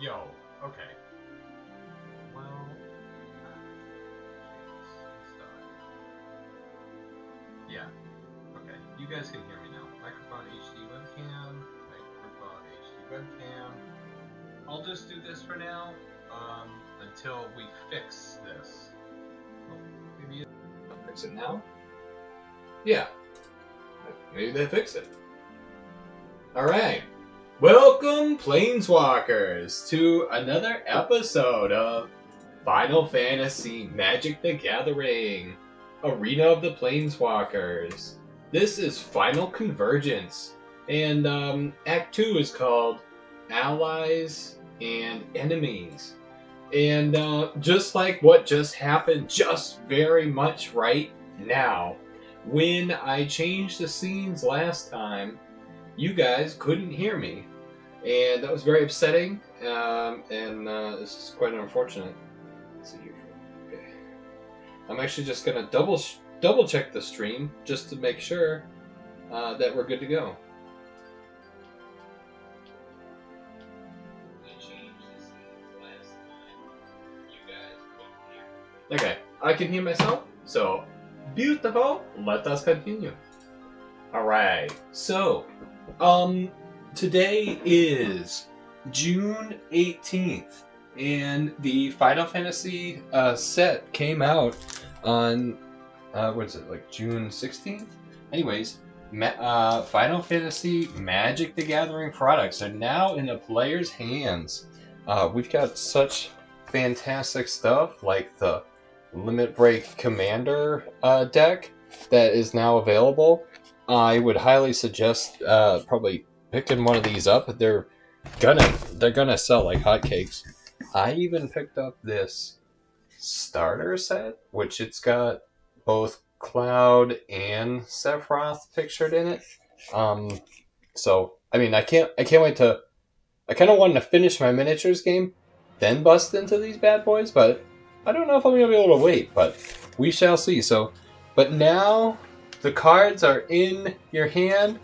Yo, okay. Well, yeah, okay. You guys can hear me now. Microphone HD webcam, microphone HD webcam. I'll just do this for now, until we fix this. Maybe Fix it now? Yeah. Maybe they fix it. Alright. Welcome, Planeswalkers, to another episode of Final Fantasy Magic the Gathering, Arena of the Planeswalkers. This is Final Convergence, and Act 2 is called Allies and Enemies. And just like what just happened, just very much right now, when I changed the scenes last time, you guys couldn't hear me. And that was very upsetting, and this is quite unfortunate. Let's see here. Okay. I'm actually just going to double check the stream, just to make sure that we're good to go. Okay, I can hear myself, so beautiful. Let us continue. Alright, so, today is June 18th, and the Final Fantasy set came out on, what is it, like June 16th? Anyways, Final Fantasy Magic the Gathering products are now in the players' hands. We've got such fantastic stuff, like the Limit Break Commander deck that is now available. I would highly suggest probably picking one of these up. They're gonna sell like hotcakes. I even picked up this starter set, which it's got both Cloud and Sephiroth pictured in it. So I mean, I can't wait to. I kind of wanted to finish my miniatures game, then bust into these bad boys, but I don't know if I'm going to be able to wait, but we shall see. So, but now the cards are in your hand.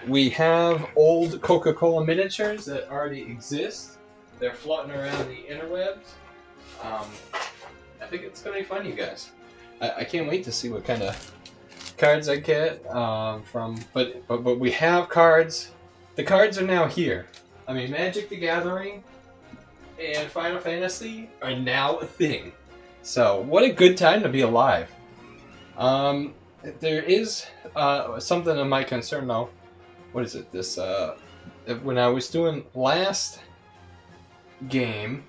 We have old Coca-Cola miniatures that already exist. They're floating around the interwebs. I think it's going to be fun, you guys. I can't wait to see what kind of cards I get from. But we have cards. The cards are now here. I mean, Magic the Gathering and Final Fantasy are now a thing. So, what a good time to be alive. There is something of my concern, though. What is it? This, when I was doing last game,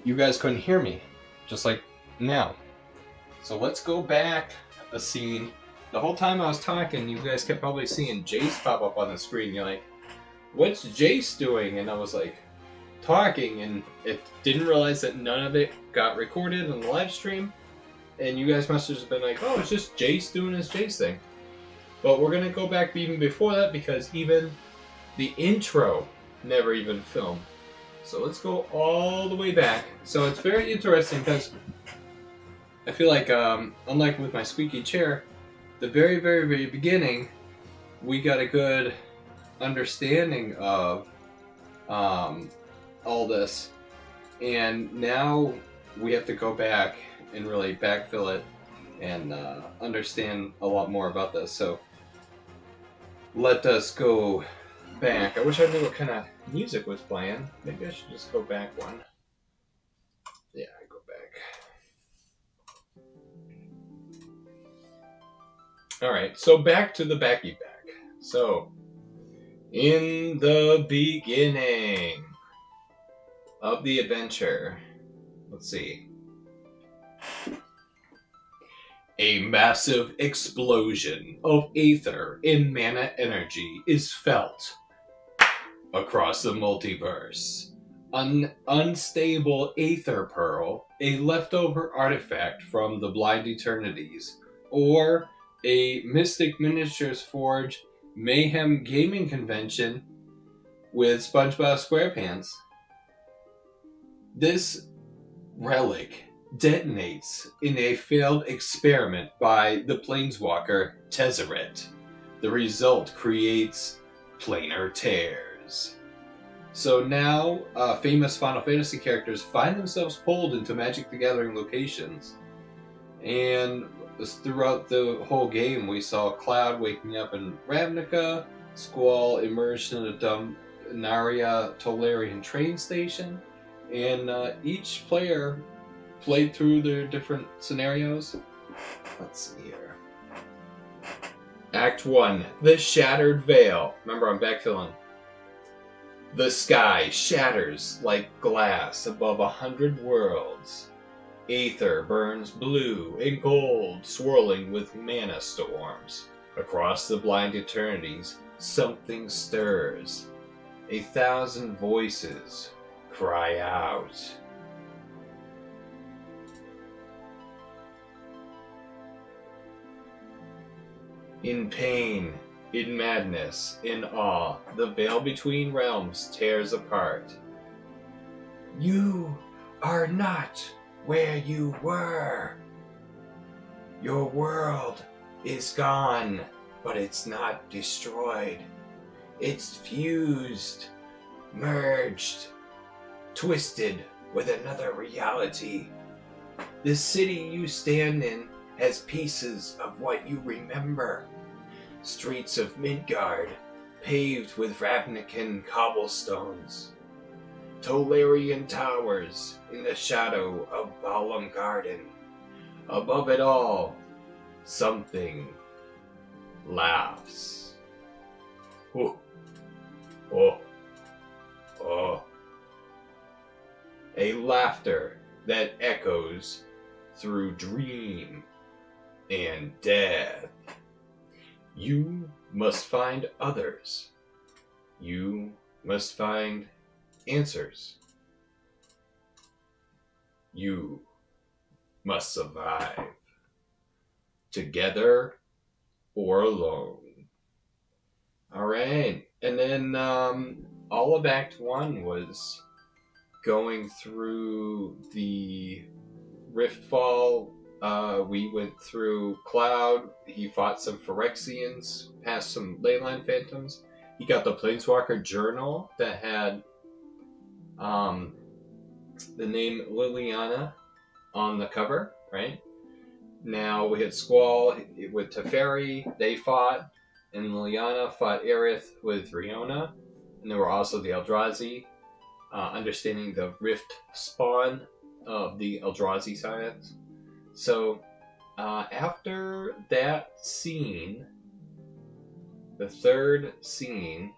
you guys couldn't hear me, just like now. So let's go back a scene. The whole time I was talking, you guys kept probably seeing Jace pop up on the screen. You're like, what's Jace doing? And I was like, talking, and it didn't realize that none of it got recorded on the live stream, and you guys must have just been like, oh, it's just Jace doing his Jace thing. But we're gonna go back even before that, because even the intro never even filmed. So let's go all the way back. So it's very interesting, because I feel like, unlike with my squeaky chair, the very, very, very beginning, we got a good understanding of all this, and now we have to go back and really backfill it and understand a lot more about this. So let us go back. I wish I knew what kind of music was playing. Maybe I should just go back one. Yeah, I go back. Alright, so back to the backy back. So, in the beginning of the adventure, let's see. A massive explosion of aether and mana energy is felt across the multiverse. An unstable aether pearl, a leftover artifact from the Blind Eternities, or a Mystic Miniatures Forge Mayhem Gaming Convention with SpongeBob SquarePants. This relic detonates in a failed experiment by the Planeswalker Tezzeret. The result creates planar tears. So now, famous Final Fantasy characters find themselves pulled into Magic the Gathering locations. And throughout the whole game, we saw Cloud waking up in Ravnica, Squall immersed in a Dominaria Tolarian train station, and each player played through their different scenarios. Let's see here. Act 1, The Shattered Veil. Remember, I'm backfilling. The sky shatters like glass above 100 worlds. Aether burns blue and gold, swirling with mana storms. Across the blind eternities, something stirs. 1,000 voices cry out. In pain, in madness, in awe, the veil between realms tears apart. You are not where you were. Your world is gone, but it's not destroyed. It's fused, merged, twisted with another reality. The city you stand in has pieces of what you remember. Streets of Midgard, paved with Ravnican cobblestones. Tolarian towers in the shadow of Balamb Garden. Above it all, something laughs. Oh, oh, oh. A laughter that echoes through dream and death. You must find others. You must find answers. You must survive. Together or alone. Alright, and then all of Act 1 was going through the Riftfall. We went through Cloud. He fought some Phyrexians, passed some Leyline Phantoms. He got the Planeswalker journal that had the name Liliana on the cover, right? Now we had Squall with Teferi. They fought, and Liliana fought Aerith with Riona. And there were also the Eldrazi, understanding the Rift spawn of the Eldrazi science. So, after that scene, the third scene,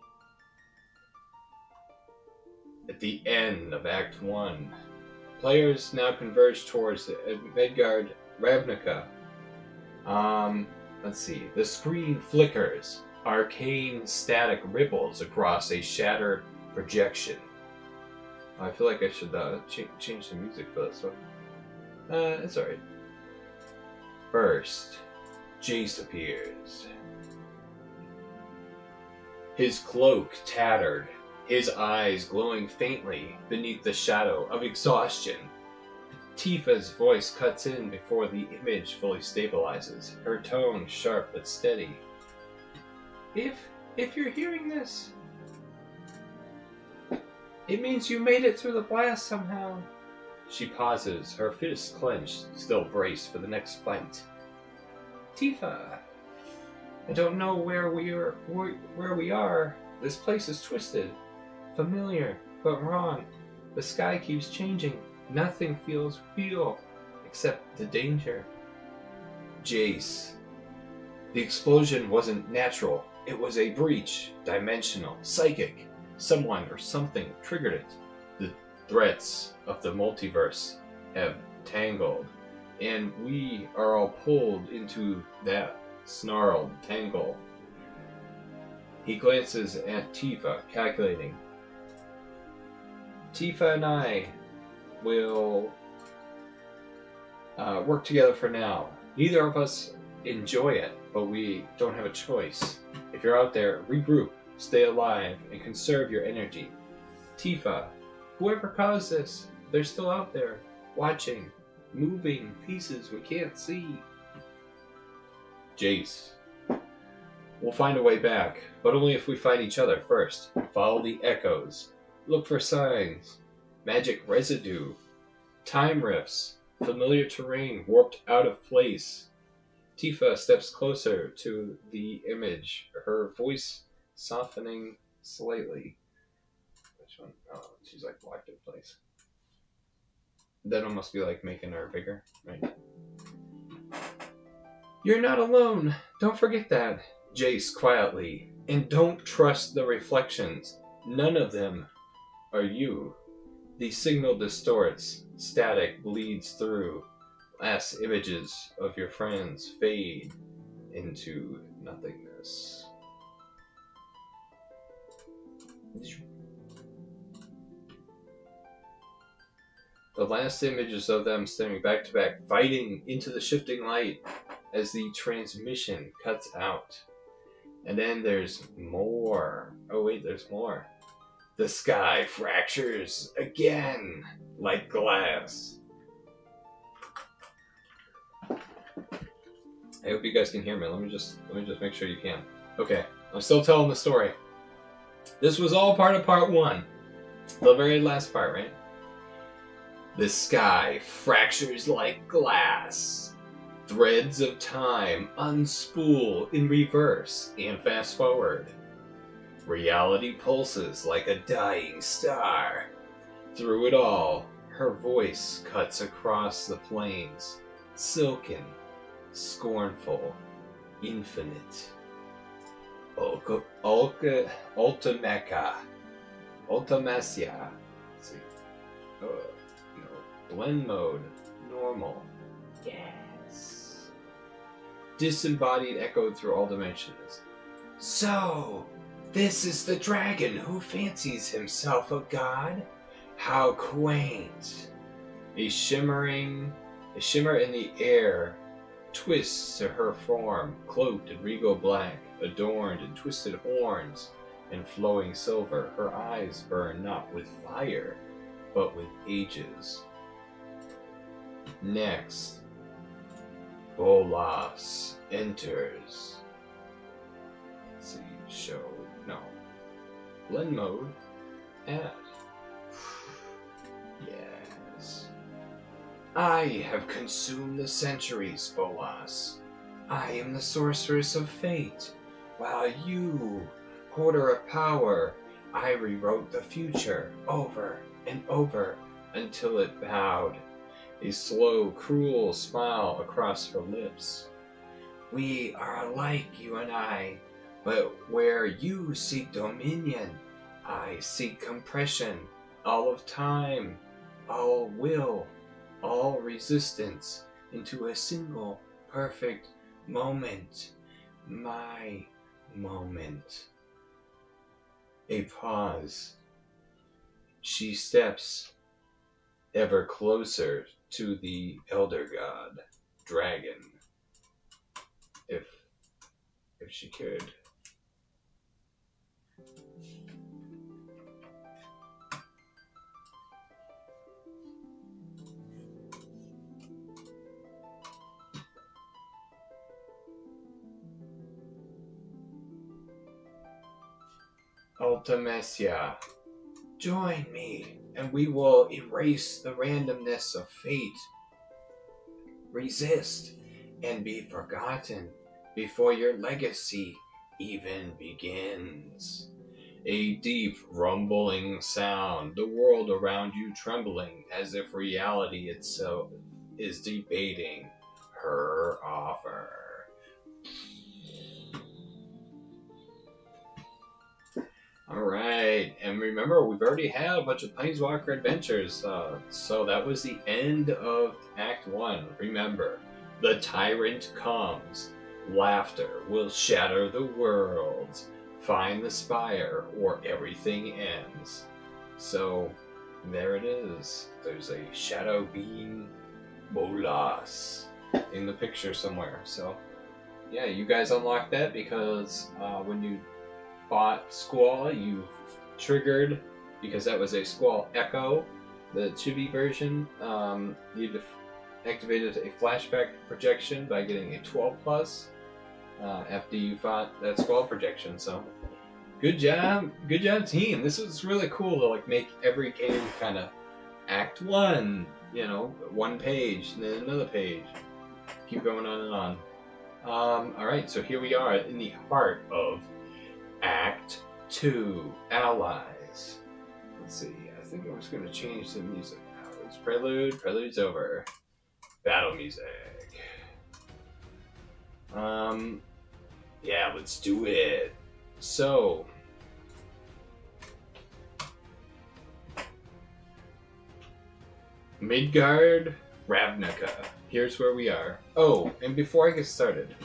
at the end of Act 1, players now converge towards Midgar-Ravnica. Let's see. The screen flickers. Arcane static ripples across a shattered projection. I feel like I should change the music for this one. It's alright. First, Jace appears. His cloak tattered, his eyes glowing faintly beneath the shadow of exhaustion. Tifa's voice cuts in before the image fully stabilizes, her tone sharp but steady. If you're hearing this, it means you made it through the blast somehow. She pauses, her fists clenched, still braced for the next fight. Tifa, I don't know where we are. This place is twisted, familiar, but wrong. The sky keeps changing. Nothing feels real, except the danger. Jace, the explosion wasn't natural. It was a breach, dimensional, psychic. Someone or something triggered it. The threats of the multiverse have tangled, and we are all pulled into that snarled tangle. He glances at Tifa, calculating. Tifa and I will work together for now. Neither of us enjoy it, but we don't have a choice. If you're out there, regroup, stay alive, and conserve your energy. Tifa, whoever caused this, they're still out there, watching, moving pieces we can't see. Jace, we'll find a way back, but only if we find each other first. Follow the echoes. Look for signs. Magic residue. Time rifts. Familiar terrain warped out of place. Tifa steps closer to the image, her voice softening slightly. Which one? Oh, she's like blocked in place. That one must be like making her bigger, right? You're not alone. Don't forget that. Jace quietly. And don't trust the reflections. None of them are you. The signal distorts. Static bleeds through. Last images of your friends fade into nothingness. The last images of them staring back to back, fighting into the shifting light as the transmission cuts out. And then there's more. Oh wait, there's more. The sky fractures again like glass. I hope you guys can hear me. Let me just make sure you can. Okay, I'm still telling the story. This was all part of part 1. The very last part, right? The sky fractures like glass. Threads of time unspool in reverse and fast forward. Reality pulses like a dying star. Through it all, her voice cuts across the plains, silken, scornful, infinite. Ultimacia. Let's see. Blend mode, normal. Yes. Disembodied echoed through all dimensions. So, this is the dragon who fancies himself a god? How quaint. A shimmer in the air twists to her form, cloaked in regal black, adorned in twisted horns and flowing silver. Her eyes burn not with fire, but with ages. Next, Bolas enters. Let's see, show, no. Blend mode, add. Yes. I have consumed the centuries, Bolas. I am the sorceress of fate, while you, hoarder of power, I rewrote the future over and over until it bowed. A slow, cruel smile across her lips. We are alike, you and I, but where you seek dominion, I seek compression, all of time, all will, all resistance, into a single, perfect moment. My moment. A pause. She steps ever closer to the elder god, dragon. If she could. Ultimacia, join me, and we will erase the randomness of fate. Resist and be forgotten before your legacy even begins. A deep rumbling sound, the world around you trembling as if reality itself is debating her offer. Alright, and remember, we've already had a bunch of Planeswalker adventures, so that was the end of Act 1. Remember, the tyrant comes, laughter will shatter the world, find the spire, or everything ends. So, there it is. There's a shadow being Bolas in the picture somewhere. So, yeah, you guys unlocked that because when you fought Squall, you triggered, because that was a Squall Echo, the chibi version, you activated a flashback projection by getting a 12 plus after you fought that Squall projection. So Good job, team. This is really cool to like make every game kind of act one, you know, one page and then another page. Keep going on and on. All right, so here we are in the heart of Act 2, Allies. Let's see. I think I was going to change the music now. It's Prelude. Prelude's over. Battle music. Yeah, let's do it. So, Midgar-Ravnica. Here's where we are. Oh, and before I get started,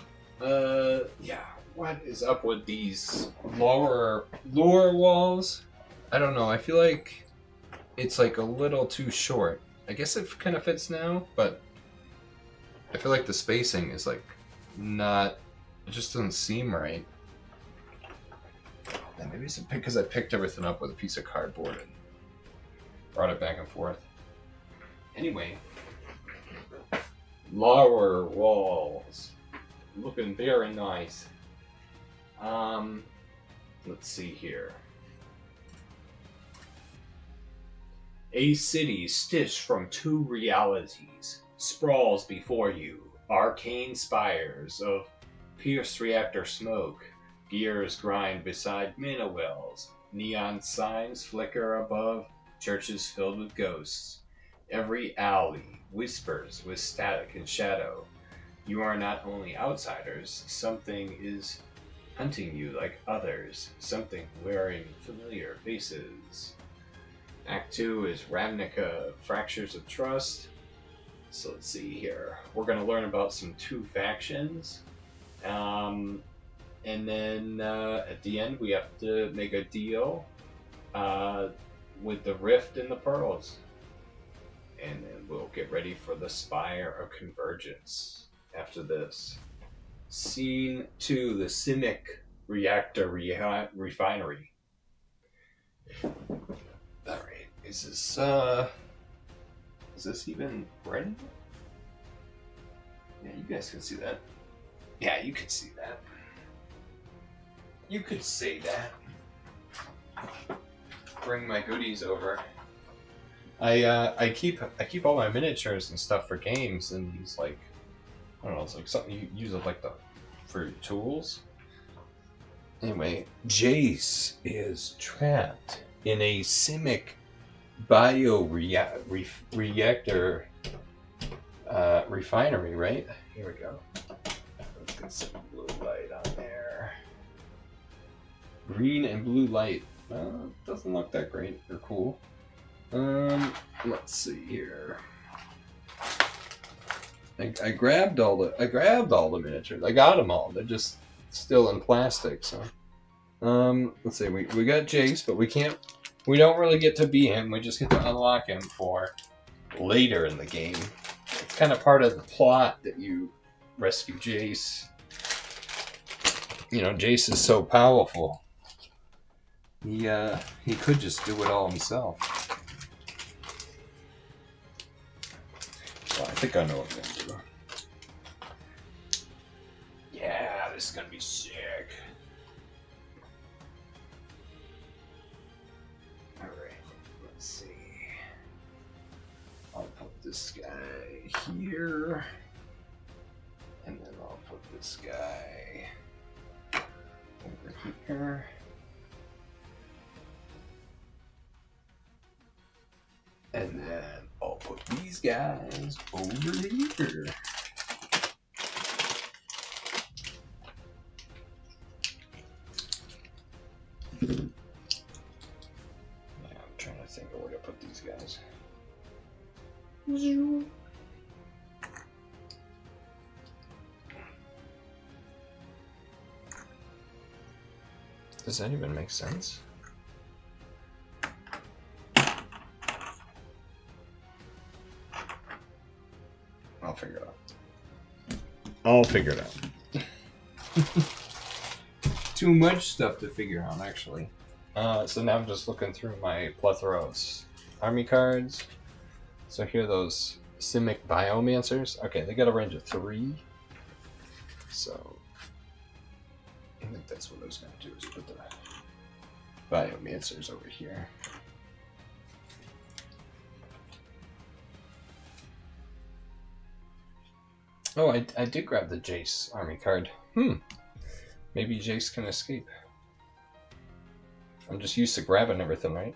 yeah, what is up with these lore walls? I don't know. I feel like it's like a little too short. I guess it kind of fits now, but I feel like the spacing is like not. It just doesn't seem right. And maybe it's because I picked everything up with a piece of cardboard and brought it back and forth. Anyway, lower walls, looking very nice. Let's see here. A city stitched from two realities sprawls before you. Arcane spires of pierced reactor smoke. Gears grind beside mana wells. Neon signs flicker above churches filled with ghosts. Every alley whispers with static and shadow. You are not only outsiders, something is hunting you like others, something wearing familiar faces. Act 2 is Ravnica, Fractures of Trust. So let's see here. We're going to learn about some two factions. And then at the end we have to make a deal with the Rift and the Pearls. And then we'll get ready for the Spire of Convergence after this. Scene 2, the Simic Reactor Refinery. Alright, is this even ready? Yeah, you guys can see that. Yeah, you can see that. You could say that. Bring my goodies over. I keep all my miniatures and stuff for games, and it's like, I don't know, it's like something you use it like for tools. Anyway, Jace is trapped in a Simic reactor refinery, right? Here we go. Let's get some blue light on there. Green and blue light. Doesn't look that great or cool. Let's see here. I grabbed all the miniatures. I got them all. They're just still in plastic. So, let's see. We got Jace, but we don't really get to be him. We just get to unlock him for later in the game. It's kind of part of the plot that you rescue Jace. You know, Jace is so powerful. He could just do it all himself. Well, I think I know what I'm going to do. Yeah, this is going to be sick. Alright, let's see. I'll put this guy here. And then I'll put this guy over here. And then I'll put these guys over here. Yeah, I'm trying to think of where to put these guys. Does that even make sense? I'll figure it out. Too much stuff to figure out, actually. So now I'm just looking through my plethora of army cards. So here are those Simic Biomancers. Okay, they got a range of 3. So I think that's what I was going to do, is put Biomancer's over here. Oh, I did grab the Jace army card. Maybe Jace can escape. I'm just used to grabbing everything, right?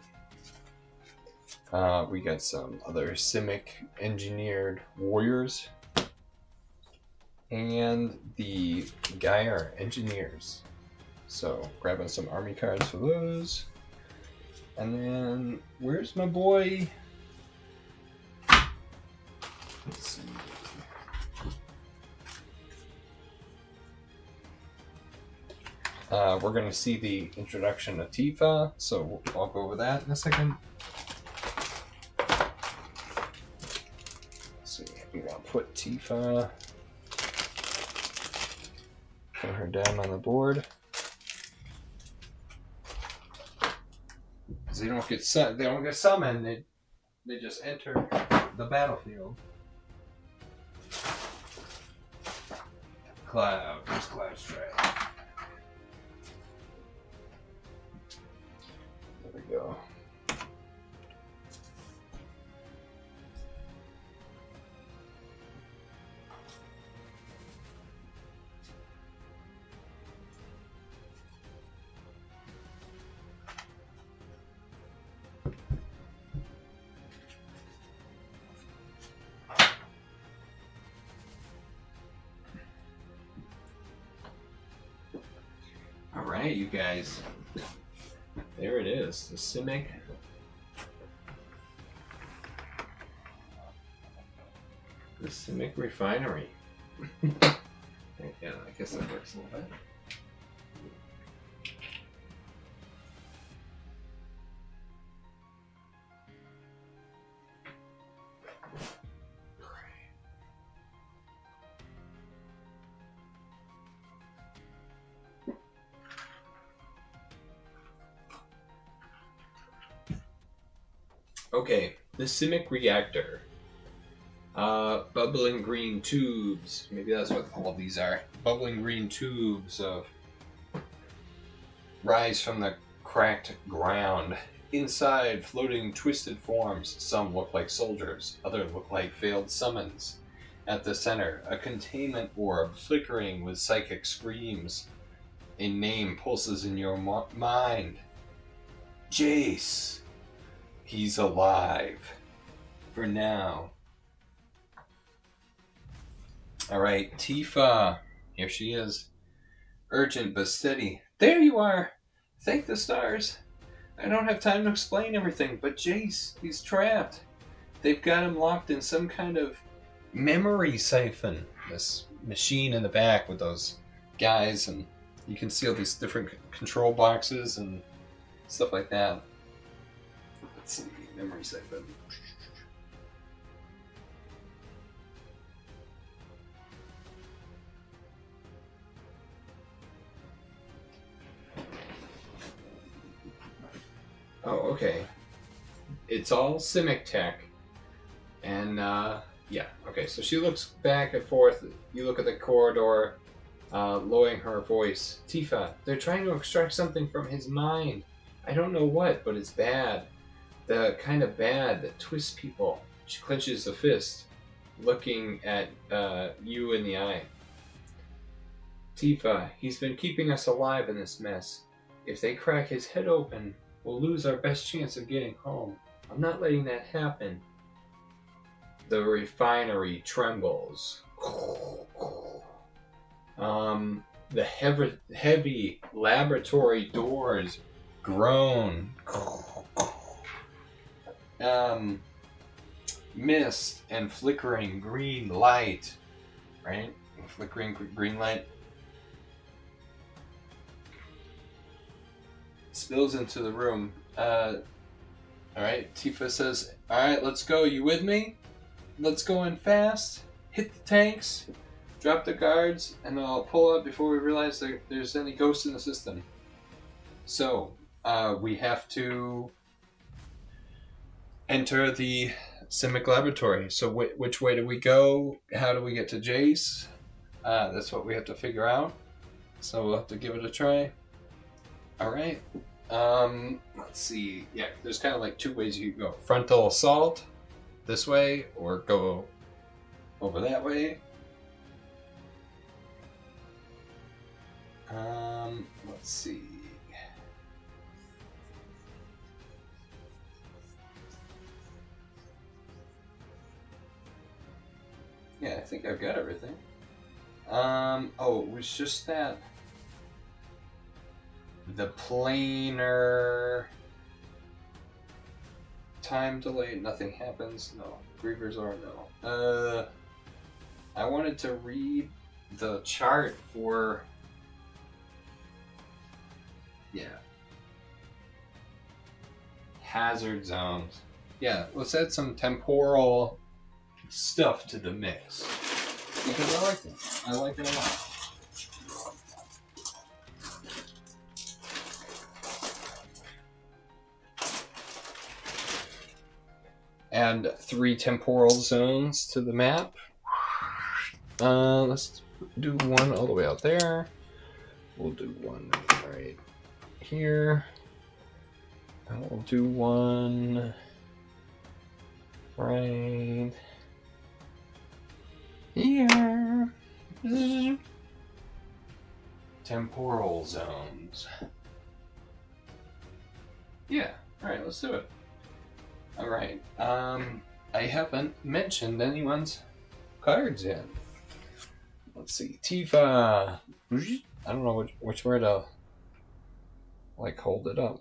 We got some other Simic engineered warriors. And the Gaia engineers. So, grabbing some army cards for those. And then, where's my boy? Let's see. We're going to see the introduction of Tifa, so I'll go over that in a second. So we're going to put Tifa, put her down on the board. Because they don't get summoned, they just enter the battlefield. Cloud, there's Cloud Strike. There we go. Alright, you guys. There it is, the Simic. The Simic refinery. Yeah, I guess that works a little bit. Okay, the Simic reactor. Bubbling green tubes. Maybe that's what all of these are. Bubbling green tubes of rise from the cracked ground. Inside, floating twisted forms. Some look like soldiers. Others look like failed summons. At the center, a containment orb flickering with psychic screams. A name pulses in your mind. Jace. He's alive. For now. Alright, Tifa. Here she is. Urgent but steady. There you are! Thank the stars. I don't have time to explain everything, but Jace, he's trapped. They've got him locked in some kind of memory siphon. This machine in the back with those guys, and you can see all these different control boxes and stuff like that. Let's see, memory siphon. Oh, okay. It's all Simic tech. And, yeah. Okay, so she looks back and forth. You look at the corridor, lowering her voice. Tifa, they're trying to extract something from his mind. I don't know what, but it's bad. The kind of bad that twists people. She clenches a fist, looking at you in the eye. Tifa, he's been keeping us alive in this mess. If they crack his head open, we'll lose our best chance of getting home. I'm not letting that happen. The refinery trembles. The heavy laboratory doors groan. Mist and flickering green light. Right? Flickering green light spills into the room. Alright, Tifa says, alright, let's go. You with me? Let's go in fast. Hit the tanks. Drop the guards. And I'll pull up before we realize there's any ghosts in the system. So, we have to enter the Simic laboratory. So which way do we go? How do we get to Jace? That's what we have to figure out. So we'll have to give it a try. Alright. Let's see. Yeah, there's kind of like two ways you can go. Frontal assault this way, or go over that way. Let's see. Yeah, I think I've got everything. Oh, it was just that the planar time delay, nothing happens. No. Grievers are no. I wanted to read the chart for, yeah, hazard zones. Yeah, let's add some temporal stuff to the mix because I like it. I like it a lot. Add 3 temporal zones to the map. Let's do one all the way out there. We'll do one right here. And we'll do one right here. Temporal zones. Yeah, alright, let's do it. Alright, I haven't mentioned anyone's cards yet. Let's see, Tifa. I don't know which way to like hold it up.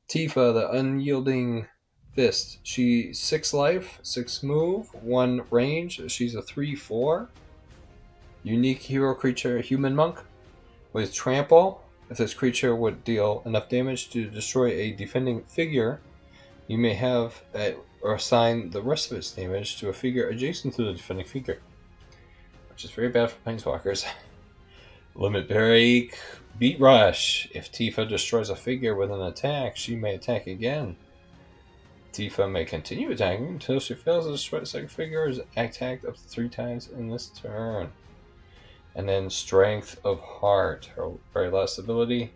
Tifa, the unyielding fist. She's 6 life, 6 move, 1 range. She's a 3/4. Unique hero creature, human monk with trample. If this creature would deal enough damage to destroy a defending figure, you may have or assign the rest of its damage to a figure adjacent to the defending figure, which is very bad for Planeswalkers. Limit break, beat rush. If Tifa destroys a figure with an attack, she may attack again. Tifa may continue attacking until she fails to destroy the second figure or is attacked up to 3 times in this turn. And then Strength of Heart, her very last ability.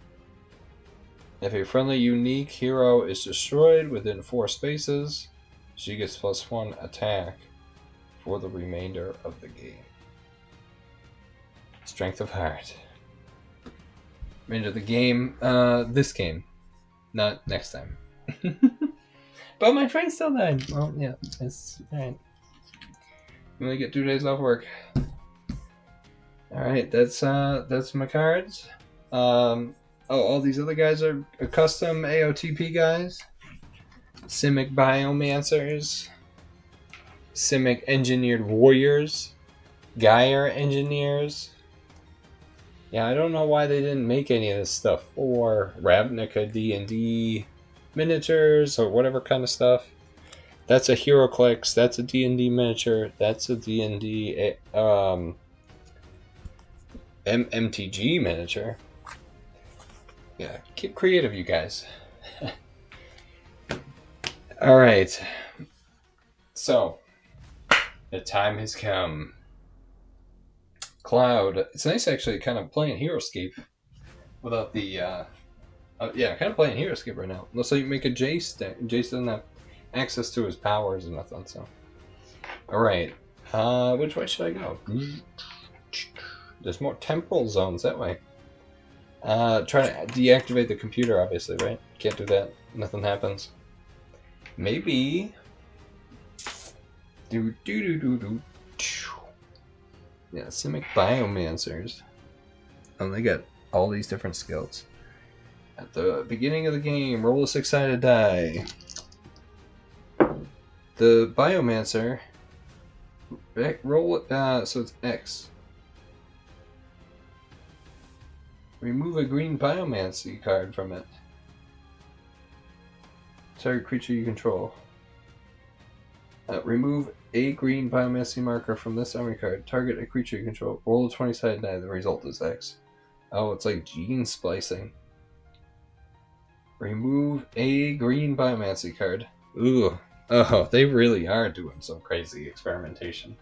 If a friendly unique hero is destroyed within 4 spaces, she gets +1 attack for the remainder of the game. Strength of Heart. Remainder of the game, this game, not next time. But my friend still died. Well, yeah, it's alright. You only get 2 days off work. Alright, that's my cards. All these other guys are custom AOTP guys. Simic Biomancers. Simic Engineered Warriors. Gaia Engineers. Yeah, I don't know why they didn't make any of this stuff for Ravnica D&D miniatures or whatever kind of stuff. That's a HeroClix. That's a D&D miniature. That's a D&D MTG miniature. Yeah, keep creative, you guys. Alright. So, the time has come. Cloud. It's nice actually kind of playing HeroScape without the, yeah, kind of playing HeroScape right now. Looks like you make a Jace. Jace doesn't have access to his powers and nothing, so. Alright. Which way should I go? There's more temporal zones that way. Try to deactivate the computer, obviously, right? Can't do that. Nothing happens. Maybe. Yeah, Simic Biomancers. And they got all these different skills. At the beginning of the game, roll a 6-sided die. The Biomancer, roll it, so it's X. Remove a green Biomancy card from it. Target creature you control. Remove a green Biomancy marker from this army card. Target a creature you control. Roll a 20-sided die. The result is X. Oh, it's like gene splicing. Remove a green Biomancy card. Ooh. Oh, they really are doing some crazy experimentation.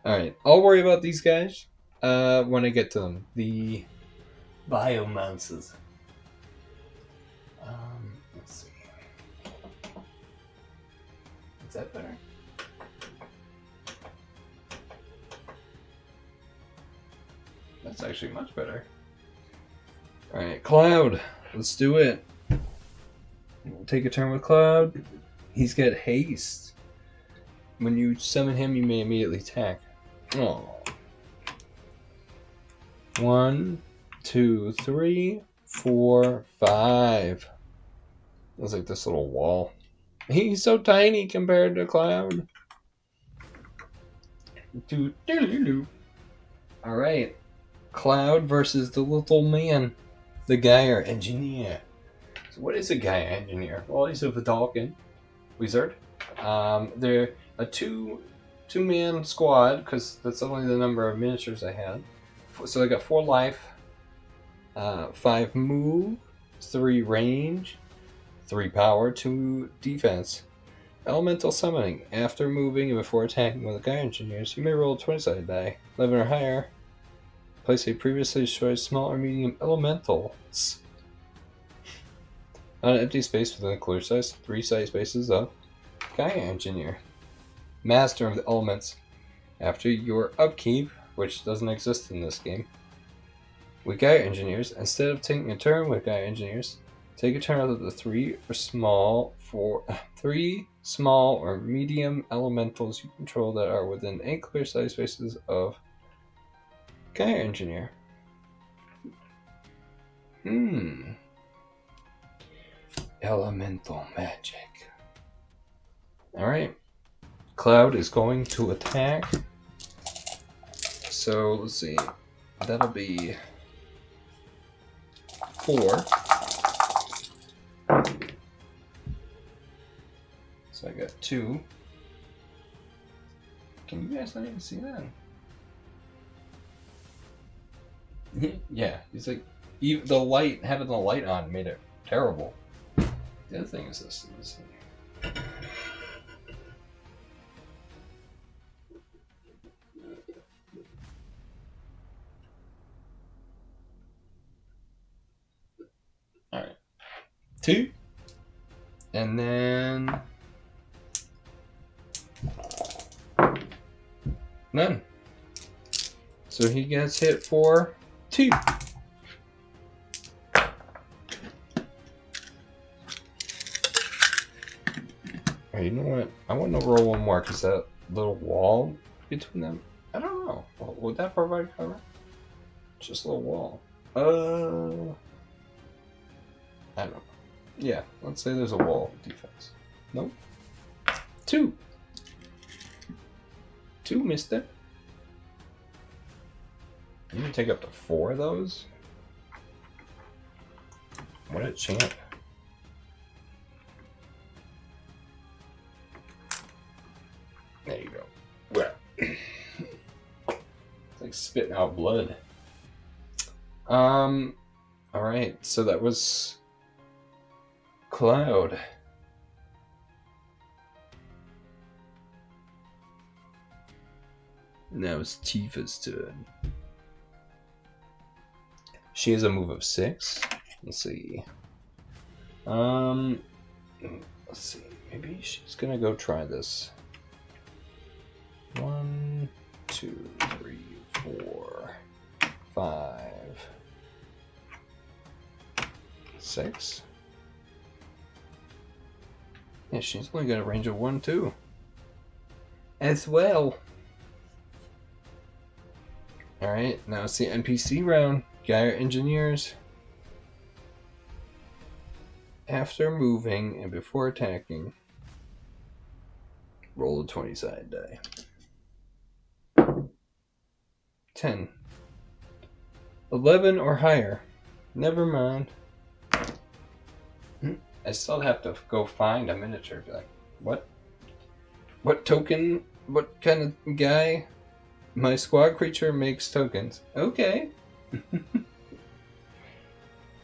Alright, I'll worry about these guys when I get to them. The Biomancers. Let's see. Is that better? That's actually much better. Alright, Cloud. Let's do it. We'll take a turn with Cloud. He's got haste. When you summon him, you may immediately attack. Oh. 1, 2, 3, 4, 5. Looks like this little wall. He's so tiny compared to Cloud. Alright. Cloud versus the little man. The Gaia Engineer. So what is a Gaia Engineer? Well, he's a Vidalcan wizard. They're a two-man squad, because that's only the number of miniatures I had. So they got 4 life, 5 move, 3 range, 3 power, 2 defense. Elemental summoning. After moving and before attacking with the Gaia Engineers, you may roll a 20-sided die, 11 or higher. Place a previously destroyed small or medium elementals on an empty space within a clear size, 3 side spaces of Gaia Engineer. Master of the Elements. After your upkeep, which doesn't exist in this game, with Gaia Engineers, instead of taking a turn with Gaia Engineers, take a turn with the 3 small or medium elementals you control that are within 8 clear size spaces of Gaia Engineer. Elemental magic. Alright. Cloud is going to attack. So, let's see. That'll be 4. So I got 2. Can you guys not even see that? Yeah, he's like, even the light, having the light on made it terrible. The other thing is this. Alright. 2. And then none. So he gets hit for 2. You know what? I want to roll one more because that little wall between them. I don't know. Would that provide cover? Just a little wall. I don't know. Yeah, let's say there's a wall of defense. Nope. 2. 2, mister. You can take up to 4 of those? What a champ. There you go. Well, it's like spitting out blood. Alright, so that was Cloud. Now it's Tifa's turn. She has a move of 6. Let's see. Let's see. Maybe she's gonna go try this. 1, 2, 3, 4, 5, 6. Yeah, she's only got a range of 1, 2. As well. Alright, now it's the NPC round. Gaia Engineers. After moving and before attacking, roll a 20-sided die. 10. 11 or higher. Never mind. I still have to go find a miniature. Like, what? What token? What kind of guy? My squad creature makes tokens. Okay.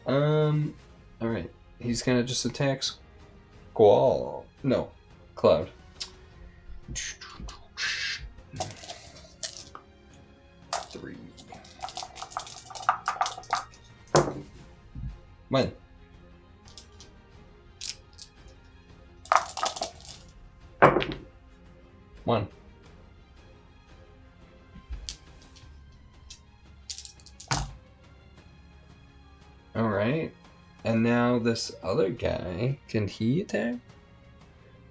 Alright. He's gonna just attack Squall. No. Cloud. Three. When? 1. Alright. And now this other guy, can he attack?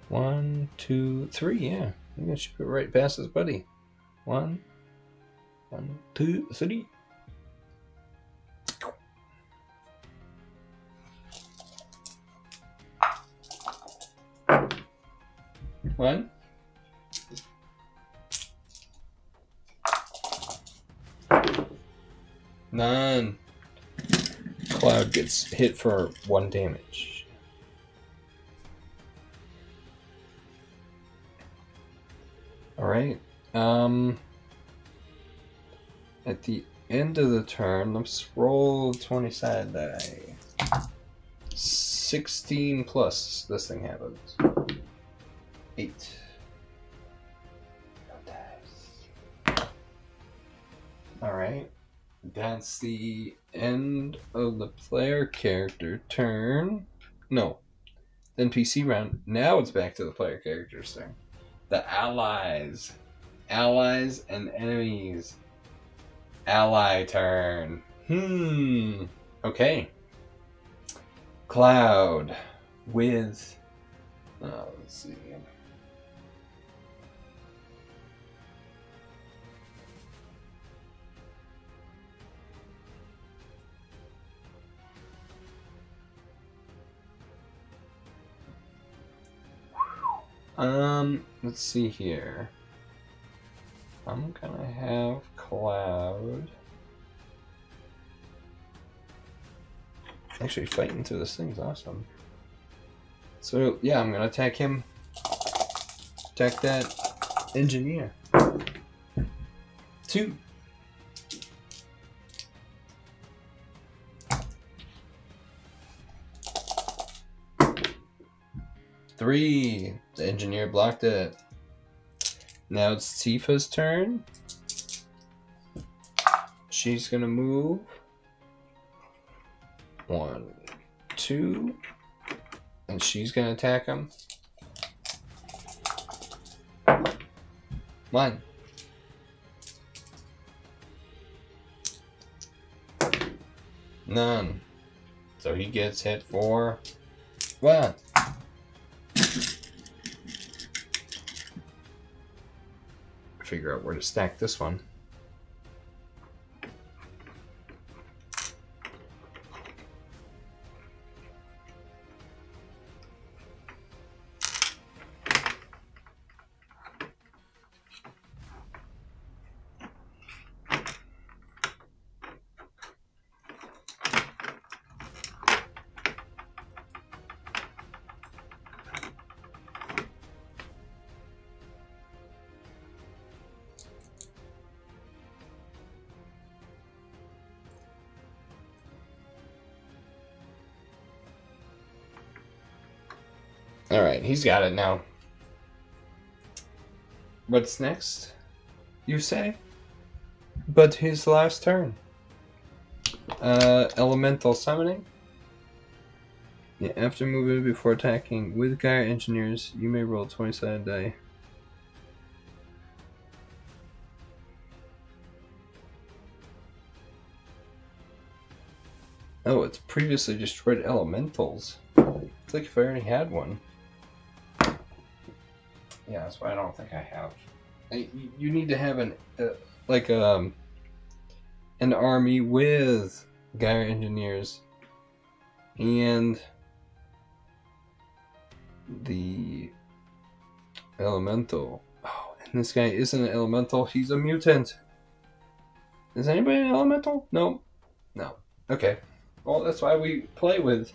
1, 2, 3, yeah. I'm gonna shoot it right past his buddy. 1, 2, 3. One. None. Cloud gets hit for 1 damage. Alright. At the end of the turn, let's roll 20-sided die. 16 plus this thing happens. 8. No dice. Alright. That's the end of the player character turn. No. NPC round. Now it's back to the player character's turn. The allies. Allies and enemies. Ally turn. Okay. Cloud with... let's see. Let's see here. I'm gonna have Cloud. Actually, fighting through this thing's awesome. So, yeah, I'm gonna attack him. Attack that engineer. 2. Three. The engineer blocked it. Now it's Tifa's turn. She's gonna move. 1, 2. And she's gonna attack him. 1. None. So he gets hit for 1. Figure out where to stack this one. Alright, he's got it now. What's next, you say? But his last turn. Elemental summoning. Yeah, after moving before attacking with Gaia Engineers, you may roll 20-sided die. Oh, it's previously destroyed elementals. It's like if I already had one. Yeah, that's why I don't think I have. You need to have an army with Gaia Engineers and the elemental. Oh, and this guy isn't an elemental. He's a mutant. Is anybody an elemental? No. No. Okay. Well, that's why we play with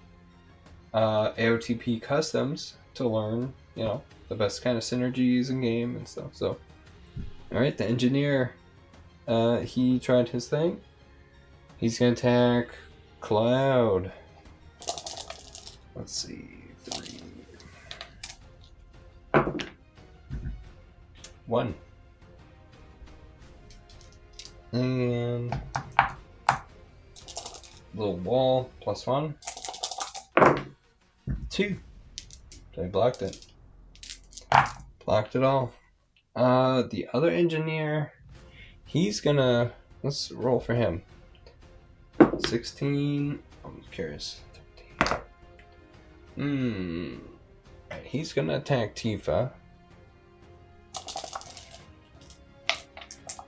AOTP customs to learn, you know, the best kind of synergies in game and stuff. So, all right, the engineer, he tried his thing. He's gonna attack Cloud. Let's see, 3, 1, and little wall +1, 2. So I blocked it. Blocked it all. The other engineer, he's gonna, let's roll for him. 16, I'm curious. 13. He's gonna attack Tifa.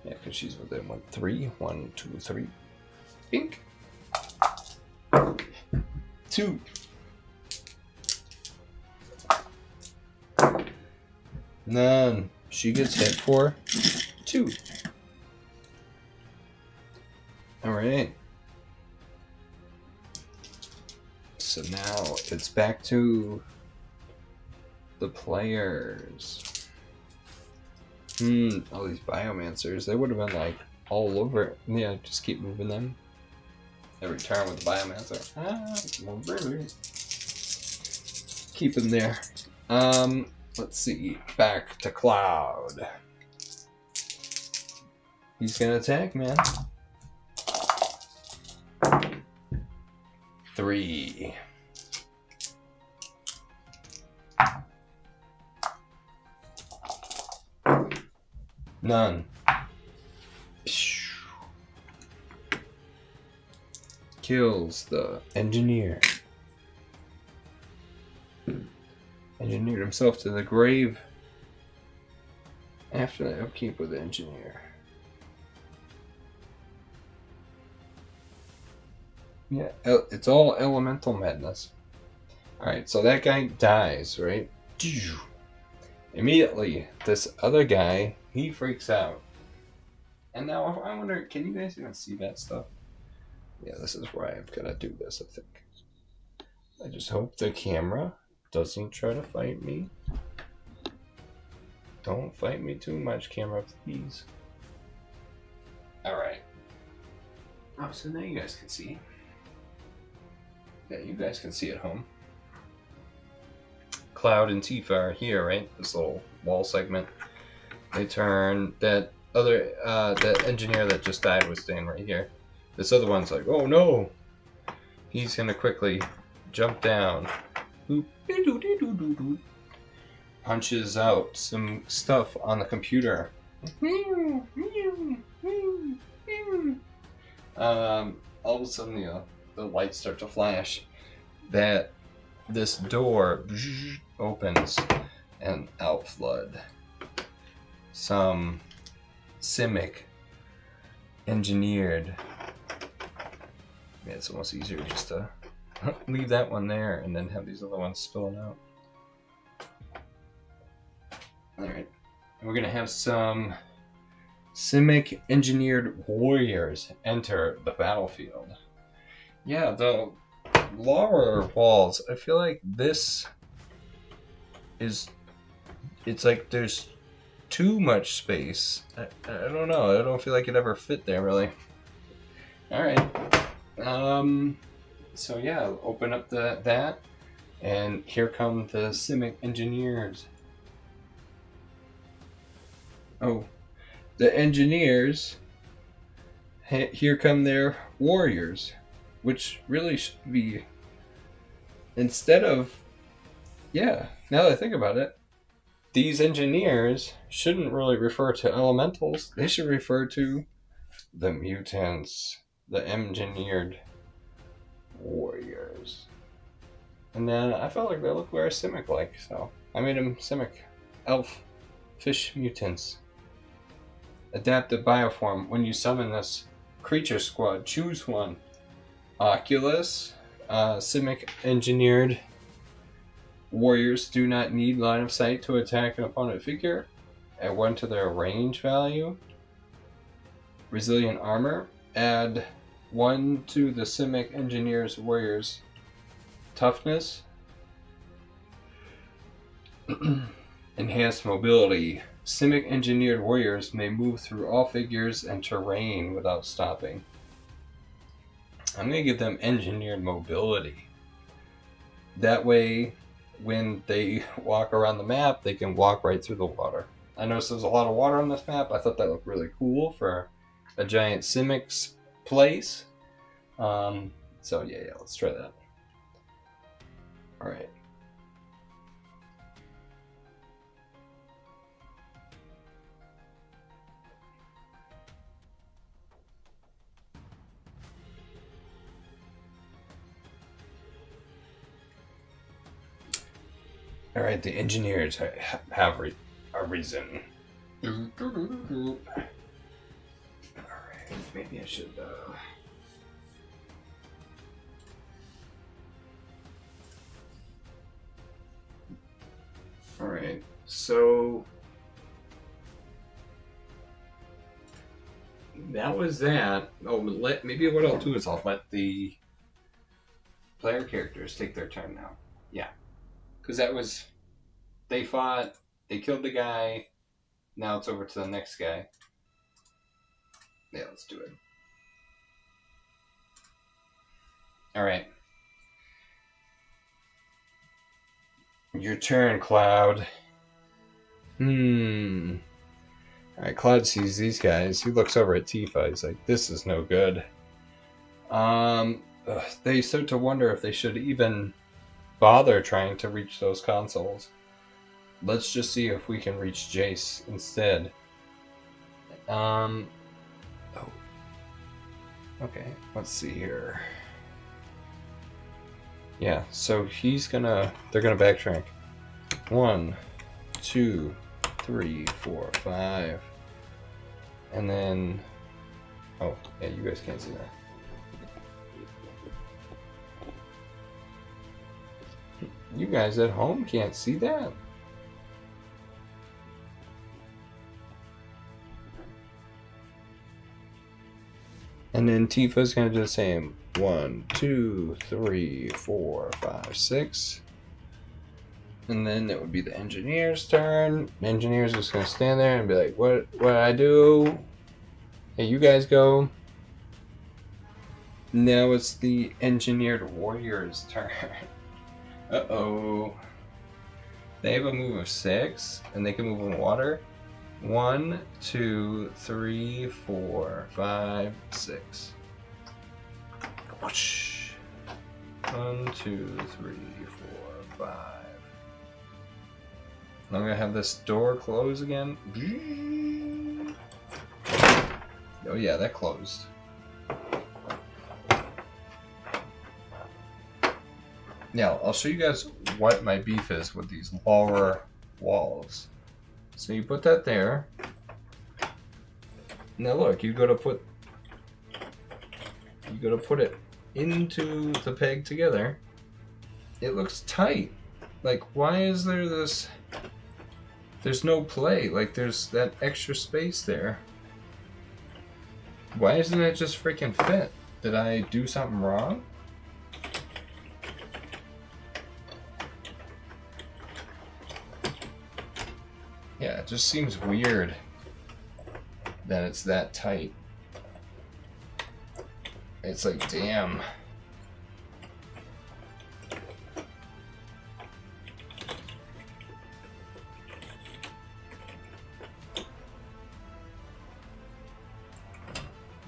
Yeah, because she's within 1, 3. 1, 2, 3. Bink. 2. None. She gets hit for 2. Alright. So now it's back to the players. All these biomancers, they would have been like all over. Yeah, just keep moving them. Every turn with the biomancer. Well, really. Keep them there. Let's see. Back to Cloud. He's gonna attack, man. 3. None. Kills the engineer. Engineered himself to the grave after the upkeep with the engineer. Yeah, it's all elemental madness. Alright, so that guy dies, right? Immediately, this other guy, he freaks out. And now I wonder, can you guys even see that stuff? Yeah, this is where I've got to do this, I think. I just hope the camera doesn't try to fight me. Don't fight me too much, camera, please. Alright. Oh, so now you guys can see. Yeah, you guys can see at home. Cloud and Tifa are here, right? This little wall segment. They turn that other that engineer that just died was staying right here. This other one's like, oh no! He's gonna quickly jump down. Punches out some stuff on the computer. All of a sudden, the lights start to flash. That this door opens and out flood some Simic engineered. Yeah, it's almost easier just to leave that one there and then have these other ones spilling out. Alright, we're gonna have some Simic engineered warriors enter the battlefield. Yeah, the lower walls, I feel like this is, it's like there's too much space. I don't know, I don't feel like it ever fit there really. Alright. So yeah, open up that, and here come the Simic engineers. Oh, the engineers, here come their warriors, which really should be, instead of, yeah, now that I think about it, these engineers shouldn't really refer to elementals, they should refer to the mutants, the engineered warriors. And then I felt like they look very Simic-like, so I made them Simic, elf, fish mutants. Adaptive bioform. When you summon this creature squad, choose one. Oculus, Simic engineered warriors do not need line of sight to attack an opponent figure. Add 1 to their range value. Resilient armor. Add 1 to the Simic engineer's warriors toughness. Enhanced mobility. Simic engineered warriors may move through all figures and terrain without stopping. I'm going to give them engineered mobility. That way, when they walk around the map, they can walk right through the water. I noticed there's a lot of water on this map. I thought that looked really cool for a giant Simic's place. So yeah, let's try that. Alright. All right, the engineers have arisen. All right, maybe I should. All right, so that was that. Oh, maybe what I'll do is I'll let the player characters take their turn now. Yeah, because that was they fought, they killed the guy. Now it's over to the next guy. Yeah, let's do it. All right. Your turn, Cloud. Alright, Cloud sees these guys. He looks over at Tifa. He's like, this is no good. They start to wonder if they should even bother trying to reach those consoles. Let's just see if we can reach Jace instead. Oh. Okay, let's see here. Yeah, so they're gonna backtrack. 1, 2, 3, 4, 5. And then, oh, yeah, you guys can't see that. You guys at home can't see that. And then Tifa's gonna do the same. 1, 2, 3, 4, 5, 6. And then it would be the engineer's turn. The engineer's just gonna stand there and be like, what I do? Hey, you guys go. Now it's the engineered warrior's turn. Uh-oh. They have a move of 6, and they can move in water. 1, 2, 3, 4, 5, 6. Whoosh. 1, 2, 3, 4, 5. I'm gonna have this door close again. Oh yeah, that closed. Now, I'll show you guys what my beef is with these lower walls. So you put that there. Now look, you go to put it into the peg together. It looks tight. Like, why is there this? There's no play. Like, there's that extra space there. Why doesn't it just freaking fit? Did I do something wrong? Yeah, it just seems weird that it's that tight. It's like, damn.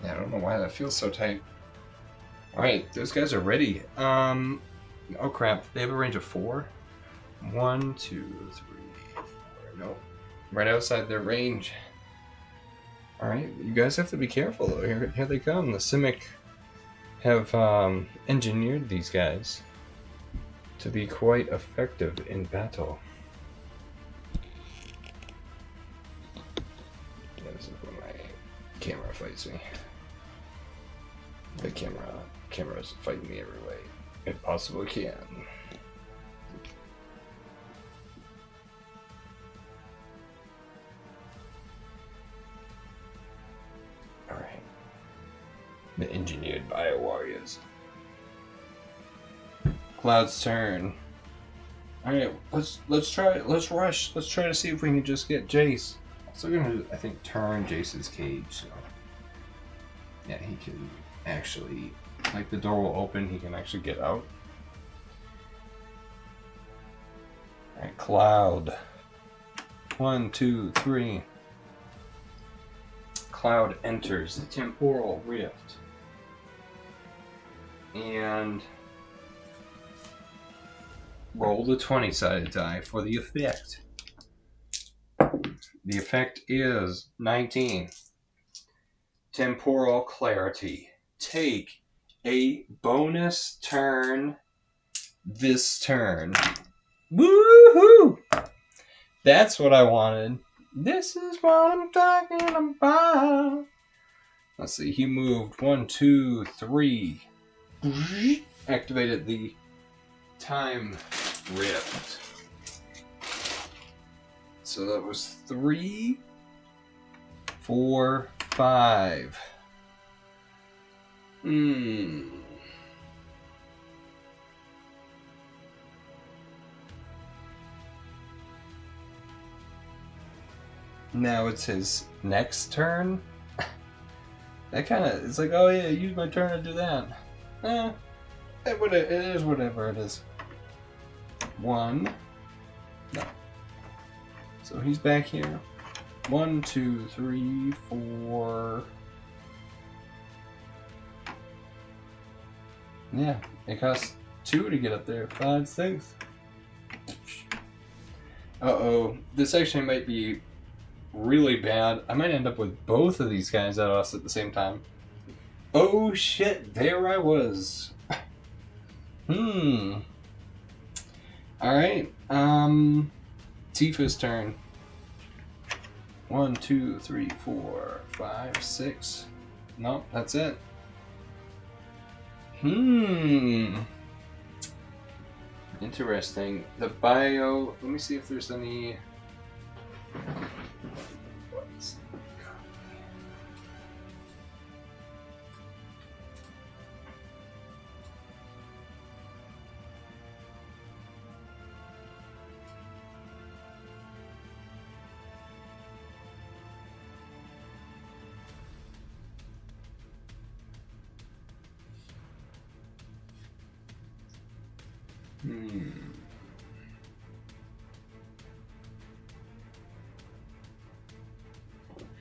Yeah, I don't know why that feels so tight. Alright, those guys are ready. Oh crap, they have a range of 4. 1, 2, 3, 4. Nope. Right outside their range. Alright, you guys have to be careful though. Here they come. The Simic have engineered these guys to be quite effective in battle. Yeah, this is when my camera fights me. The camera's fighting me every way it possibly can. Alright. The engineered bio warriors. Cloud's turn. Alright, let's rush. Let's try to see if we can just get Jace. So we're gonna, I think, turn Jace's cage, so yeah, he can actually, like, the door will open, he can actually get out. Alright, Cloud. 1, 2, 3. Cloud enters the temporal rift. And roll the 20-sided die for the effect. The effect is 19. Temporal clarity. Take a bonus turn this turn Woohoo! That's what I wanted. This is what I'm talking about. Let's see, he moved 1, 2, 3. Activated the time rift. So that was 3, 4, 5. Now it's his next turn. That kind of, it's like, oh yeah, use my turn to do that. It is whatever it is. 1. No. So he's back here. 1, 2, 3, 4. Yeah, it costs 2 to get up there. 5, 6. Uh-oh. This actually might be really bad. I might end up with both of these guys at us at the same time. Oh shit, there I was. Alright, Tifa's turn. 1, 2, 3, 4, 5, 6. Nope, that's it. Interesting. The bio, let me see if there's any...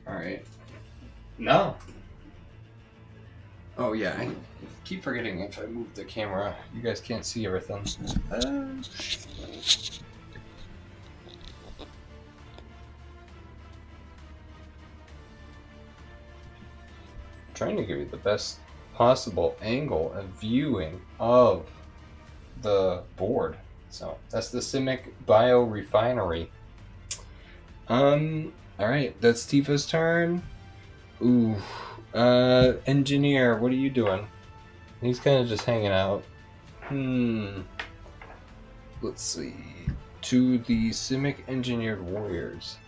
Alright. No. Oh yeah, I keep forgetting if I move the camera, you guys can't see everything. Trying to give you the best possible angle and viewing of the board. So that's the Simic Biorefinery. Alright, that's Tifa's turn. Ooh. Engineer, what are you doing? He's kind of just hanging out. Let's see. To the Simic Engineered Warriors.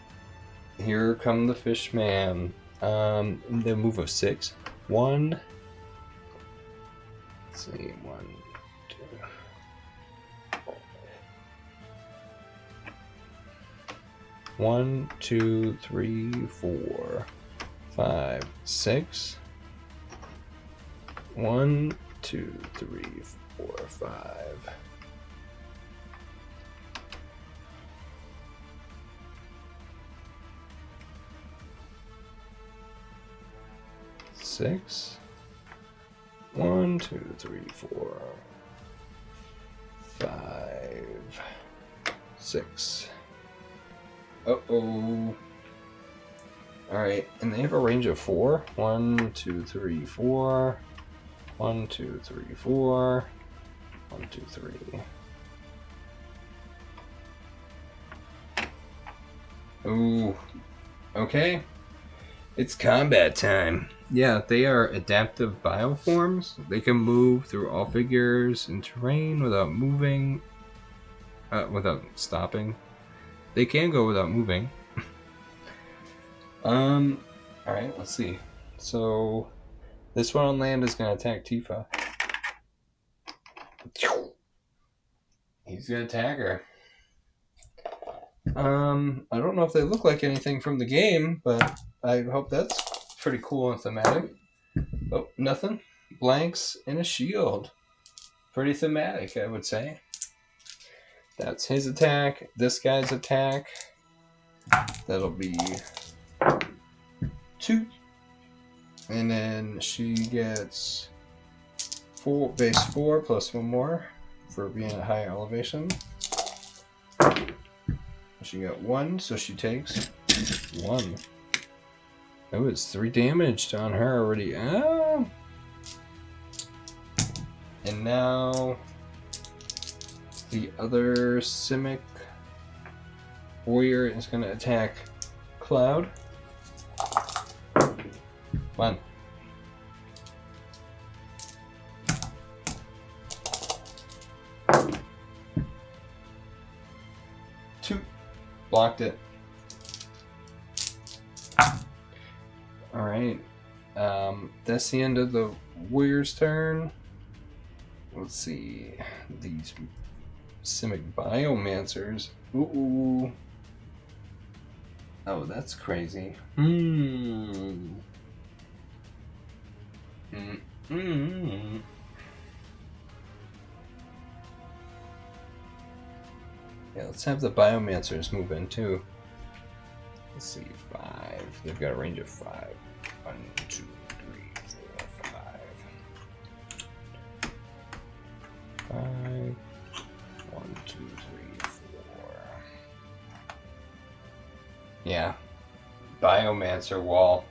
Here come the Fishman. The move of 6. 1. Let's see. 1, 2. 1, 2, 3, 4, 5, 6. 1, 2, 3, 4, 5. Six. 1, 2, 3, 4, 5, 6. Uh-oh. Alright, and they have a range of 4. 1, 2, 3, 4. 1, 2, 3, 4. 1, 2, 3. Ooh. Okay. It's combat time. Yeah, they are adaptive bioforms. They can move through all figures and terrain without moving. Without stopping. They can go without moving. Alright, let's see. So, this one on land is going to attack Tifa. He's going to attack her. I don't know if they look like anything from the game, but I hope that's pretty cool and thematic. Oh, nothing. Blanks and a shield. Pretty thematic, I would say. That's his attack. This guy's attack. That'll be 2. And then she gets 4, base 4 plus 1 more for being at higher elevation. She got 1, so she takes 1. That was 3 damage on her already. Oh. And now The other Simic warrior is going to attack Cloud. One. Two. Blocked it. Alright. That's the end of the warrior's turn. Let's see. These Simic Biomancers. Ooh. Oh, that's crazy. Yeah, let's have the Biomancers move in too. Let's see, 5. They've got a range of 5. 1, 2, 3, 4, 5. 5. 1, 2, 3, 4. Yeah. Biomancer wall.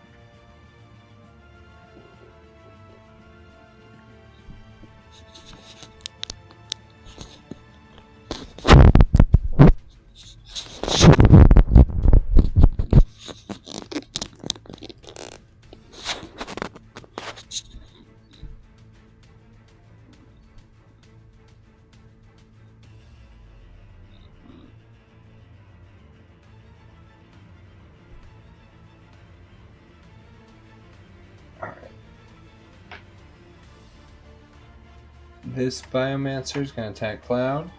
This Biomancer is going to attack Cloud.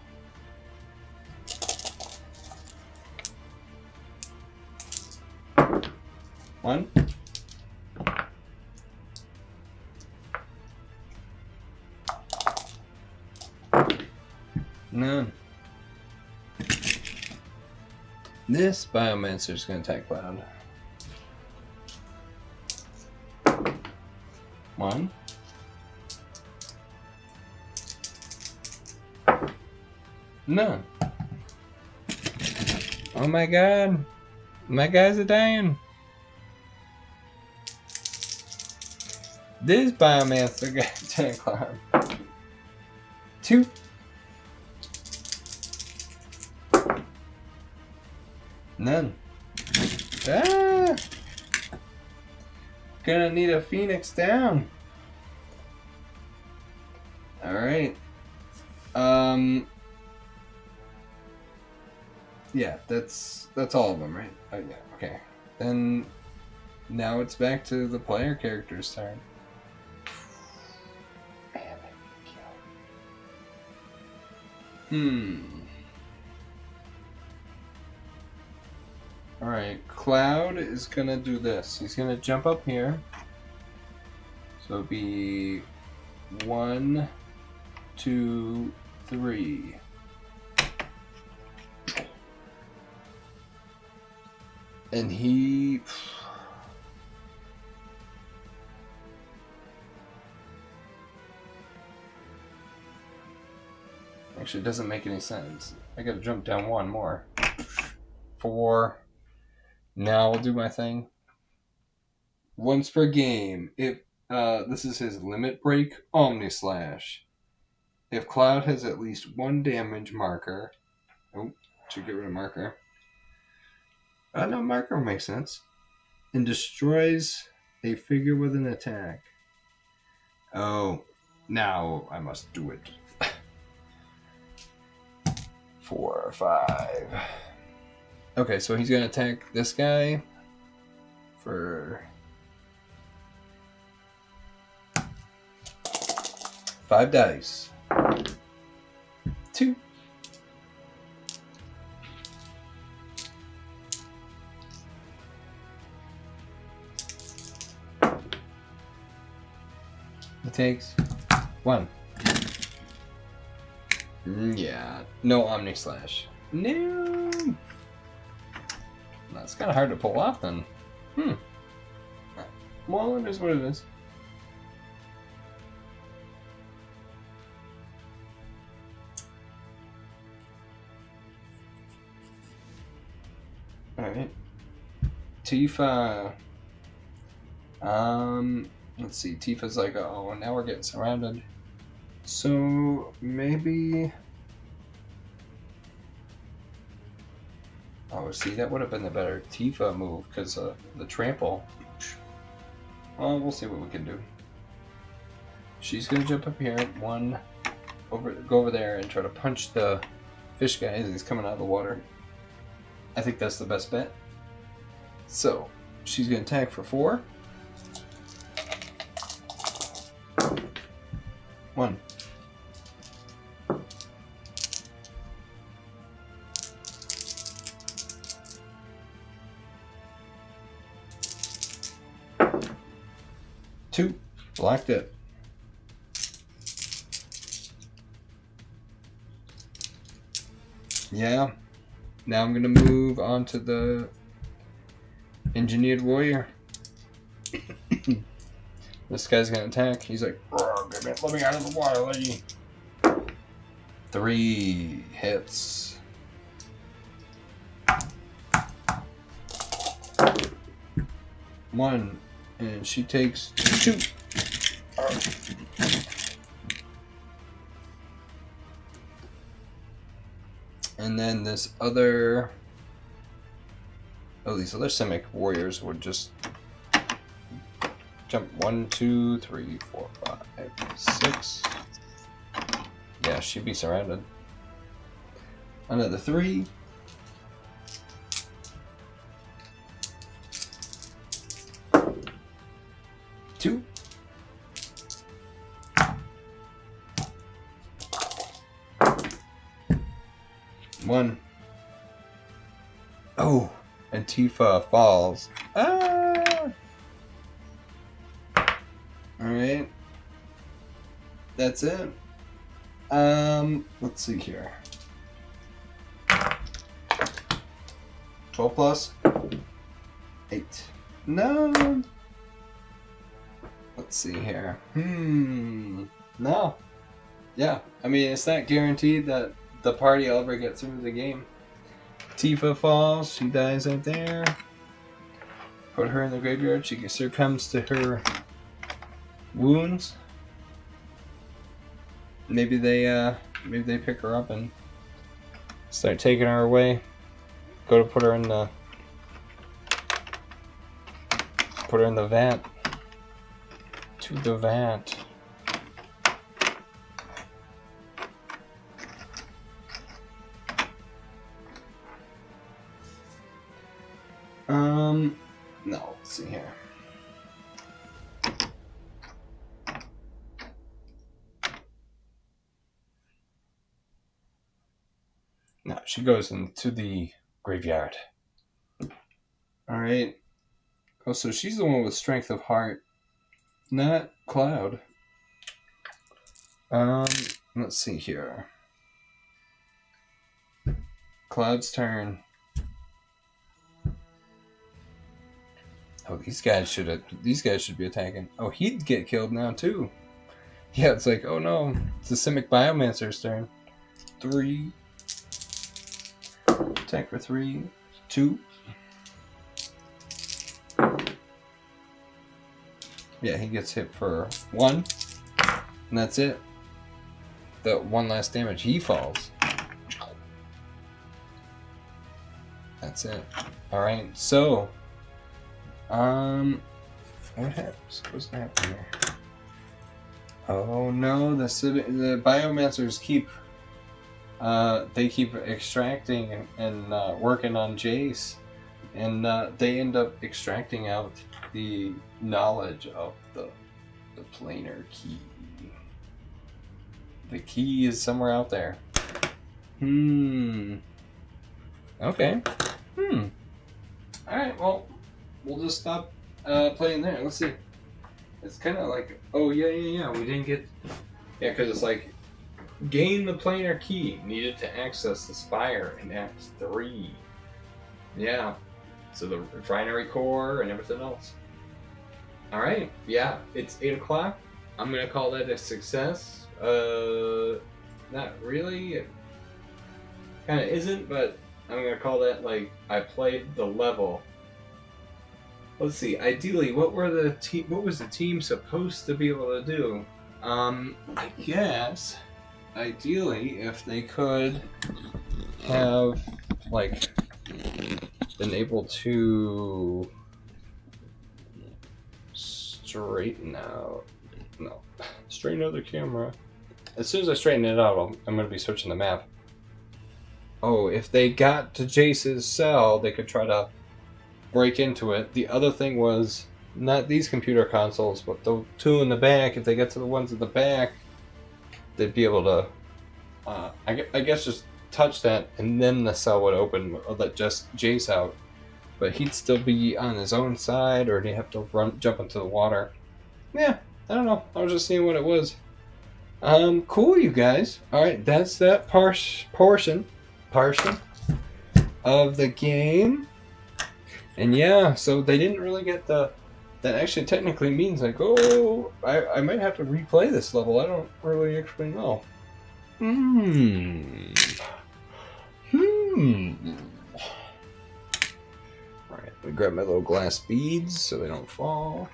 One. None. This Biomancer is going to attack Cloud. One. None. Oh my god. My guys are dying. This Biomancer got 10 o'clock. 2. None. Ah! Gonna need a Phoenix down. Alright. Yeah, that's all of them, right? Oh yeah, okay. Then now it's back to the player character's turn. Alright, Cloud is gonna do this. He's gonna jump up here. So it'll be 1, 2, 3. And he... Actually, it doesn't make any sense. I gotta jump down 1 more. 4. Now I'll do my thing. Once per game. If this is his limit break, Omni Slash. If Cloud has at least 1 damage marker... Oh, should get rid of marker. No, marker makes sense. And destroys a figure with an attack. Oh, now I must do it. 4, 5. Okay, so he's gonna attack this guy for 5 dice. 2. He takes 1. Yeah, no Omni Slash. No. That's kind of hard to pull off then. Well, it is what it is. Alright. Tifa. Let's see. Tifa's like, oh, now we're getting surrounded. So maybe Oh, see, that would have been the better Tifa move, because the trample. Well, we'll see what we can do. She's going to jump up here, go over there and try to punch the fish guy as he's coming out of the water. I think that's the best bet. So, she's going to attack for 4. 1. 2. Blocked it. Yeah. Now I'm going to move on to the Engineered Warrior. This guy's going to attack. He's like, let me out of the water, lady. 3 hits. 1. And she takes 2. And then this other... Oh, these other Simic warriors would just jump 1, 2, 3, 4, 5, 6. Yeah, she'd be surrounded. Another 3. 2. 1. Oh, and Tifa falls. Ah! Alright. That's it. Let's see here. 12 plus 8. No. Let's see here. No. Yeah. I mean, it's not guaranteed that the party will ever get through the game. Tifa falls. She dies right there. Put her in the graveyard. She succumbs to her wounds. Maybe they pick her up and start taking her away. Go to put her in the vat. To the vat. No, let's see here. No, she goes into the graveyard. Alright. Oh, so she's the one with strength of heart. Not Cloud. Let's see here. Cloud's turn. Oh, these guys should be attacking. Oh, he'd get killed now too. Yeah, it's like, oh no, it's the Simic Biomancer's turn. 3. Attack for 3. 2. Yeah, he gets hit for 1. And that's it. The one last damage. He falls. That's it. Alright, so... what happens? What's going to happen here? Oh no, the Biomancers keep... they keep extracting and working on Jace. And they end up extracting out the knowledge of the planar key. The key is somewhere out there. Okay. Alright, well, we'll just stop playing there. Let's see. It's kind of like, oh yeah, we didn't get... Yeah, because it's like, gain the planar key needed to access the spire in Act 3. Yeah. So the refinery core and everything else. Alright, yeah, it's 8 o'clock. I'm going to call that a success. Not really. It kind of isn't, but I'm going to call that like I played the level. Let's see, ideally, what was the team supposed to be able to do? I guess, ideally, if they could have, like, been able to straighten out the camera. As soon as I straighten it out, I'm going to be switching the map. Oh, if they got to Jace's cell, they could try to break into it. The other thing was, not these computer consoles, but the two in the back. If they get to the ones in the back, they'd be able to, I guess, just touch that, and then the cell would open, or let just Jace out. But he'd still be on his own side, or he'd have to jump into the water. Yeah, I don't know. I was just seeing what it was. Cool, you guys. Alright, that's that portion of the game. And yeah, so they didn't really get that actually technically means like, oh, I might have to replay this level. I don't really actually know. Alright, let me grab my little glass beads so they don't fall.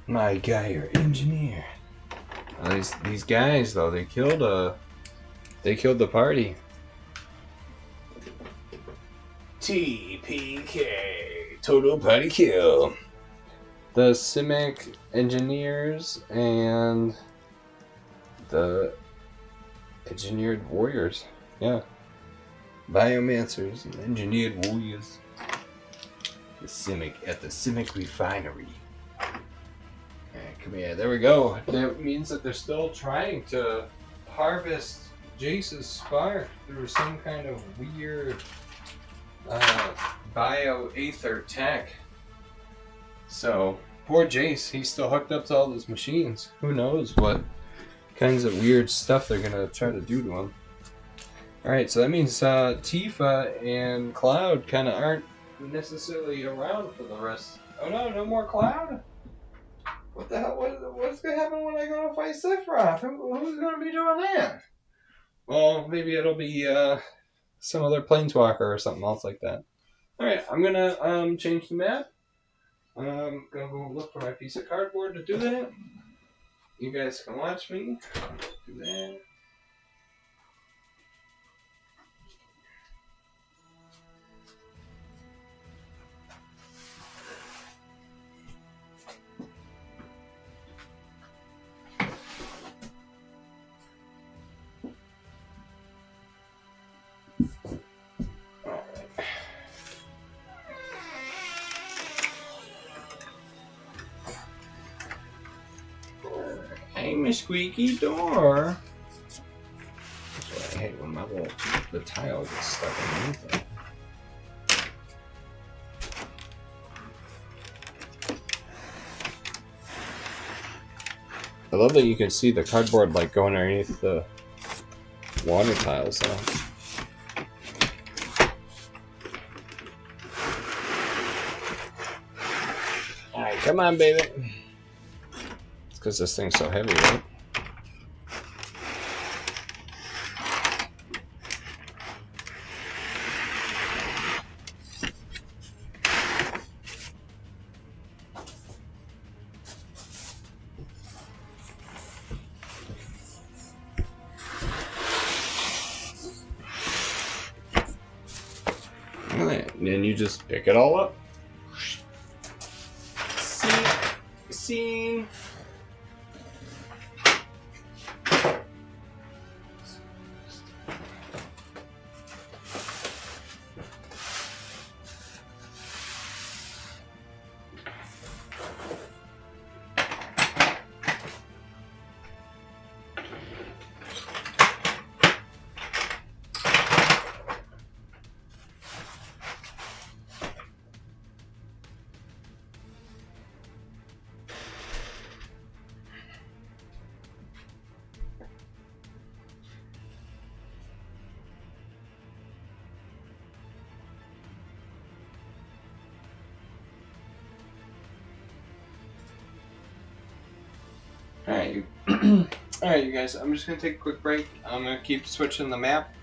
My guy, your engineer. These guys though, they killed the party. TPK, total party kill. The Simic engineers and the engineered warriors. Yeah. Biomancers and engineered warriors. The Simic at the Simic refinery. Come here, there we go. That means that they're still trying to harvest Jace's spark through some kind of weird bio-aether tech. So, poor Jace, he's still hooked up to all those machines. Who knows what kinds of weird stuff they're gonna try to do to him. Alright, so that means Tifa and Cloud kind of aren't necessarily around for the rest. Oh no, no more Cloud? What the hell? What's going to happen when I go to fight Sephiroth? Who's going to be doing that? Well, maybe it'll be some other Planeswalker or something else like that. Alright, I'm going to change the map. I'm going to go look for my piece of cardboard to do that. You guys can watch me do that. My squeaky door. That's what I hate when the tile gets stuck underneath it. I love that you can see the cardboard like going underneath the water tiles though. Alright, come on, baby. Because this thing's so heavy, right? And then you just pick it all up. See? Alright, you guys, I'm just going to take a quick break. I'm going to keep switching the map.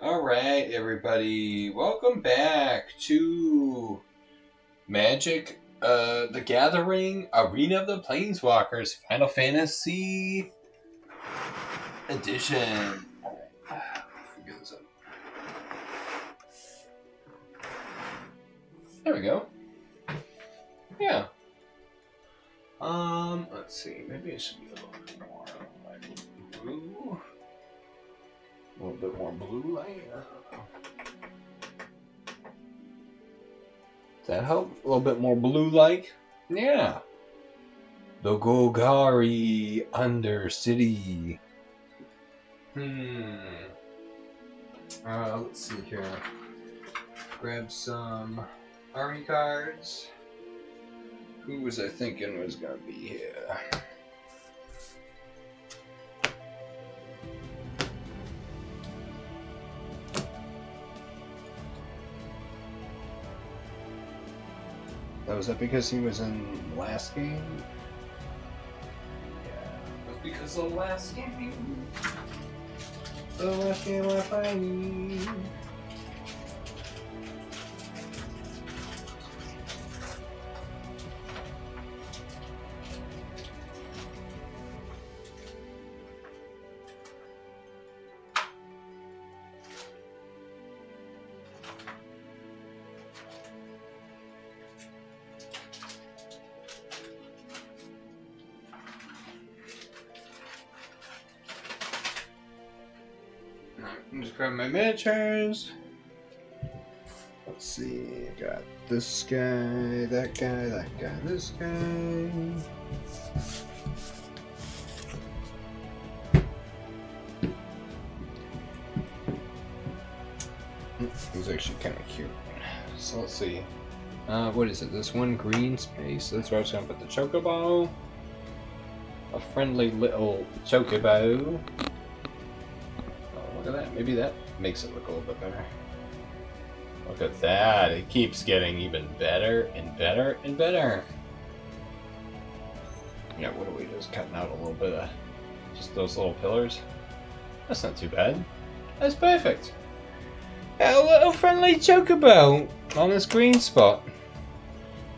Alright, everybody. Welcome back to Magic the Gathering Arena of the Planeswalkers Final Fantasy Edition. Alright, figure this out. There we go. Yeah. Let's see. Maybe it should be a little bit more like blue. A little bit more blue light. Does that help? A little bit more blue like? Yeah. The Golgari Undercity. Let's see here. Grab some army cards. Who was I thinking was gonna be here? Was that because he was in the last game? Yeah, it was because of the last game. The last game I played. Just grab my miniatures. Let's see, I got this guy, that guy, this guy. He's actually kind of cute. So let's see. What is it? This one green space. That's where I was going to put the chocobo. A friendly little chocobo. Look at that. Maybe that makes it look a little bit better. Look at that. It keeps getting even better and better and better. Yeah, what are we just cutting out a little bit of just those little pillars? That's not too bad. That's perfect. A little friendly chocobo on this green spot.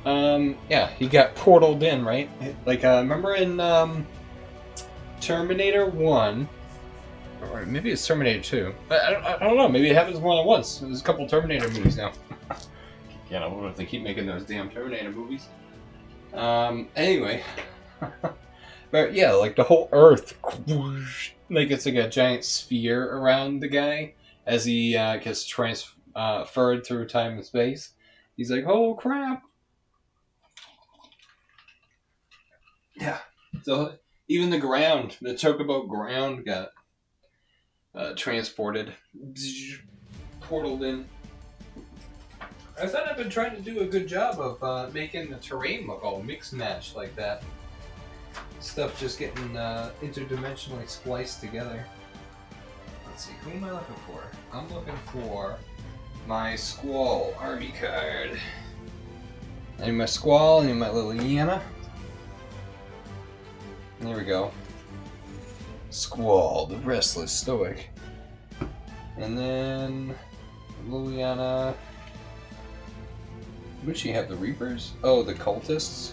Yeah, he got portaled in, right? Like, remember in Terminator 1, or maybe it's Terminator 2. I don't know. Maybe it happens more than once. There's a couple Terminator movies now. Yeah, I don't know if they keep making those damn Terminator movies. Anyway. But yeah, like the whole Earth, like it's like a giant sphere around the guy as he gets transferred through time and space. He's like, oh crap. Yeah. So even the ground, the chocobo ground got transported, portaled in. I thought I've been trying to do a good job of making the terrain look all mixed matched like that. Stuff just getting interdimensionally spliced together. Let's see, who am I looking for? I'm looking for my Squall army card. I need my Squall, I need my Liliana. There we go. Squall, the restless stoic. And then Liliana. Would she have the Reapers? Oh, the cultists.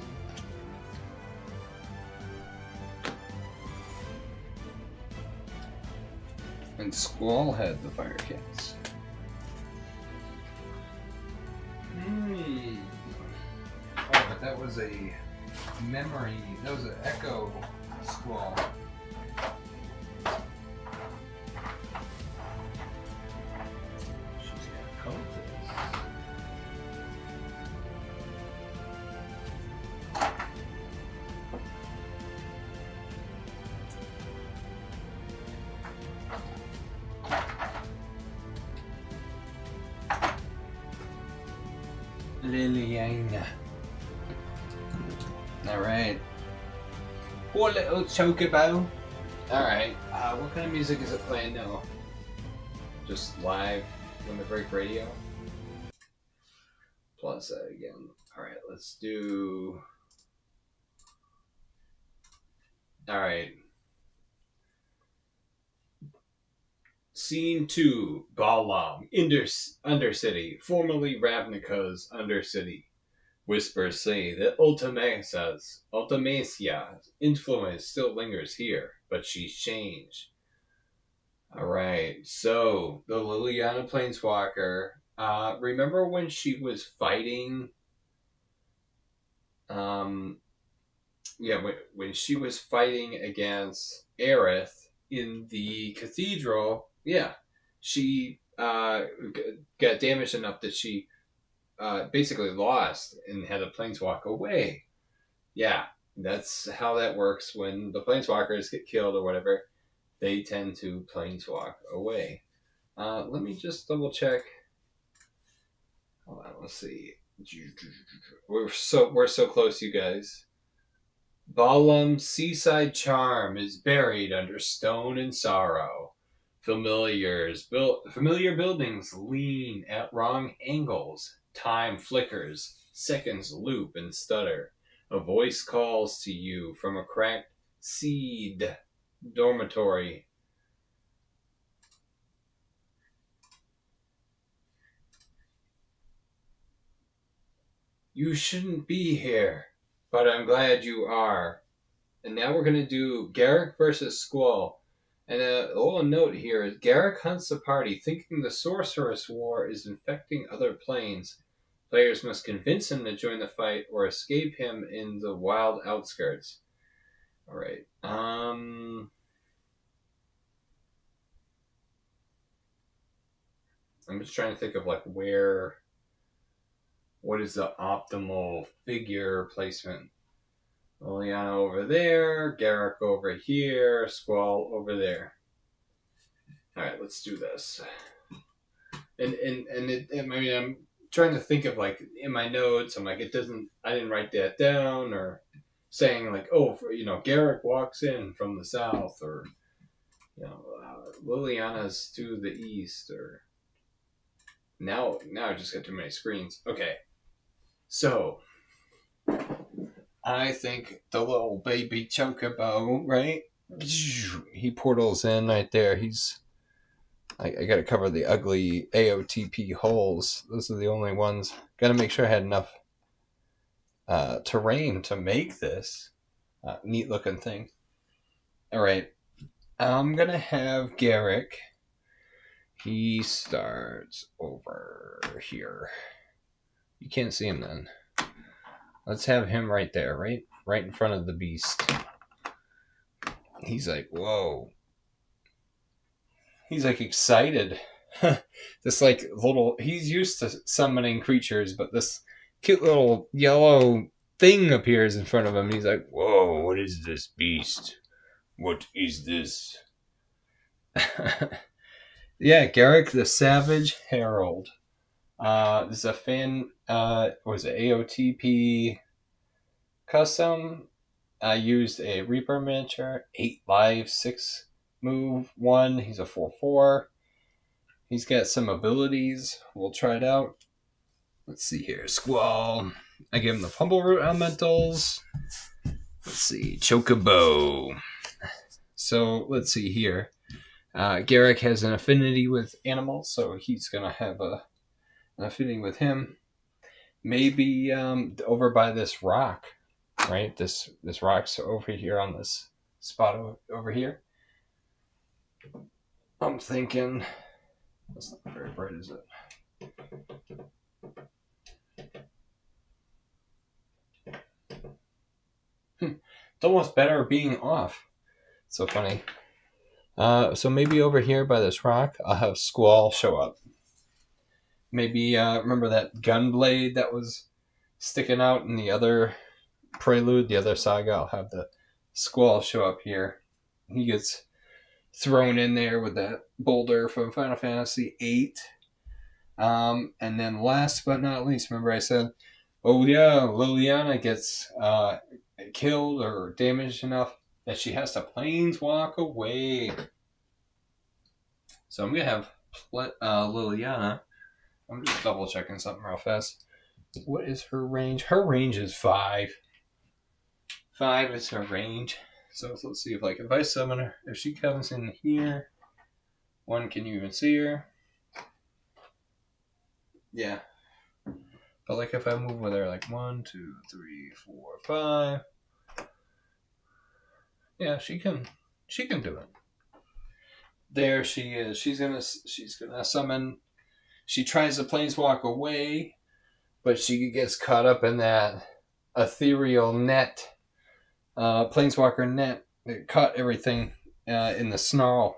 And Squall had the Fire Cats. Oh, but that was a memory. That was an Echo Squall. She's got cultists. Liliana. Alright. Poor little chocobo. Alright. What kind of music is it playing now? Just live on the break radio? Plus again. Alright, let's do... Alright. Scene 2, Balamb, Undercity, formerly Ravnica's Undercity. Whispers say that Ultimasia's influence still lingers here, but she's changed. Alright, so the Liliana Planeswalker. Remember when she was fighting? When she was fighting against Aerith in the cathedral, she got damaged enough that she basically lost and had to planeswalk away. Yeah, that's how that works when the planeswalkers get killed or whatever. They tend to planeswalk away. Let me just double check. Hold on, let's see. We're so close, you guys. Balamb Seaside Charm is buried under stone and sorrow. Familiar buildings lean at wrong angles. Time flickers, seconds loop and stutter. A voice calls to you from a cracked seed dormitory. You shouldn't be here, but I'm glad you are. And now we're going to do Garruk versus Squall. And a little note here is Garruk hunts the party, thinking the Sorceress War is infecting other planes. Players must convince him to join the fight or escape him in the wild outskirts. Alright. I'm just trying to think of what is the optimal figure placement. Liliana over there, Garruk over here, Squall over there. Alright, let's do this. And I'm trying to think of in my notes, I'm like, I didn't write that down, or saying Garruk walks in from the south, or Liliana's to the east, or now I just got too many screens. Okay, so I think the little baby chocobo, right? He portals in right there. I got to cover the ugly AOTP holes. Those are the only ones. Got to make sure I had enough terrain to make this neat looking thing. All right. I'm going to have Garruk. He starts over here. You can't see him then. Let's have him right there, right in front of the beast. He's like, whoa. He's excited. This he's used to summoning creatures, but this cute little yellow thing appears in front of him. He's like, whoa, what is this beast? What is this? Yeah, Garruk the Savage Herald. This is a fan, AOTP custom. I used a Reaper miniature, 8 life, 6 move, 1. He's a 4/4. He's got some abilities. We'll try it out. Let's see here. Squall. I give him the Pumbleroot Elementals. Let's see. Chocobo. So, let's see here. Garruk has an affinity with animals, so he's going to have an affinity with him. Maybe over by this rock, right? This rock's over here on this spot over here. I'm thinking... That's not very bright, is it? It's almost better being off. So funny. So maybe over here by this rock, I'll have Squall show up. Maybe, remember that gun blade that was sticking out in the other prelude, the other saga? I'll have the Squall show up here. He gets thrown in there with that boulder from Final Fantasy VIII. And then last but not least, remember I said, oh yeah, Liliana gets killed or damaged enough that she has to planeswalk away. So I'm going to have Liliana. I'm just double checking something real fast. What is her range? Her range is 5. 5 is her range. So let's see if I summon her, if she comes in here, One, can you even see her? Yeah. But like if I move with her, like 1, 2, 3, 4, 5. Yeah, she can do it. There she is. She's gonna summon. She tries to planeswalk away, but she gets caught up in that ethereal net, planeswalker net. It caught everything in the snarl.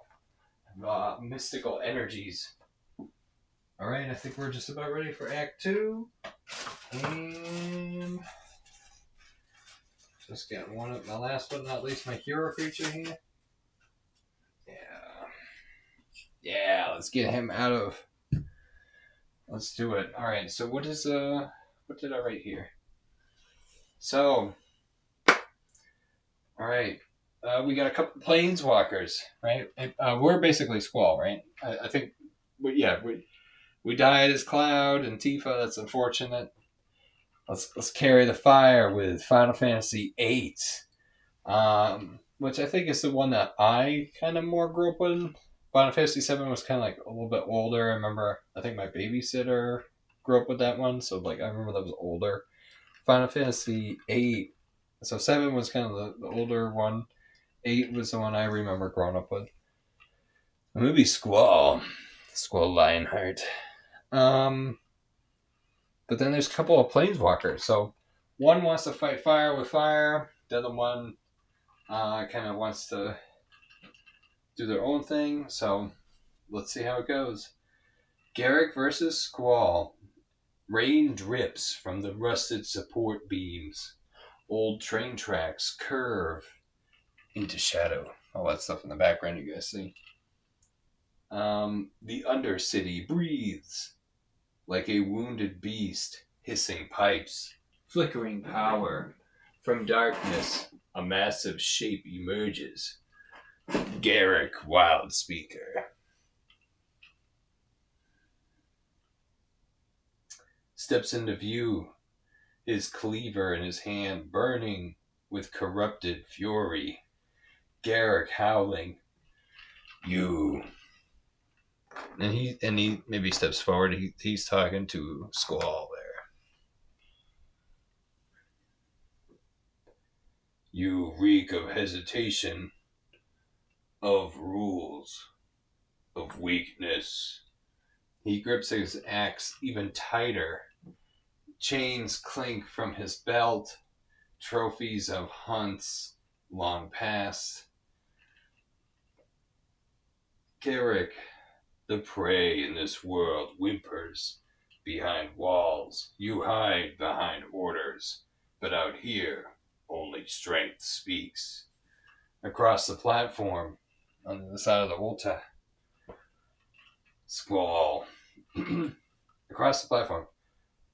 Mystical energies. All right, I think we're just about ready for Act 2. And just get one of my last but not least, my hero creature here. Yeah, let's get him out of. Let's do it. All right. So what is what did I write here? So, all right. We got a couple planeswalkers, right? We're basically Squall, right? I think. We died as Cloud and Tifa. That's unfortunate. Let's carry the fire with Final Fantasy VIII, which I think is the one that I kind of more grew up with. Final Fantasy VII was kind of like a little bit older. I remember, I think my babysitter grew up with that one, so like I remember that was older. Final Fantasy VIII, so 7 was kind of the older one. 8 was the one I remember growing up with. The movie Squall Lionheart. But then there's a couple of planeswalkers. So one wants to fight fire with fire. The other one kind of wants to do their own thing. So let's see how it goes. Garruk versus Squall. Rain drips from the rusted support beams. Old train tracks curve into shadow. All that stuff in the background you guys see. The Undercity breathes like a wounded beast, hissing pipes, flickering power. From darkness, a massive shape emerges. Garruk Wildspeaker. Steps into view, his cleaver in his hand burning with corrupted fury. Garruk howling. You. And he maybe steps forward. He's talking to Squall there. You reek of hesitation, of rules, of weakness. He grips his axe even tighter. Chains clink from his belt. Trophies of hunts long past. Garruk, the prey in this world, whimpers behind walls. You hide behind orders, but out here, only strength speaks. Across the platform, on the side of the Volta, Squall. Across the platform,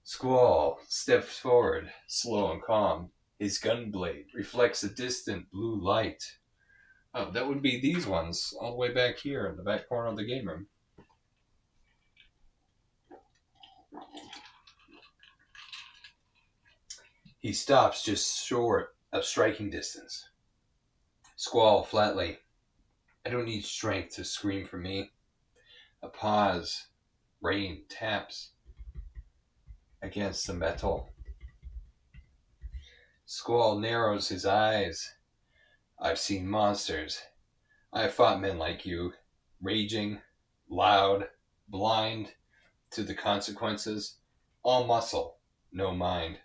Squall steps forward, slow and calm. His gunblade reflects a distant blue light. Oh, that would be these ones, all the way back here in the back corner of the game room. He stops just short of striking distance. Squall flatly. I don't need strength to scream for me. A pause. Rain taps against the metal. Squall narrows his eyes. I've seen monsters. I've fought men like you. Raging, loud, blind to the consequences. All muscle, no mind.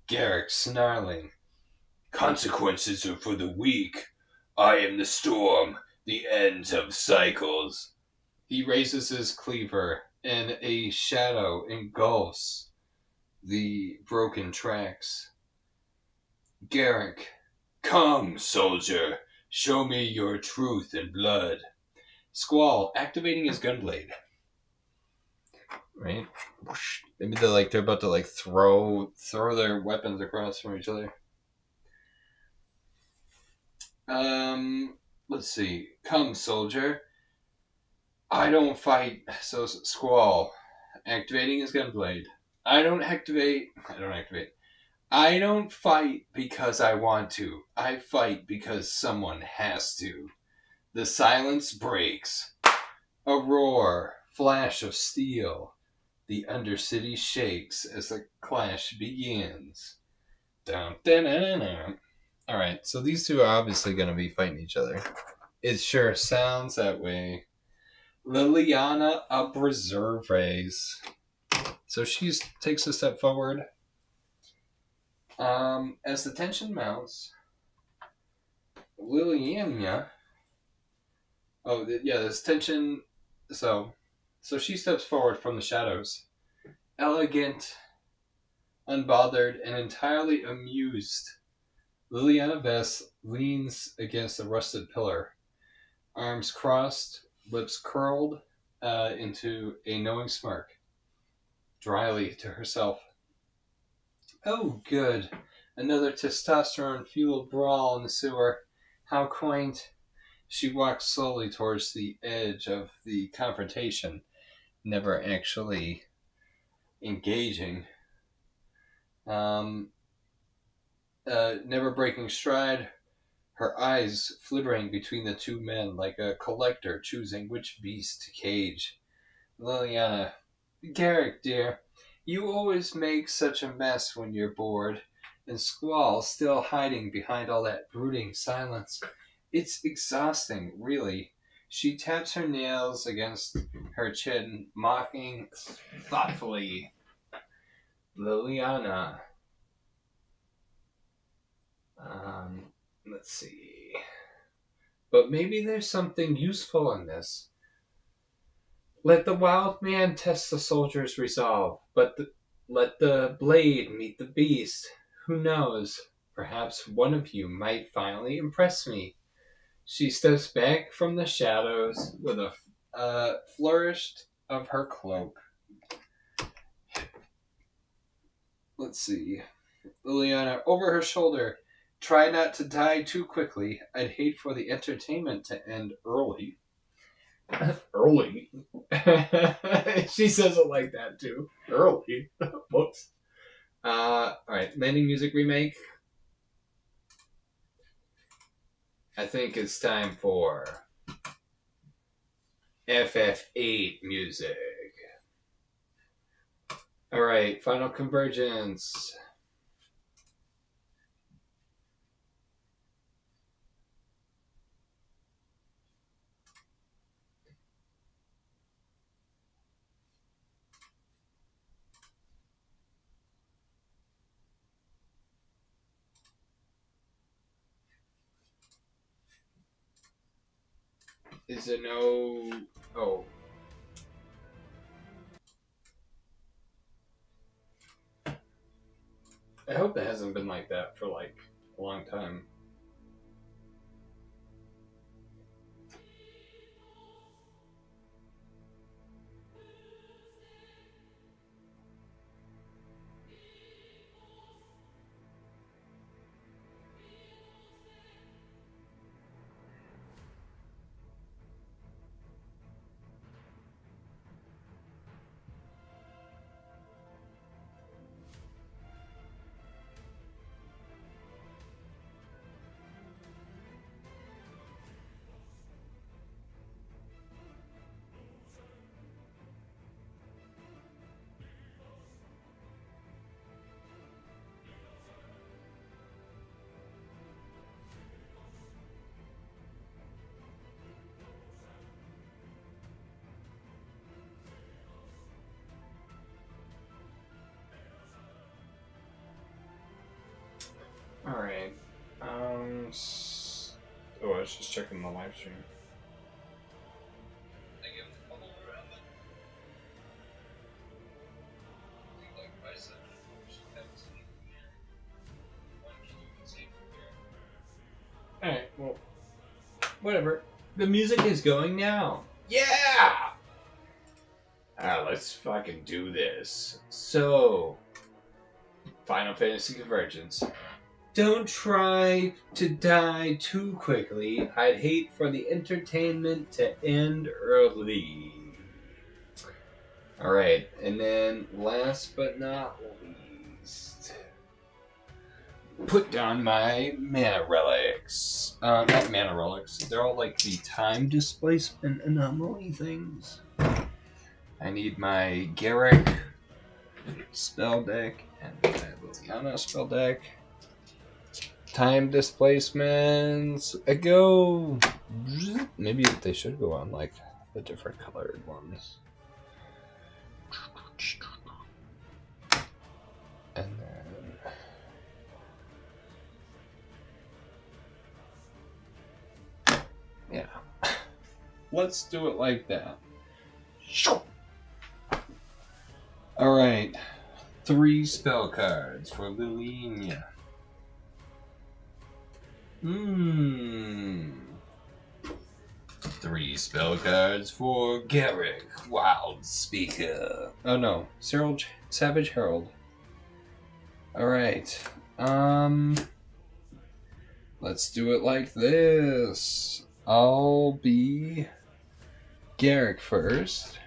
Garruk snarling. Consequences are for the weak. I am the storm, the end of cycles. He raises his cleaver, and a shadow engulfs the broken tracks. Garruk, come, soldier. Show me your truth and blood. Squall activating his gunblade. Right? Maybe they're about to throw their weapons across from each other. Let's see. Come, soldier. I don't fight. So Squall activating his gunblade. I don't fight because I want to. I fight because someone has to. The silence breaks. A roar, flash of steel. The Undercity shakes as the clash begins. Dun, dun, dun, dun. Alright, so these two are obviously going to be fighting each other. It sure sounds that way. Liliana up reserve raise. So she takes a step forward. As the tension mounts, Liliana. Oh, yeah, there's tension. So she steps forward from the shadows. Elegant, unbothered, and entirely amused. Liliana Vess leans against a rusted pillar, arms crossed, lips curled into a knowing smirk. Dryly to herself. Oh, good. Another testosterone-fueled brawl in the sewer. How quaint. She walks slowly towards the edge of the confrontation, never actually engaging. Never breaking stride, her eyes flittering between the two men like a collector choosing which beast to cage. Liliana, Garruk, dear, you always make such a mess when you're bored, and Squall still hiding behind all that brooding silence. It's exhausting, really. She taps her nails against her chin, mocking thoughtfully. Liliana. Let's see. But maybe there's something useful in this. Let the wild man test the soldier's resolve, but let the blade meet the beast. Who knows? Perhaps one of you might finally impress me. She steps back from the shadows with a flourish of her cloak. Let's see. Liliana, over her shoulder. Try not to die too quickly. I'd hate for the entertainment to end early. Early? She says it like that too. Early. Whoops. Alright, landing music remake. I think it's time for FF8 music. Alright, Final Convergence. Is there no... Oh. I hope it hasn't been like that for, like, a long time. Alright. I was just checking the live stream. Alright, well, whatever. The music is going now. Yeah! Let's fucking do this. So, Final Fantasy Convergence. Don't try to die too quickly. I'd hate for the entertainment to end early. Alright, and then last but not least, put down my mana relics. not mana relics. They're all like the time displacement anomaly things. I need my Garruk spell deck and my Liliana spell deck. Time displacements. I go. Maybe they should go on like the different colored ones. And then. Yeah. Let's do it like that. Alright. 3 spell cards for Liliana. 3 spell cards for Garruk, Wild Speaker. Oh no, Savage Herald. Alright. Let's do it like this. I'll be Garruk first.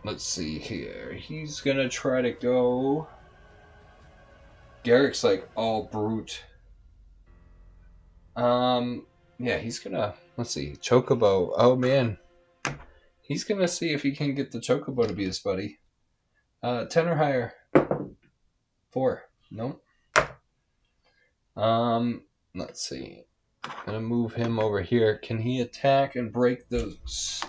Let's see here. He's gonna try to go. Garruk's like all brute. Yeah, he's gonna. Let's see. Chocobo. Oh man. He's gonna see if he can get the Chocobo to be his buddy. 10 or higher. 4. Nope. Let's see. I'm gonna move him over here. Can he attack and break those?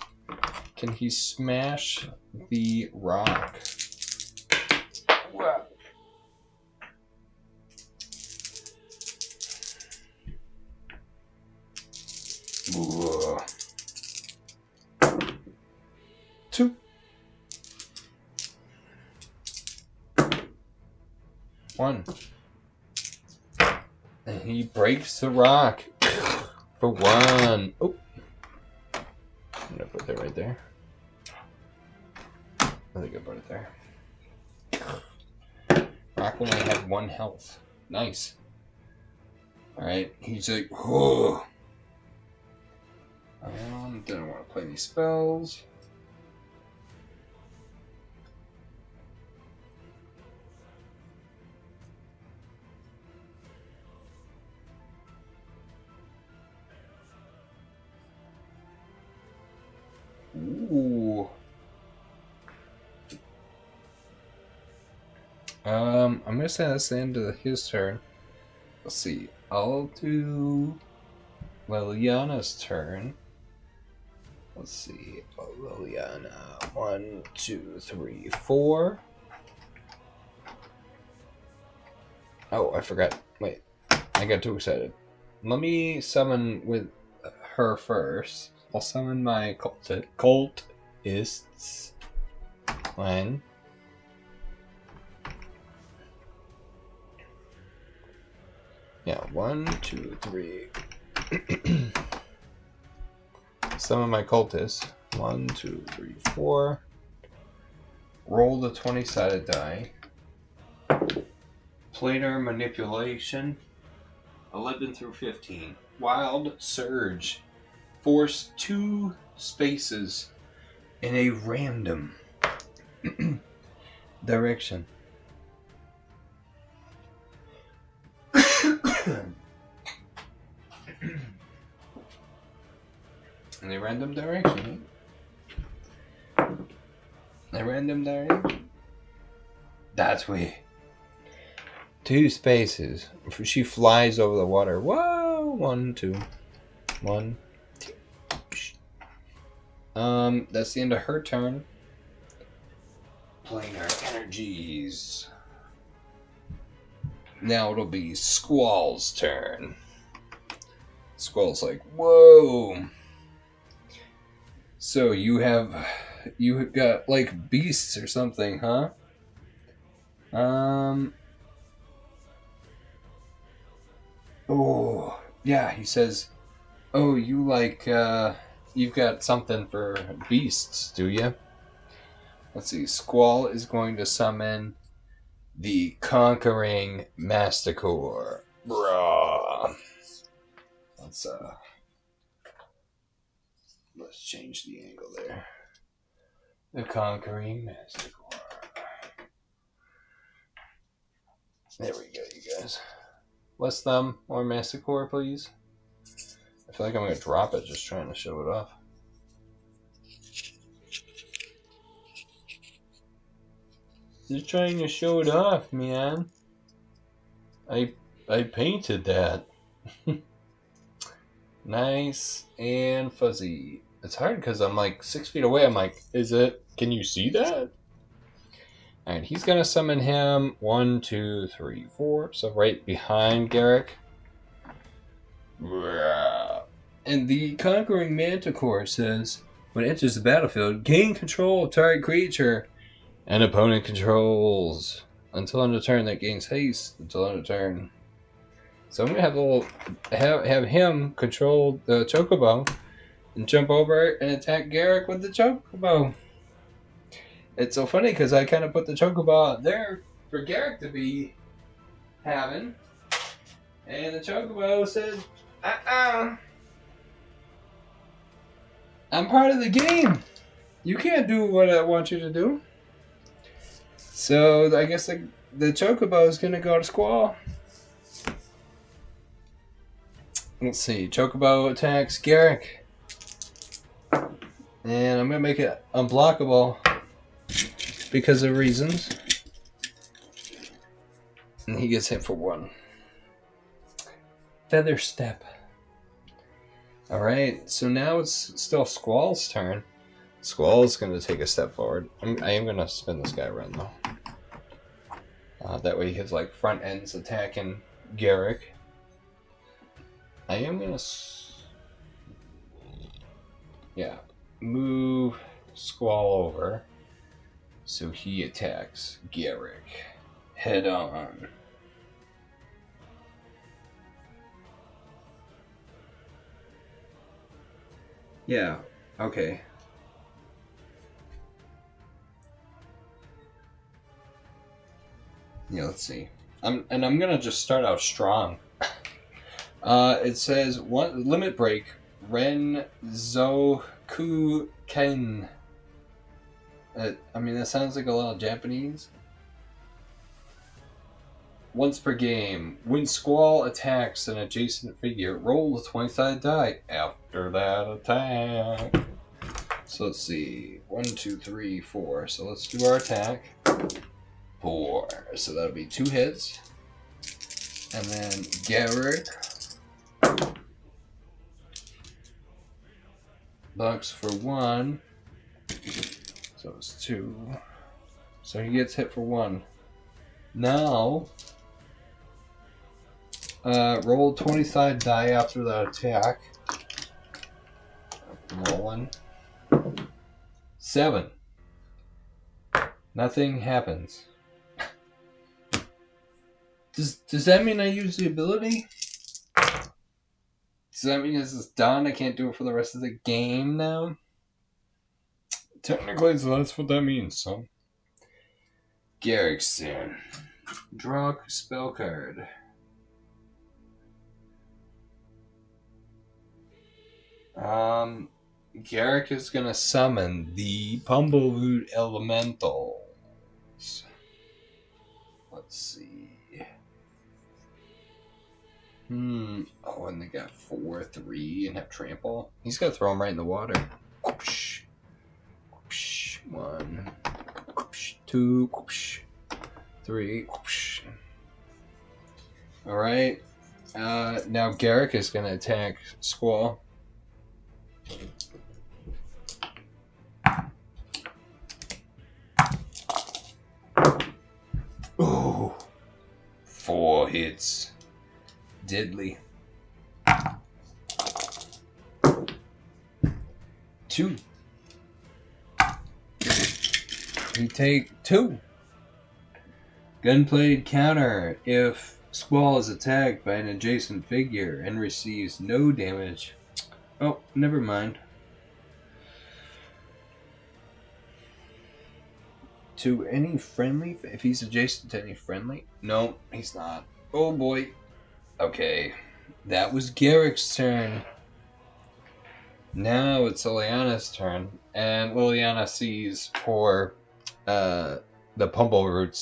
Can he smash the rock? Wow. Ooh. 2. 1. And he breaks the rock for 1. Oh. I'm gonna put that right there. I think I put it there. Rock only had 1 health. Nice. Alright, he's like, whoa. Didn't want to play any spells. Ooh. I'm gonna say that's the end of his turn. Let's see. I'll do Liliana's turn. Let's see. Liliana. 1, 2, 3, 4. Oh, I forgot. Wait. I got too excited. Let me summon with her first. I'll summon my cultists. 1. Yeah, 1, 2, 3. Some of my cultists. 1, 2, 3, 4. Roll the 20-sided die. Planar manipulation. 11 through 15. Wild surge. Force 2 spaces in a random direction. In a random direction. A random direction. That's weird. 2 spaces. She flies over the water. Whoa! 1, 2. 1, 2. That's the end of her turn. Planar energies. Now it'll be Squall's turn. Squall's like, whoa. So you got like beasts or something, huh? Oh, yeah, he says, oh, you like, you've got something for beasts, do you? Let's see, Squall is going to summon the Conquering Masticore. Bruh. Let's change the angle there. The Conquering Masticore. There we go, you guys. Less thumb or Masticore, please. I feel like I'm going to drop it just trying to show it off. Just trying to show it off, man. I painted that. Nice and fuzzy. It's hard because I'm like 6 feet away. I'm like, can you see that? Alright, he's going to summon him 1, 2, 3, 4. So right behind Garruk. And the Conquering Manticore says, when it enters the battlefield, gain control of target creature and opponent controls. Until end of turn, that gains haste. Until end of turn. So I'm going to have him control the Chocobo and jump over and attack Garruk with the Chocobo. It's so funny because I kind of put the Chocobo out there for Garruk to be having. And the Chocobo said, I'm part of the game. You can't do what I want you to do. So I guess the Chocobo is going to go to Squall. Let's see. Chocobo attacks Garruk. And I'm going to make it unblockable because of reasons. And he gets hit for 1. Feather Step. Alright, so now it's still Squall's turn. Squall's going to take a step forward. I am going to spin this guy around though. That way his like front end's attacking Garruk. I am going to move Squall over so he attacks Garruk head on. Yeah, okay. Yeah, let's see. I'm gonna just start out strong. It says one limit break. Ren Zoku Ken. I mean, that sounds like a lot of Japanese. Once per game, when Squall attacks an adjacent figure, roll a 20-sided die after that attack. So let's see. 1, 2, 3, 4. So let's do our attack. 4. So that'll be 2 hits. And then Garruk blocks for 1. So it's 2. So he gets hit for 1. Now, roll 20-sided die after that attack. Rolling. 7. Nothing happens. Does that mean I use the ability? Does that mean this is done? I can't do it for the rest of the game now? Technically, so that's what that means, son. Garruk's turn. Draw a spell card. Garruk is gonna summon the Pumbleroot Elementals. Let's see. Oh, and they got 4, 3, and have trample. He's gonna throw them right in the water. Whoosh. Whoosh. 1. Whoosh. 2. Whoosh. 3. Whoosh. Alright. Now Garruk is gonna attack Squall. Ooh. 4 hits. Deadly. 2. We take 2. Gunblade counter. If Squall is attacked by an adjacent figure and receives no damage. Oh, never mind. To any friendly? If he's adjacent to any friendly? No, he's not. Oh boy. Okay. That was Garruk's turn. Now it's Liliana's turn. And Liliana sees poor the Pumbleroot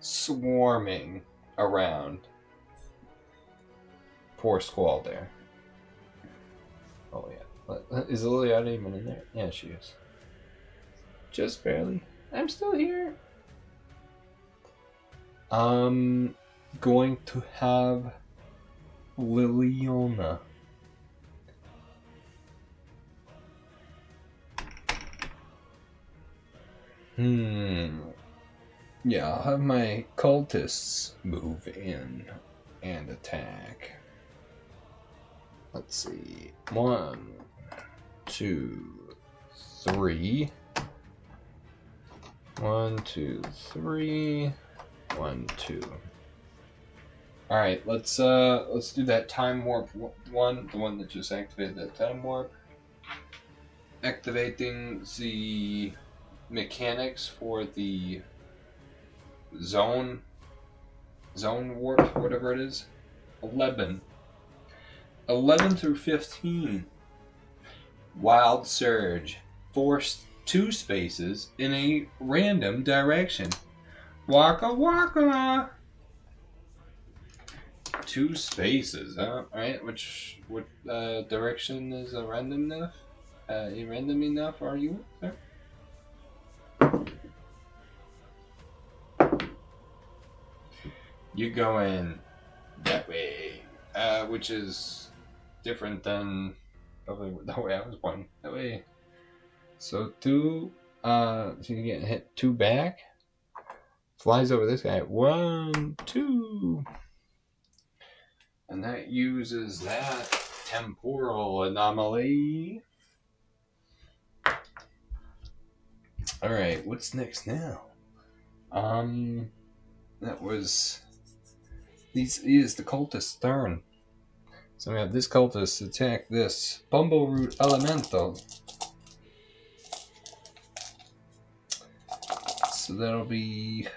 swarming around poor Squall there. Oh yeah. Is Liliana even in there? Yeah, she is. Just barely. I'm still here. I'm going to have Liliana. Yeah, I'll have my cultists move in and attack. Let's see. 1, 2, 3. 1, 2, 3. 1, 2. All right, let's do that time warp one, the one that just activated that time warp. Activating the mechanics for the zone warp, whatever it is. 11 through 15. Wild Surge. Force 2 spaces in a random direction. Waka waka. 2 spaces, huh? Alright, what direction is random enough? Random enough are you, sir? You go that way, which is different than probably the way I was born. That way. So 2, so you get hit 2 back. Flies over this guy. 1, 2. And that uses that temporal anomaly. Alright, what's next now? That was... This is the cultist's turn. So we have this cultist attack this Bumbleroot Elemental. So that'll be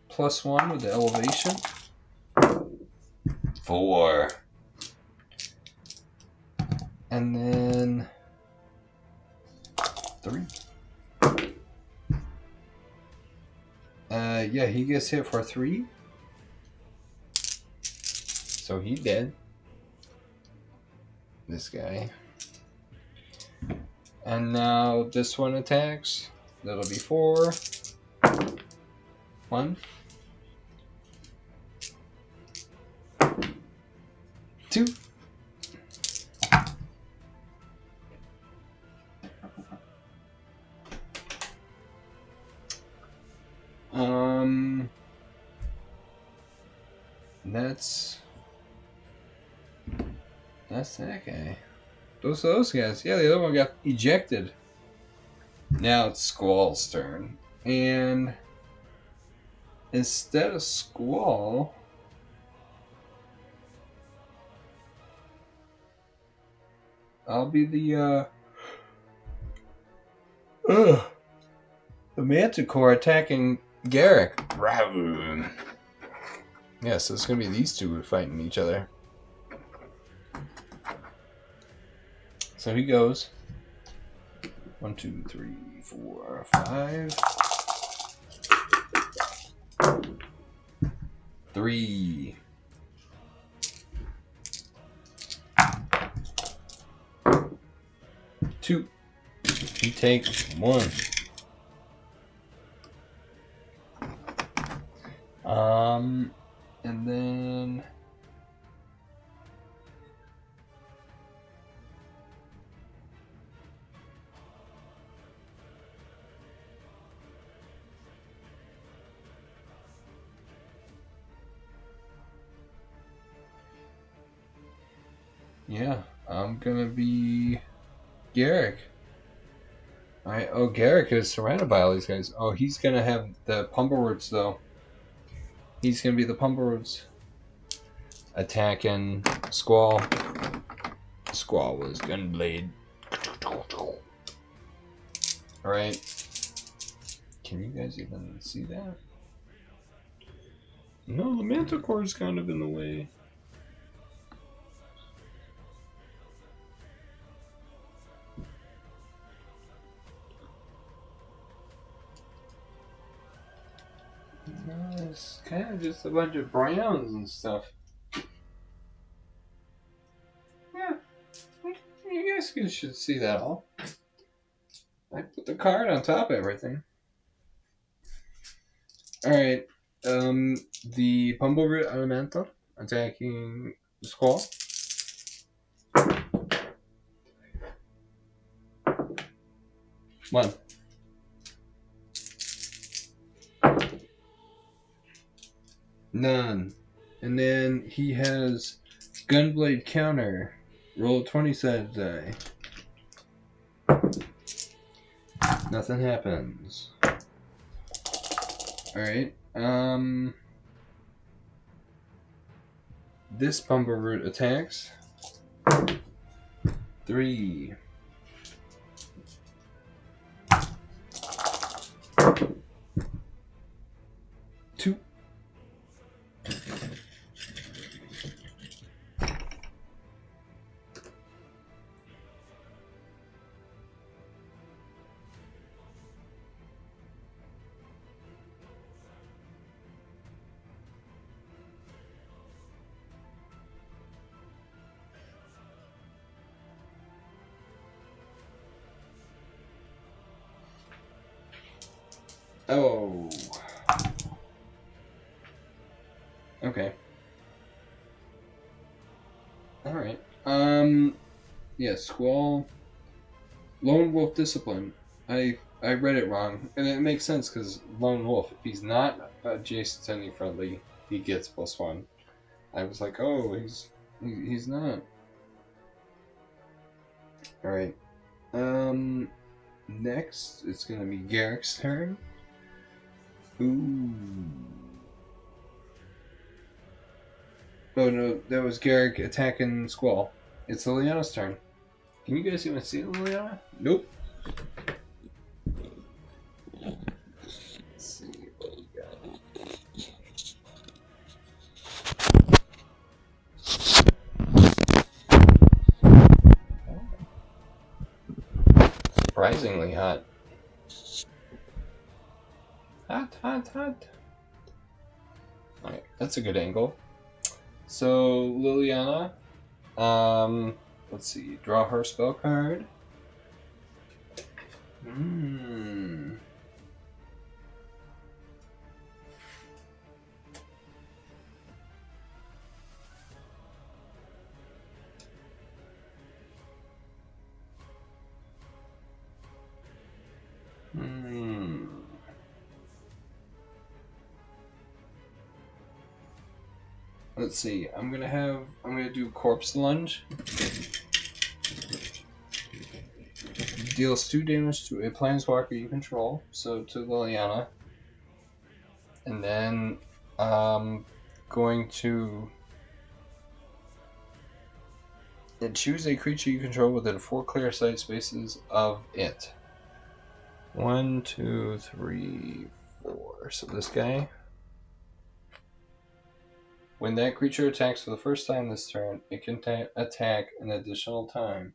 +1 with the elevation. 4. And then 3. Yeah, he gets hit for 3. So he dead. This guy. And now this one attacks. That'll be 4. 1. 2. That's that guy. Those guys. Yeah, the other one got ejected. Now it's Squall's turn. And instead of Squall, I'll be the Manticore attacking Garruk. Yeah, so it's gonna be these two fighting each other. So he goes 1, 2, 3, 4, 5. 3. 2. He takes 1. And then yeah, I'm gonna be Garruk. Alright, oh, Garruk is surrounded by all these guys. Oh, he's gonna have the Pumbleroots though. He's gonna be the Pumbleroots attacking Squall. Squall was Gunblade. Alright. Can you guys even see that? No, the Manticore is kind of in the way. It's kind of just a bunch of browns and stuff. Yeah, you guys should see that all. I put the card on top of everything. Alright, the Bumbleroot Elemental attacking Squall. One. None. And then he has Gunblade counter. Roll 20-sided die. Nothing happens. Alright. This Bumbleroot attacks. 3. 2. Oh. Okay. Alright. Yeah, Squall. Lone Wolf Discipline. I read it wrong. And it makes sense because Lone Wolf, if he's not adjacent to any friendly, he gets +1. I was like, oh, he's not. Alright. Next, it's gonna be Garruk's turn. Ooh. Oh no, that was Garruk attacking Squall. It's Liliana's turn. Can you guys even see Liliana? Nope. Let's see what we got. Surprisingly hot. Hot. Alright, that's a good angle. So, Liliana, let's see, draw her spell card. Let's see, I'm gonna do Corpse Lunge. Deals 2 damage to a Planeswalker you control, so to Liliana. And then I'm going to choose a creature you control within 4 clear sight spaces of it. 1, 2, 3, 4. So this guy. When that creature attacks for the first time this turn, it can attack an additional time.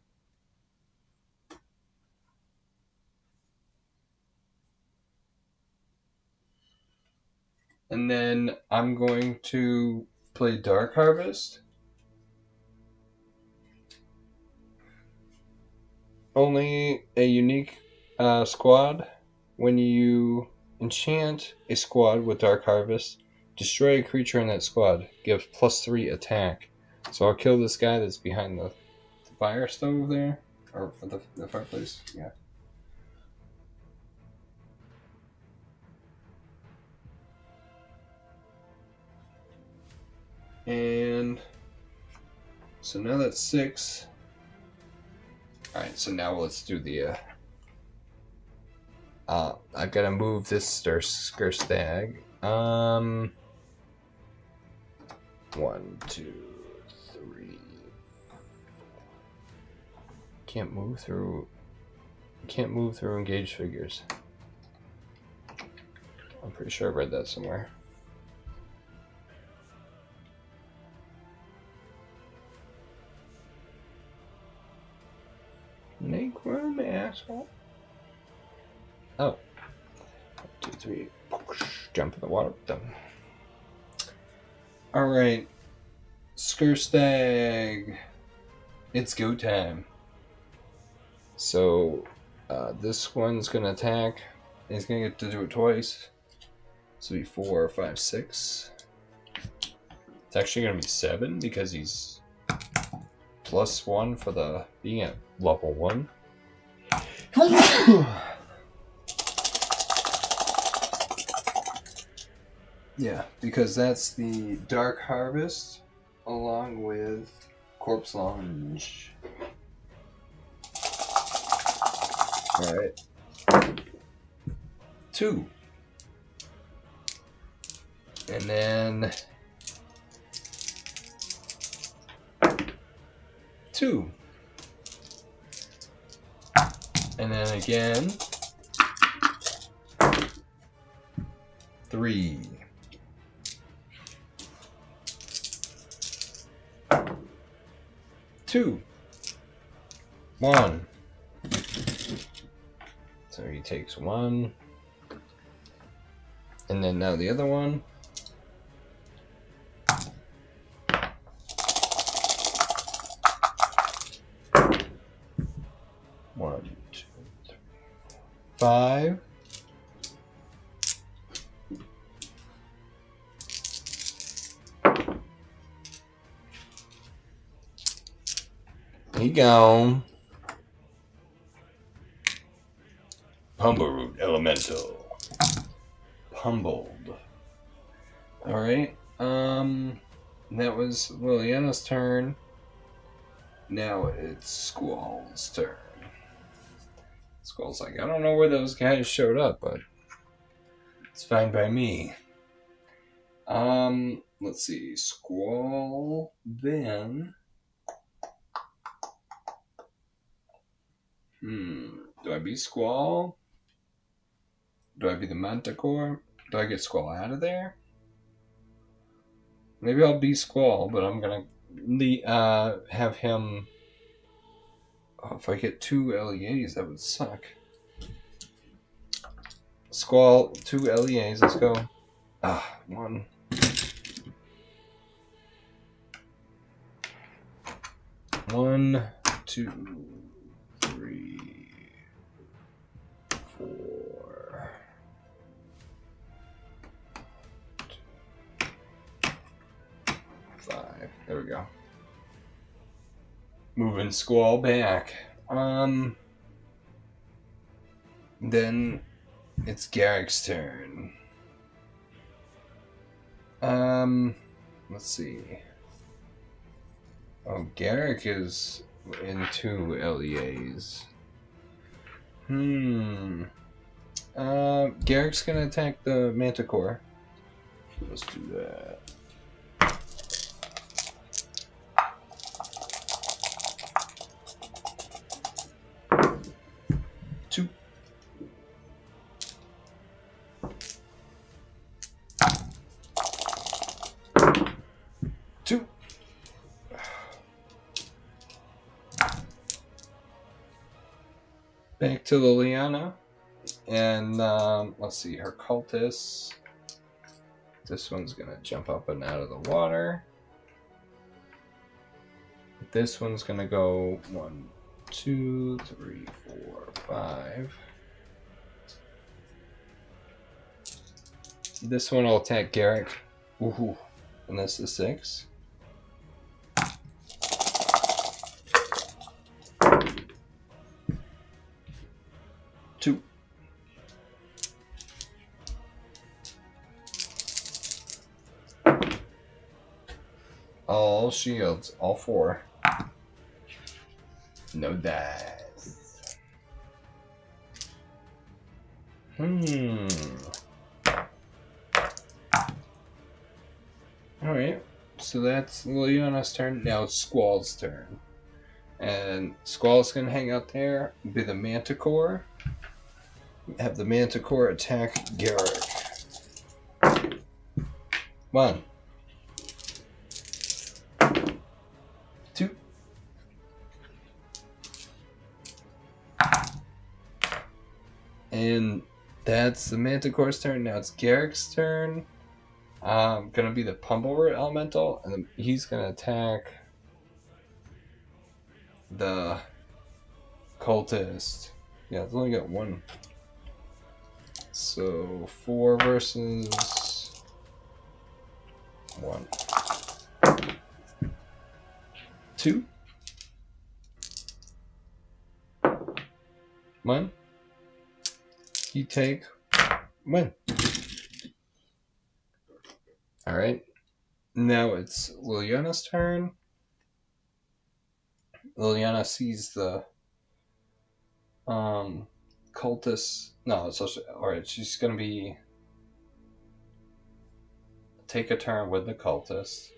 And then I'm going to play Dark Harvest. Only a unique squad. When you enchant a squad with Dark Harvest, destroy a creature in that squad. Gives +3 attack. So I'll kill this guy that's behind the fire stove there. Or the fireplace. Yeah. And so now that's 6. Alright, so now let's do the I've gotta move this Skurstag. 1, 2, 3. Can't move through engaged figures. I'm pretty sure I read that somewhere. Make room, asshole. Oh. 1, 2, 3. jump in the water with them. Alright. Skurstag. It's go time. So, this one's gonna attack. He's gonna get to do it twice. So it'll be 4, 5, 6. It's actually gonna be 7 because he's +1 for the being at level 1. Yeah, because that's the Dark Harvest along with Corpse Lounge. Alright. 2. And then 2. And then again 3. 2. 1. So he takes 1. And then now the other one. 1, 2, 3, 4, 5. He gone. Pumbleroot Elemental. Pumbled. Alright. That was Liliana's turn. Now it's Squall's turn. Squall's like, I don't know where those guys showed up, but it's fine by me. Let's see. Squall, then... Do I be Squall? Do I be the Manticore? Do I get Squall out of there? Maybe I'll be Squall, but I'm gonna have him... Oh, if I get 2 LEAs, that would suck. Squall, 2 LEAs, let's go. 1. 1, 2, 3, 4. 5. There we go. Moving Squall back. Then it's Garruk's turn. Let's see. Oh, Garruk is in 2 LEAs. Garruk's gonna attack the Manticore. Let's do that. Back to Liliana, and let's see, her cultists. This one's gonna jump up and out of the water. This one's gonna go 1, 2, 3, 4, 5. This one will attack Garruk. Ooh, and this is 6. All shields, all 4. No dice. Alright, so that's Liliana's turn. Now it's Squall's turn. And Squall's gonna hang out there, be the Manticore. Have the Manticore attack Garruk. 1. 2. And That's the Manticore's turn. Now it's Garruk's turn. Gonna be the Pumbleroot Elemental, and then he's gonna attack the Cultist. Yeah, it's only got one. So 4 versus 1. 2. 1. You take 1. Alright. Now it's Liliana's turn. Liliana sees the cultist. No, it's also alright, she's gonna be take a turn with the cultist.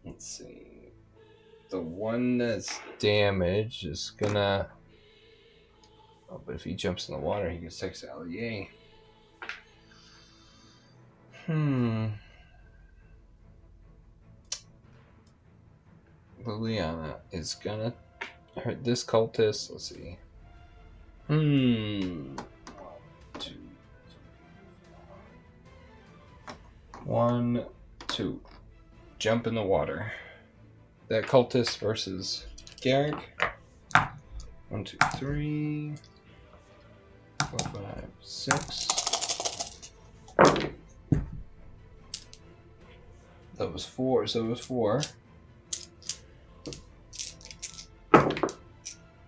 Let's see. The one that's damaged is gonna. Oh, but if he jumps in the water, he gets 6 LEA. Liliana is gonna hurt this cultist. Let's see. 1, 2, 1, 2. Jump in the water. That cultist versus Garruk. 1, 2, 3, 4, 5, 6. That was 4, so it was 4.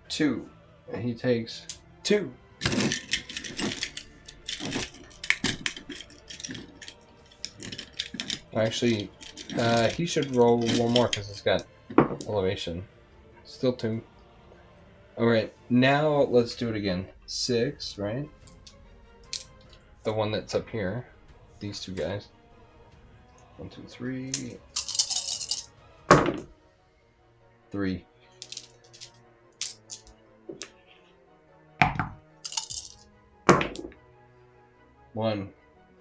2. And he takes 2. Actually, he should roll 1 more because it's got elevation. Still 2. Alright, now let's do it again. 6, right? The one that's up here. These 2 guys. 1, 2, 3. 3. One.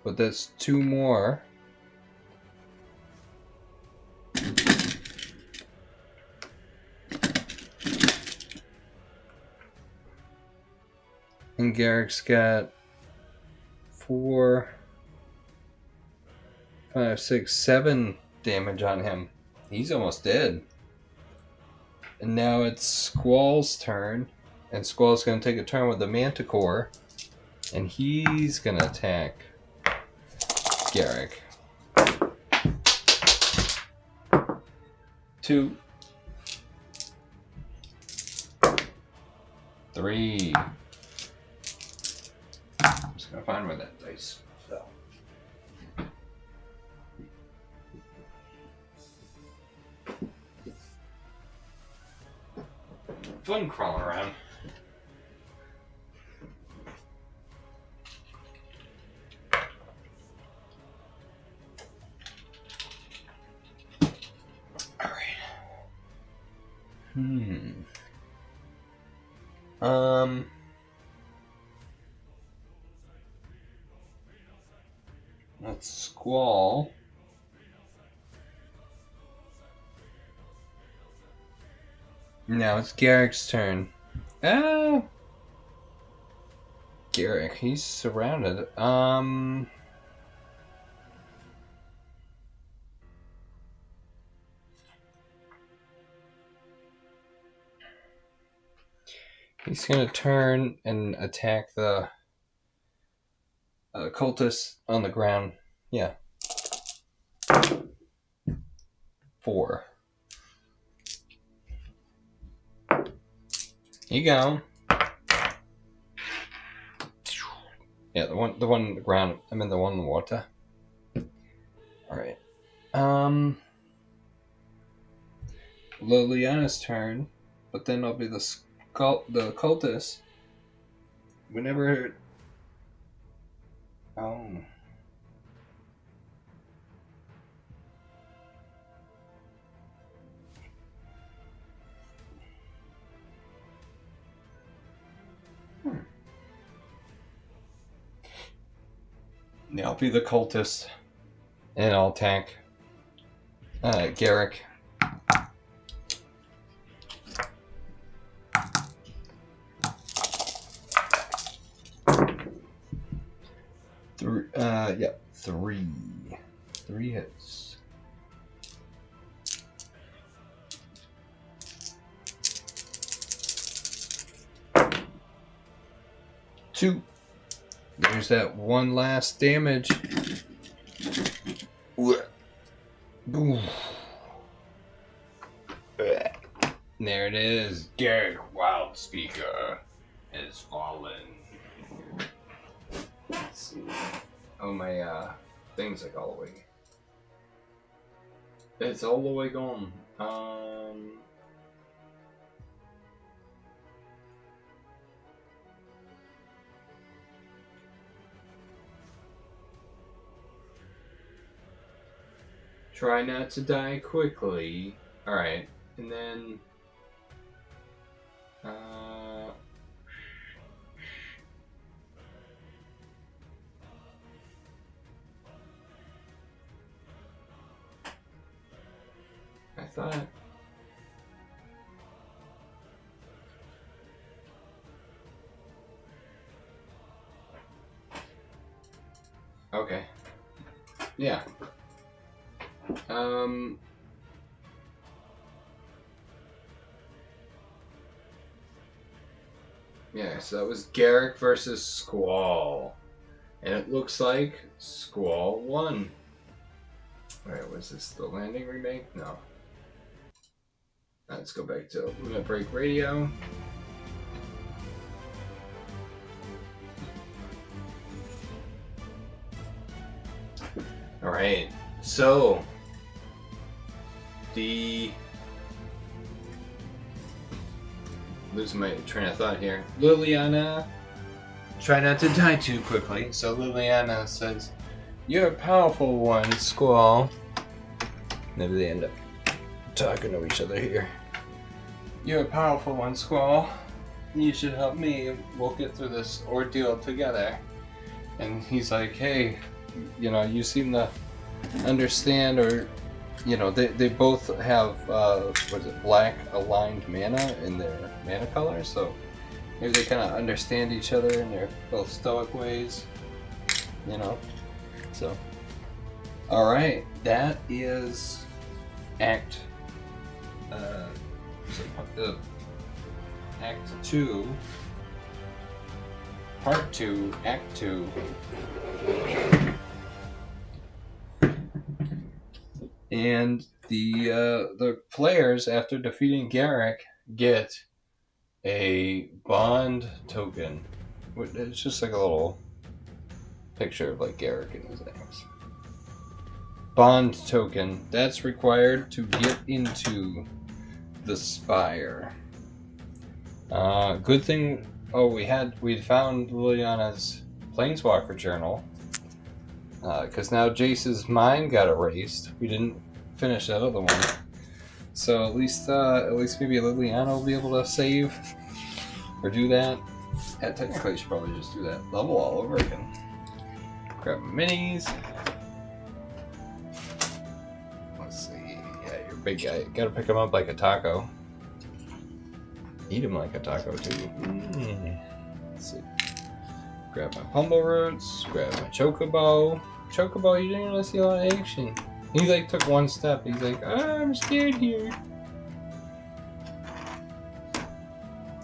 But that's 2 more. And Garruk's got 4, 5, 6, 7 damage on him. He's almost dead. And now it's Squall's turn. And Squall's going to take a turn with the Manticore. And he's going to attack Garruk. 2. 3. I'm just going to find where that dice fell. Fun crawling around. Alright. Let's Squall. Now it's Garruk's turn. Garruk, he's surrounded. He's gonna turn and attack the cultist on the ground. Yeah. 4. Here you go. Yeah, the one on the ground. I mean the one in the water. Alright. Liliana's turn, but then it'll be the cultist. Whenever. Oh. Yeah, I'll be the cultist, and I'll attack Garruk. Three hits. Two. There's that one last damage. Boom. There it is. Garruk Wildspeaker has fallen. Let's see. Oh, my thing's like all the way. It's all the way gone. Try not to die quickly. Alright, and then... I thought... Okay. Yeah. Yeah, so that was Garruk versus Squall. And it looks like Squall won. Alright, was this the landing remake? No. Let's go back to Limit Break Radio. Alright, so losing my train of thought here. Liliana, try not to die too quickly. So Liliana says, "You're a powerful one, Squall." Maybe they end up talking to each other here. "You're a powerful one, Squall. You should help me. We'll get through this ordeal together." And he's like, "Hey, you seem to understand, or they both have black aligned mana in their mana color, so maybe they kind of understand each other in their both stoic ways, so all right, that is act 2, part 2, act 2. And the players, after defeating Garruk, get a bond token. It's just like a little picture of like Garruk and his axe. Bond token. That's required to get into the Spire. Good thing. Oh, we'd found Liliana's Planeswalker journal. Because now Jace's mind got erased. We didn't finish that other one, so at least maybe Liliana will be able to save or do that. Yeah, technically, I should probably just do that level all over again. Grab minis. Let's see. Yeah, you're a big guy. Gotta pick him up like a taco. Eat him like a taco too. Let's see. Grab my Pummel Roots. Grab my Chocobo. Chocobo, you didn't really see a lot of action. He like took one step. He's like, I'm scared here.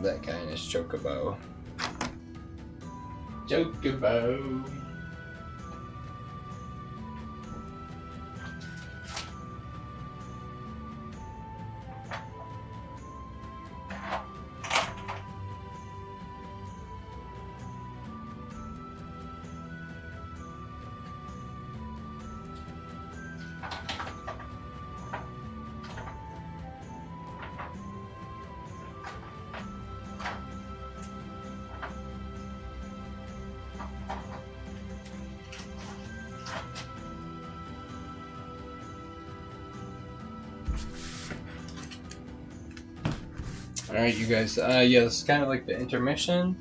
That guy is Chocobo. Chocobo. Alright, you guys, yeah, this is kind of like the intermission.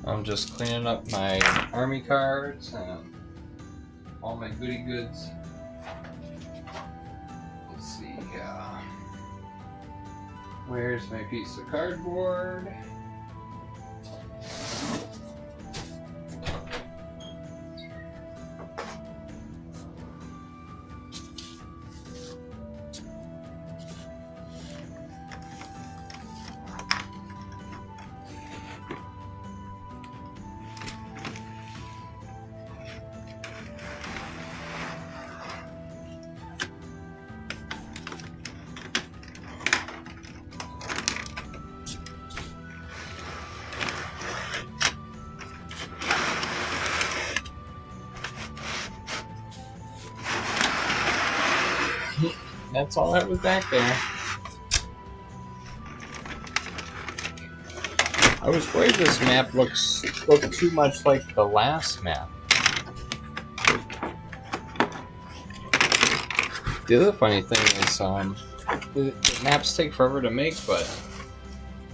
I'm just cleaning up my army cards and all my goody goods. Let's see, where's my piece of cardboard? that's all that was back there. I was worried this map looked too much like the last map. The other funny thing is, the maps take forever to make, but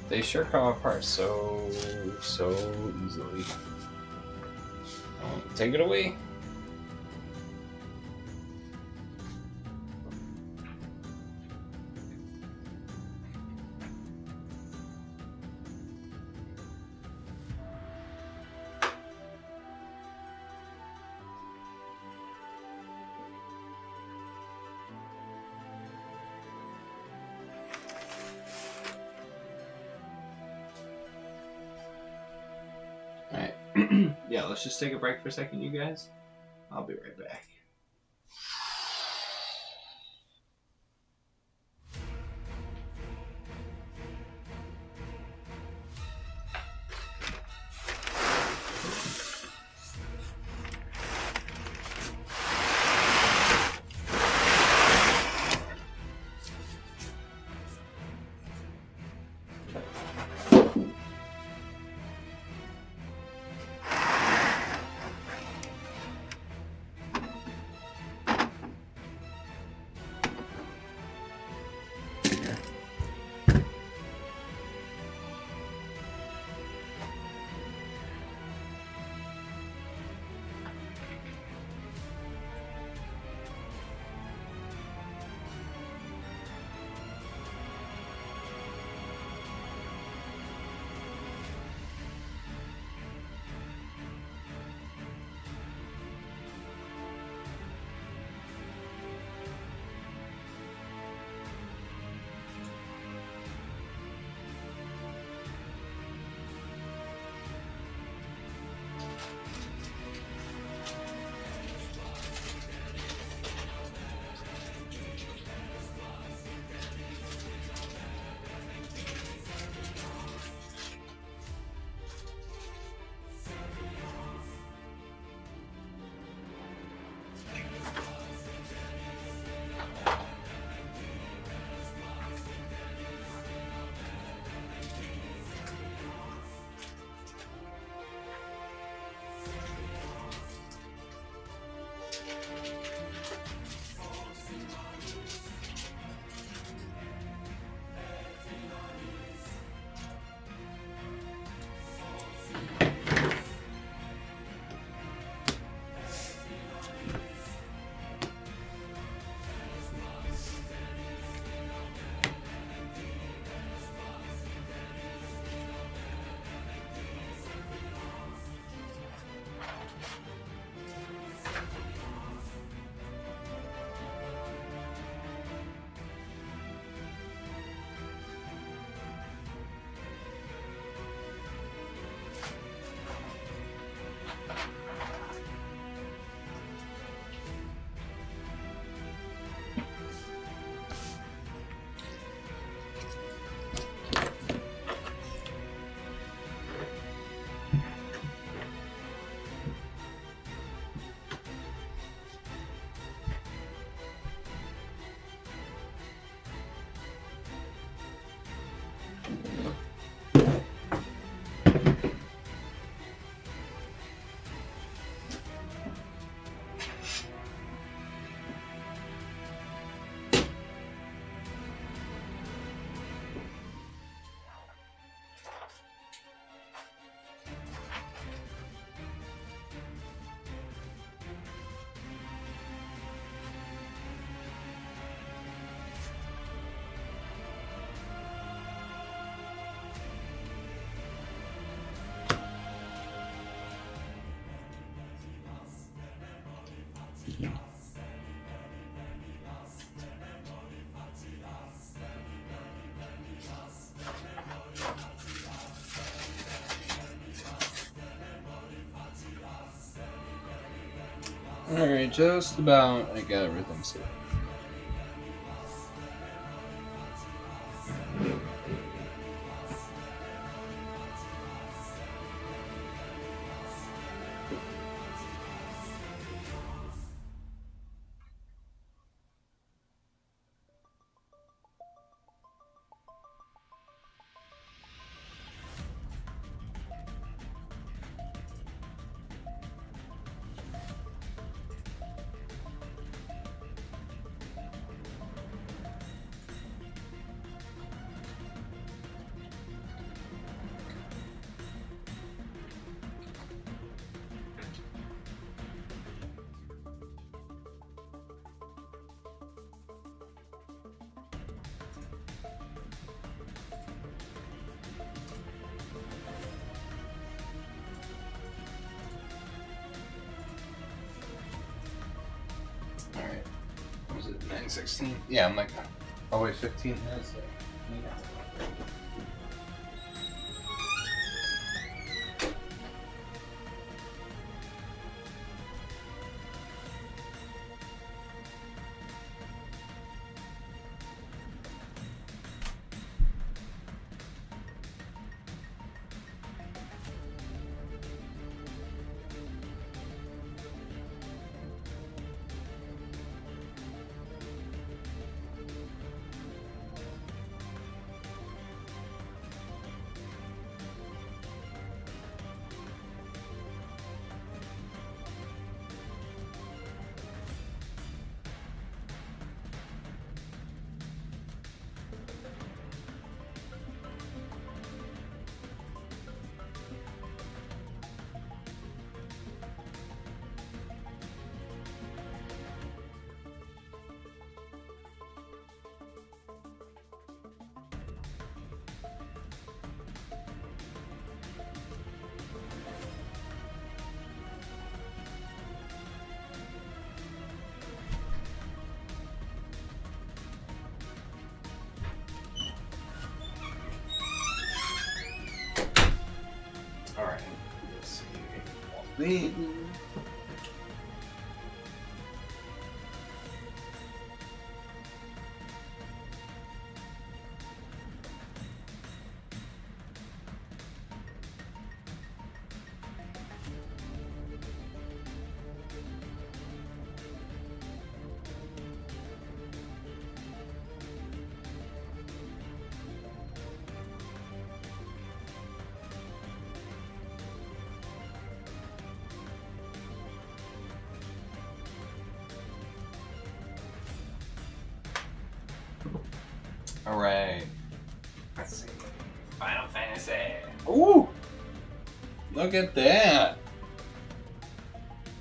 they sure come apart so easily. Take it away. Yeah, let's just take a break for a second, you guys. I'll be right back. Alright, just about. I got everything set. 16. Yeah, I'm like, oh wait, 15 minutes. Alright, let's see. Alright. Let's see. Final Fantasy. Ooh! Look at that!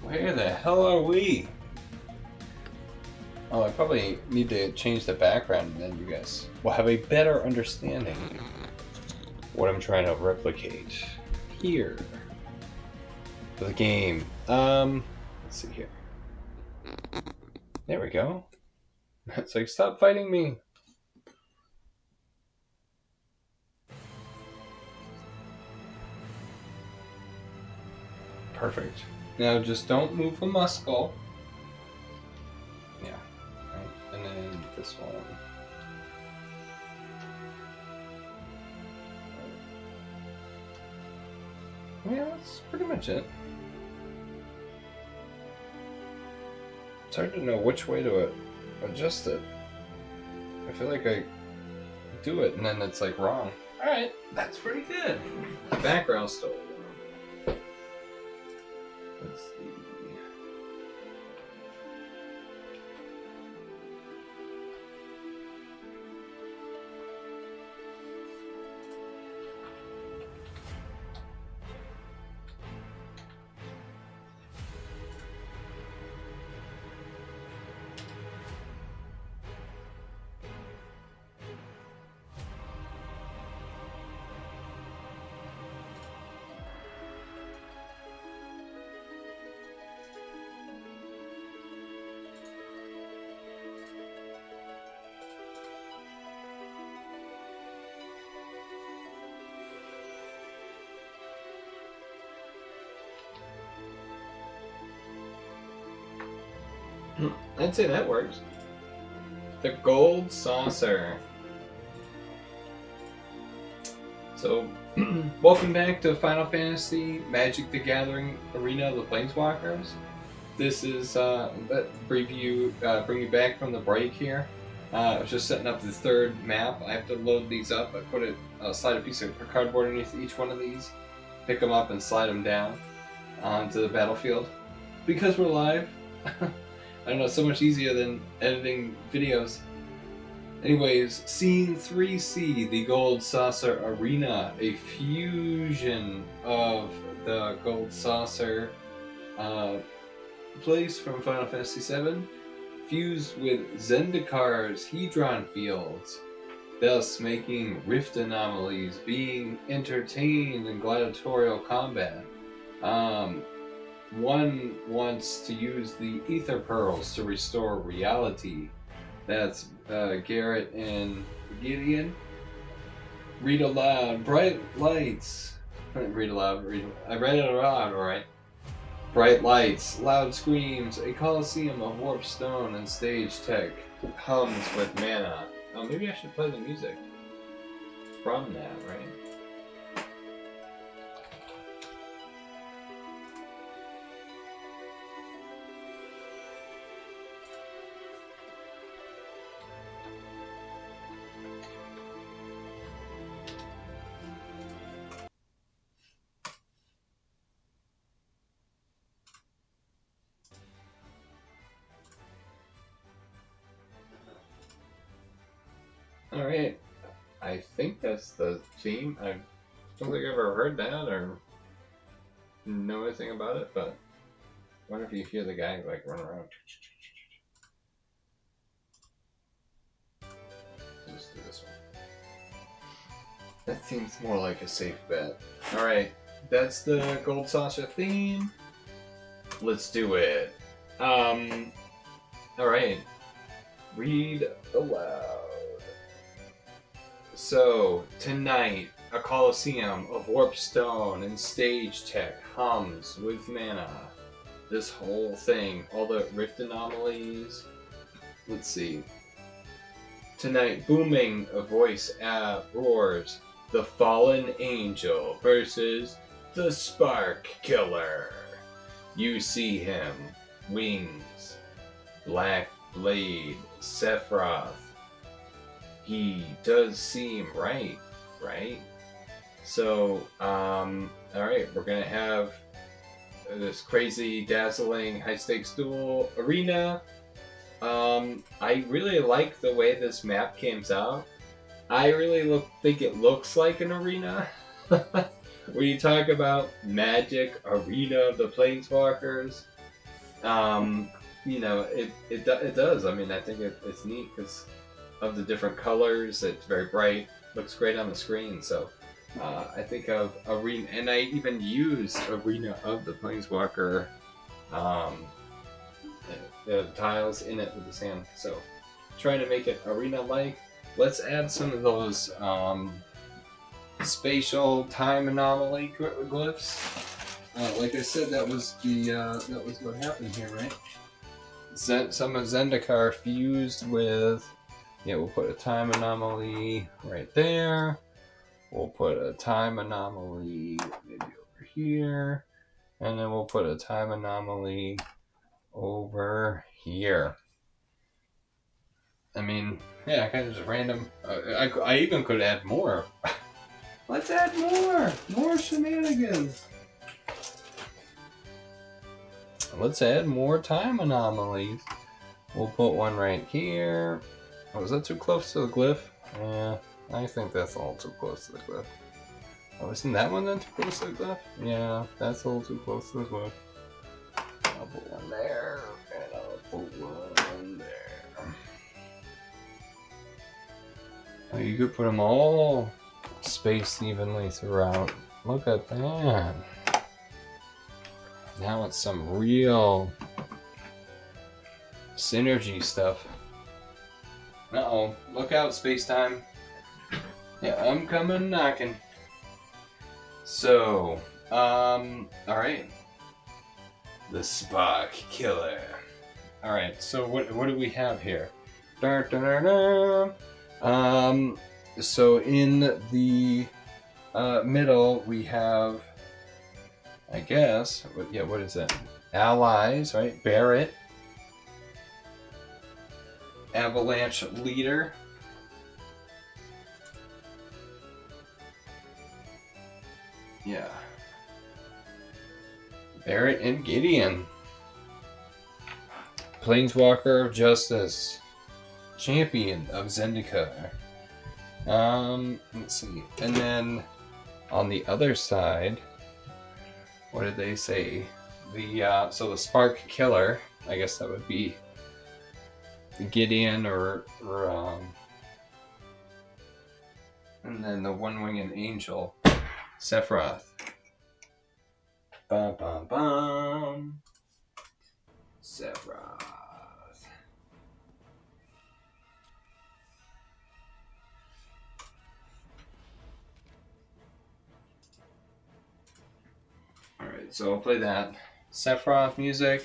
Where the hell are we? Oh, I probably need to change the background and then you guys will have a better understanding what I'm trying to replicate here for the game. Let's see here. There we go. It's like, stop fighting me! Perfect. Now just don't move the muscle. Yeah. Right. And then this one. Yeah, that's pretty much it. It's hard to know which way to adjust it. I feel like I do it and then it's like wrong. Alright, that's pretty good. Background story. Let's see. I'd say that works. The Gold Saucer. So, welcome back to Final Fantasy Magic the Gathering Arena of the Planeswalkers. This is that preview, bring you back from the break here. I was just setting up the third map. I have to load these up. I put slide a piece of cardboard underneath each one of these, pick them up and slide them down onto the battlefield. Because we're live. I don't know, so much easier than editing videos. Anyways, Scene 3C, the Gold Saucer Arena, a fusion of the Gold Saucer place from Final Fantasy VII, fused with Zendikar's Hedron fields, thus making rift anomalies being entertained in gladiatorial combat. One wants to use the Ether Pearls to restore reality. That's Garrett and Gideon. Read aloud. Bright lights. Read aloud. I read it aloud, alright. Bright lights, loud screams, a coliseum of warped stone and stage tech hums with mana. Oh, maybe I should play the music from that, right? Alright, I think that's the theme. I don't think I've ever heard that or know anything about it, but I wonder if you hear the guy like run around. Let's do this one. That seems more like a safe bet. Alright, that's the Gold Saucer theme. Let's do it. Alright. Read aloud. So, tonight, a coliseum of warp stone and stage tech hums with mana. This whole thing, all the rift anomalies. Let's see. Tonight, booming a voice roars, the fallen angel versus the spark killer. You see him, wings, black blade, Sephiroth. He does seem right? So, alright, we're gonna have this crazy, dazzling, high-stakes duel arena. I really like the way this map came out. I really think it looks like an arena. When you talk about Magic Arena of the Planeswalkers, you know, it does. I mean, I think it's neat because of the different colors. It's very bright, looks great on the screen. So I think of Arena, and I even use Arena of the Planeswalker the tiles in it with the sand. So trying to make it arena-like. Let's add some of those spatial time anomaly glyphs. Like I said, that was what happened here, right? Some of Zendikar fused with. Yeah, we'll put a time anomaly right there. We'll put a time anomaly maybe over here. And then we'll put a time anomaly over here. I mean, yeah, kind of just random. I even could add more. Let's add more! More shenanigans! Let's add more time anomalies. We'll put one right here. Oh, is that too close to the glyph? Yeah, I think that's all too close to the glyph. Oh, isn't that one then too close to the glyph? Yeah, that's a little too close to the glyph. I'll put one there, and I'll put one there. Oh, you could put them all spaced evenly throughout. Look at that. Now it's some real synergy stuff. Uh-oh. Look out, space-time. Yeah, I'm coming knocking. So, alright. The Spark Killer. Alright, so what do we have here? So in the middle we have, I guess, what is that? Allies, right? Barrett. Avalanche Leader. Yeah. Barrett and Gideon. Planeswalker of Justice. Champion of Zendikar. Let's see. And then on the other side, what did they say? So the Spark Killer, I guess that would be Gideon or and then the one-winged angel, Sephiroth. Bum bum bum. Sephiroth. so I'll play that. Sephiroth music,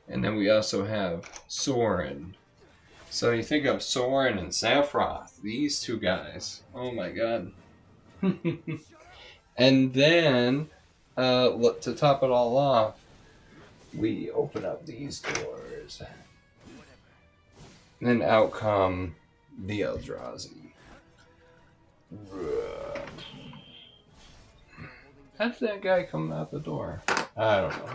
and then we also have Sorin. So you think of Sorin and Sephiroth, these two guys. Oh my god. And then, to top it all off, we open up these doors. And then out come the Eldrazi. How did that guy come out the door? I don't know.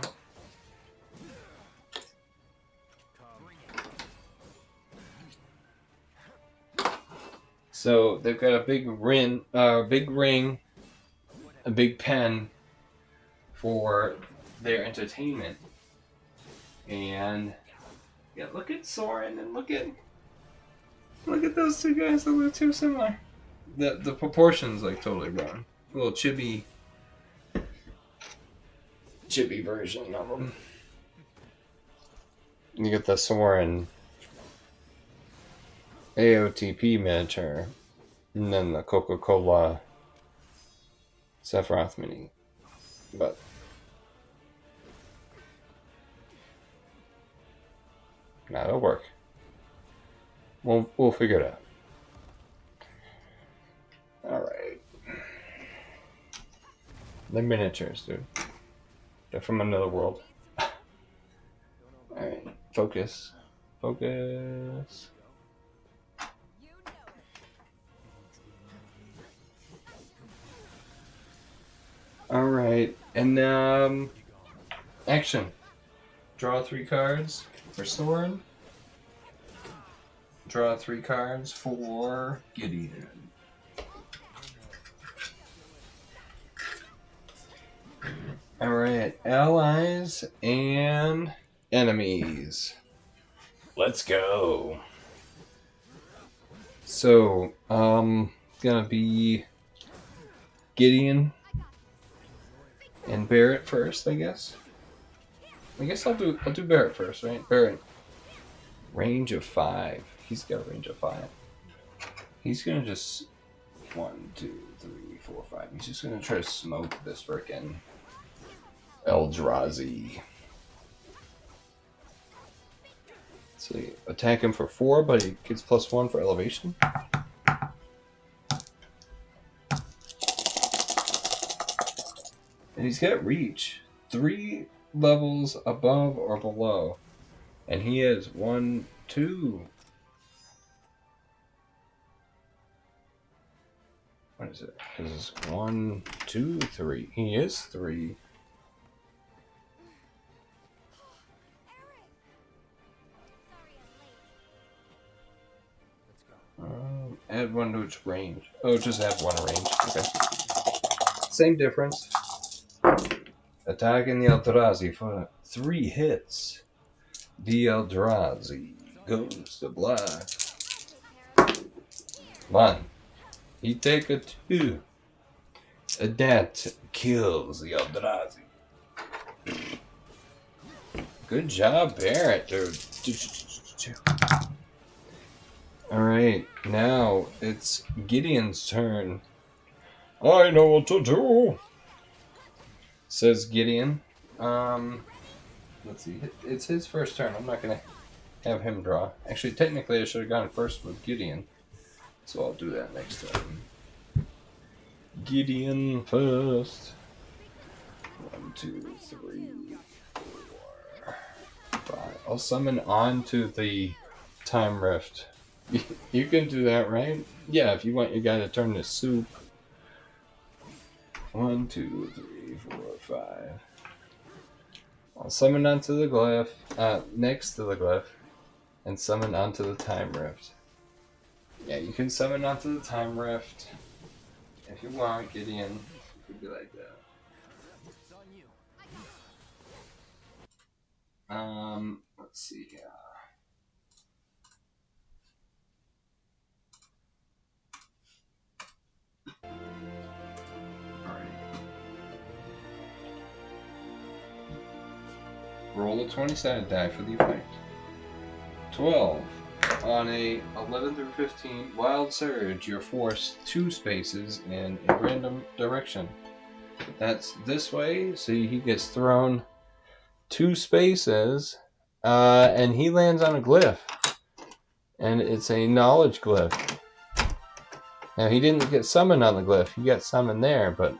So they've got a big ring, a big pen for their entertainment. And yeah, look at Sorin and look at those two guys that look too similar. The proportions like totally wrong. A little chibi version of them. You get the Sorin AOTP miniature, and then the Coca-Cola Sephiroth mini. But that'll work. We'll figure it out. Alright. They're miniatures, dude. They're from another world. Alright. Focus. Focus. Alright. And, action. Draw 3 cards for Sorin. Draw 3 cards for Gideon. Alright, allies and enemies. Let's go. So, gonna be Gideon and Barrett first, I guess. I'll do Barrett first, right? Barrett. Range of 5. He's got a range of 5. He's gonna just 1, 2, 3, 4, 5. He's just gonna try to smoke this frickin' Eldrazi. So you attack him for 4, but he gets +1 for elevation. And he's got reach 3 levels above or below. And he is 1, 2. What is it? Because it's 1, 2, 3. He is 3. Add 1 to its range. Oh, just add 1 range. Okay. Same difference. Attacking the Eldrazi for 3 hits. The Eldrazi goes to black. 1. He take a 2. That kills the Eldrazi. Good job, Barrett, dude. Alright, now it's Gideon's turn. I know what to do, says Gideon. Let's see. It's his first turn. I'm not going to have him draw. Actually, technically, I should have gone first with Gideon. So I'll do that next time. Gideon first. 1, 2, 3, 4, 5. I'll summon onto the Time Rift. You can do that, right? Yeah, if you want your guy to turn to soup. 1, 2, 3, 4, 5. I'll summon onto the glyph, next to the glyph, and summon onto the Time Rift. Yeah, you can summon onto the Time Rift. If you want, Gideon, it could be like that. Let's see here. Roll a 20-sided die for the effect. 12. On a 11 through 15 Wild Surge, you're forced 2 spaces in a random direction. That's this way, so he gets thrown 2 spaces, and he lands on a glyph. And it's a knowledge glyph. Now, he didn't get summoned on the glyph. He got summoned there, but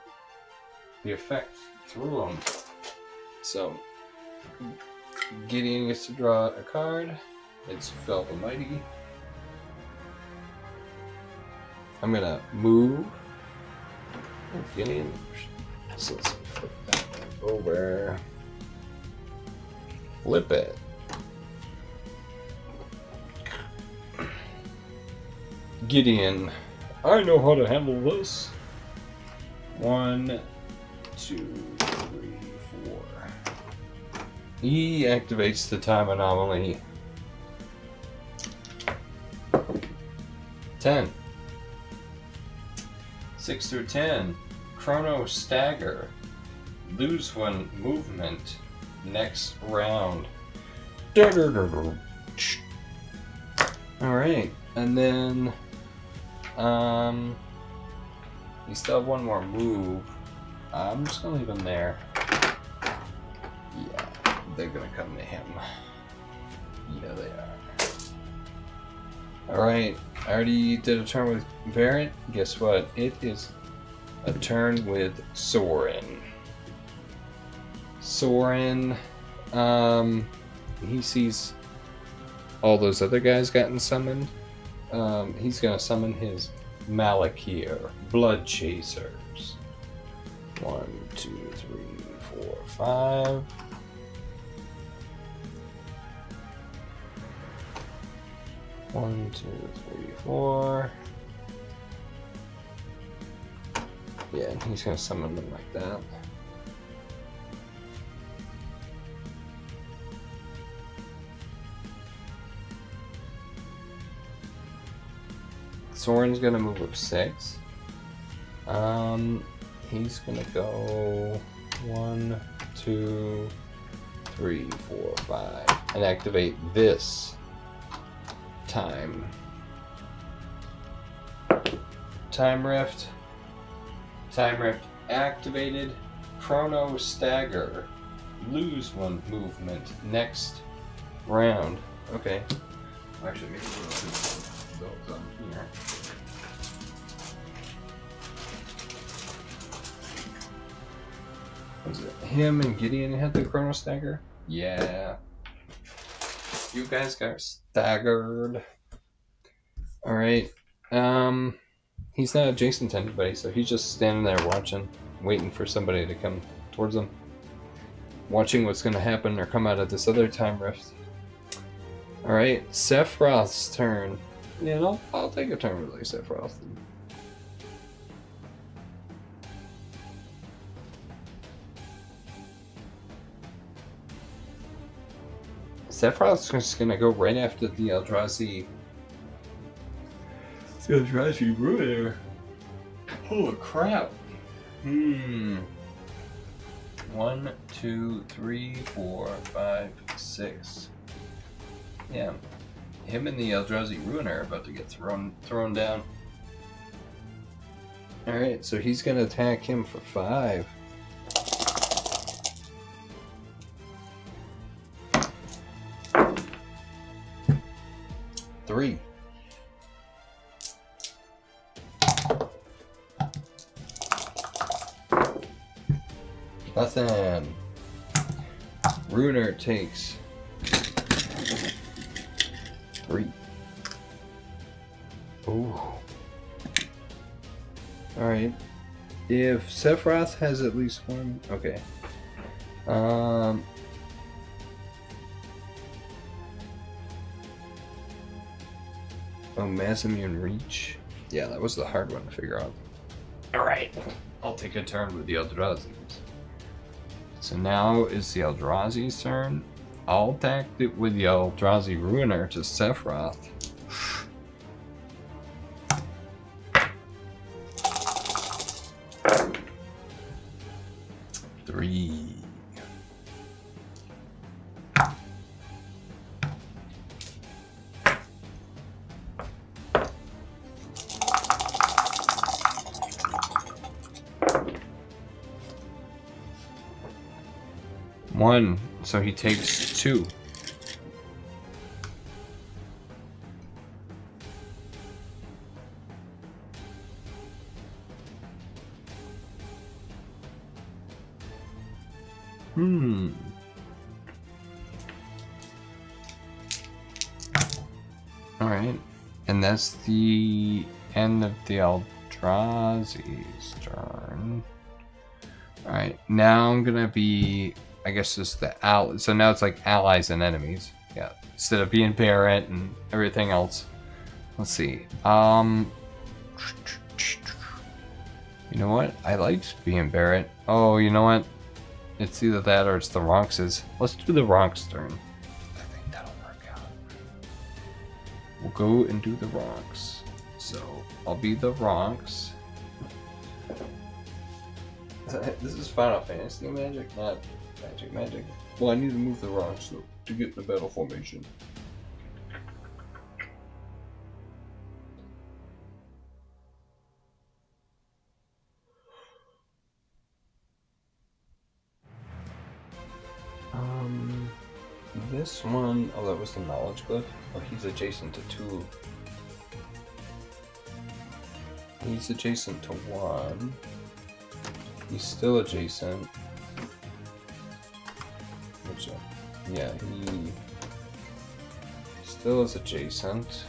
the effect threw him. So, Gideon gets to draw a card. It's Felt Almighty. I'm going to move. Gideon. So let's flip that over. Flip it. Gideon. I know how to handle this. 1, 2, 3, 4. He activates the time anomaly. 10. 6 through 10. Chrono Stagger. Lose 1 movement next round. Alright, and then you still have 1 more move. I'm just gonna leave him there. Yeah, they're gonna come to him. Yeah, they are. Alright, I already did a turn with Barrett. Guess what? It is a turn with Sorin. Sorin, he sees all those other guys gotten summoned. He's gonna summon his Malakir, Blood Chasers. 1, 2, 3, 4, 5. One, 2, 3, 4. Yeah, and he's gonna summon them like that. Sorin's gonna move up 6. He's gonna go 1, 2, 3, 4, 5, and activate this time. Time Rift. Time Rift activated. Chrono Stagger. Lose 1 movement next round. Okay. Actually, maybe we'll put those on here. Was it him and Gideon had the Chrono Stagger? Yeah. You guys got staggered. Alright. He's not adjacent to anybody, so he's just standing there watching, waiting for somebody to come towards him. Watching what's going to happen or come out of this other time rift. Alright, Sephiroth's turn. Yeah, I'll take a turn with like Sephiroth. Sephiroth's just gonna go right after the Eldrazi. The Eldrazi Ruiner. Holy crap! 1, 2, 3, 4, 5, 6. Yeah, him and the Eldrazi Ruiner are about to get thrown down. All right, so he's gonna attack him for 5. Three. Nothing. Ruiner takes 3. Ooh. Alright. If Sephiroth has at least 1. Okay. Oh, Mass Immune Reach. Yeah, that was the hard one to figure out. Alright. I'll take a turn with the Eldrazi. So now is the Eldrazi's turn. I'll attack it with the Eldrazi Ruiner to Sephiroth. 3. 1, so he takes 2. Alright, and that's the end of the Eldrazi's turn. Alright, now I'm gonna be, I guess just the so now it's like allies and enemies. Yeah, instead of being Barrett and everything else. Let's see. You know what? I liked being Barrett. Oh, you know what? It's either that or it's the Ronx's. Let's do the Ronx turn. I think that'll work out. We'll go and do the Ronx. So, I'll be the Ronx. This is Final Fantasy Magic, not Magic. Well, I need to move the Ronx though, to get the battle formation. This one, oh, that was the knowledge glyph. Oh, he's adjacent to 2. He's adjacent to 1. He's still adjacent. Which, yeah, he still is adjacent.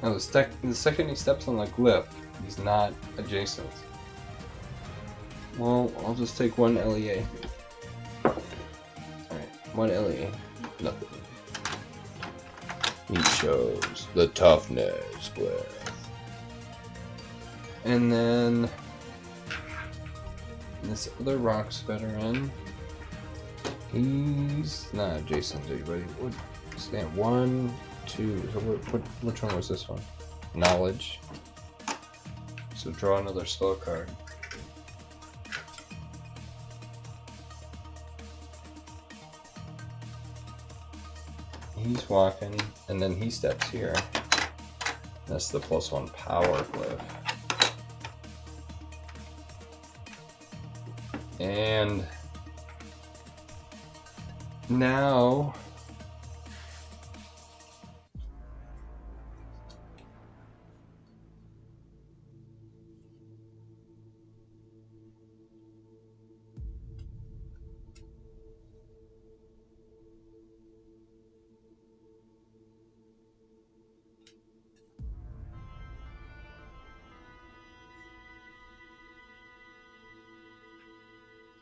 Now, the second he steps on the glyph, he's not adjacent. Well, I'll just take 1 LEA. Alright, 1 LEA. Nothing. He chose the toughness glyph. And then this other Rocks veteran, he's not adjacent to anybody. What stand? 1, 2. So which one was this one? Knowledge. So draw another slow card. He's walking, and then he steps here. That's the +1 power glyph. And now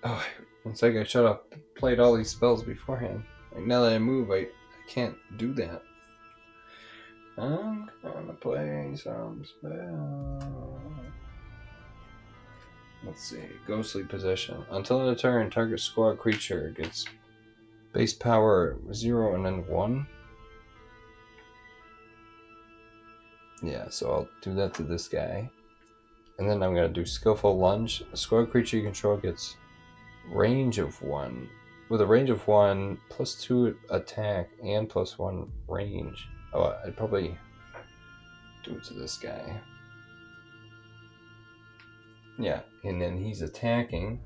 oh, it's like I should have played all these spells beforehand. Like now that I move, I can't do that. I'm gonna play some spell. Let's see. Ghostly Possession. Until end of turn, target squad creature gets base power 0 and then 1. Yeah, so I'll do that to this guy. And then I'm gonna do Skillful Lunge. A squad creature you control gets range of 1. With a range of 1, +2 attack, and +1 range. Oh, I'd probably do it to this guy. Yeah, and then he's attacking.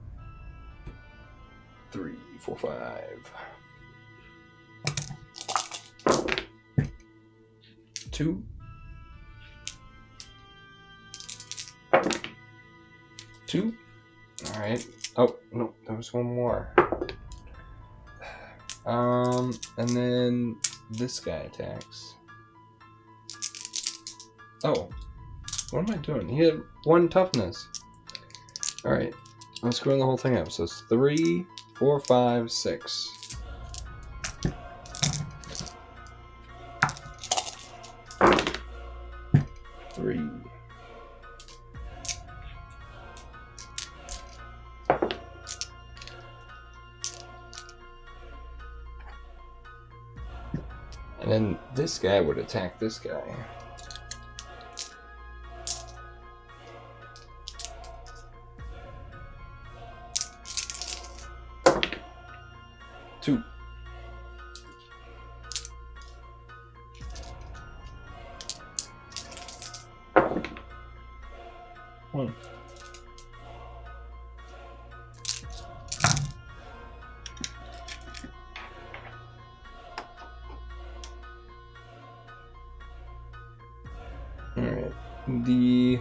3, 4, 5. 2. 2. Alright. Oh, no, there was one more. And then this guy attacks. Oh, what am I doing? He had 1 toughness. Alright, I'm screwing the whole thing up. So it's 3, 4, 5, 6. And then this guy would attack this guy. Two. One. the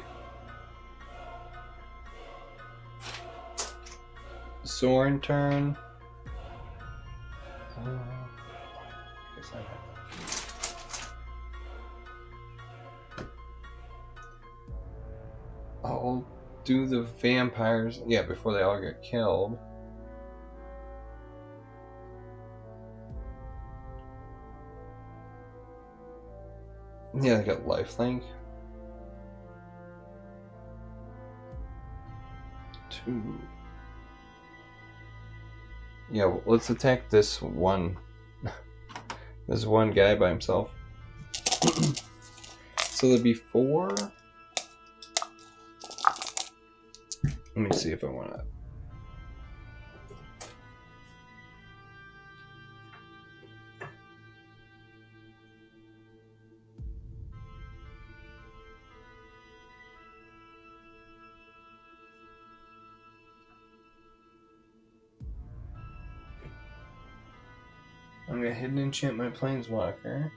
Sorin turn. Guess I have. I'll do the vampires, yeah, before they all get killed. Yeah, they got lifelink. 2. Yeah, well, let's attack this one. This one guy by himself. So there'd be 4. Let me see if I want to. I'm gonna hidden enchant my Planeswalker.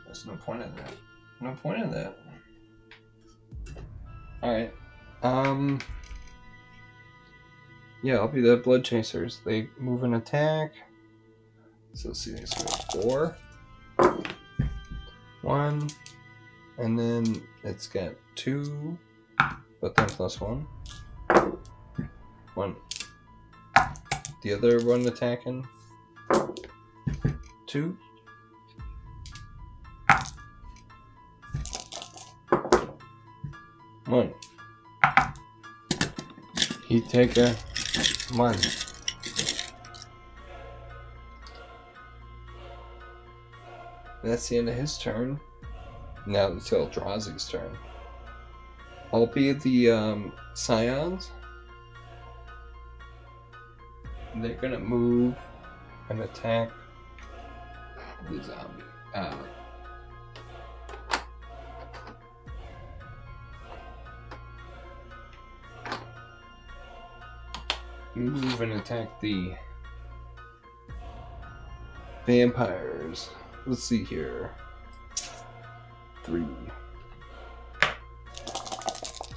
There's no point in that. No point in that. Alright. Yeah, I'll be the Blood Chasers. They move and attack. So let's see, it's got 4. 1. And then it's got 2. But then plus 1. 1. The other one attacking. 2. 1. He take a 1. That's the end of his turn. Now until Eldrazi's turn. I'll be the Scions. They're gonna move and attack the zombie. Move and attack the vampires. Let's see here. 3.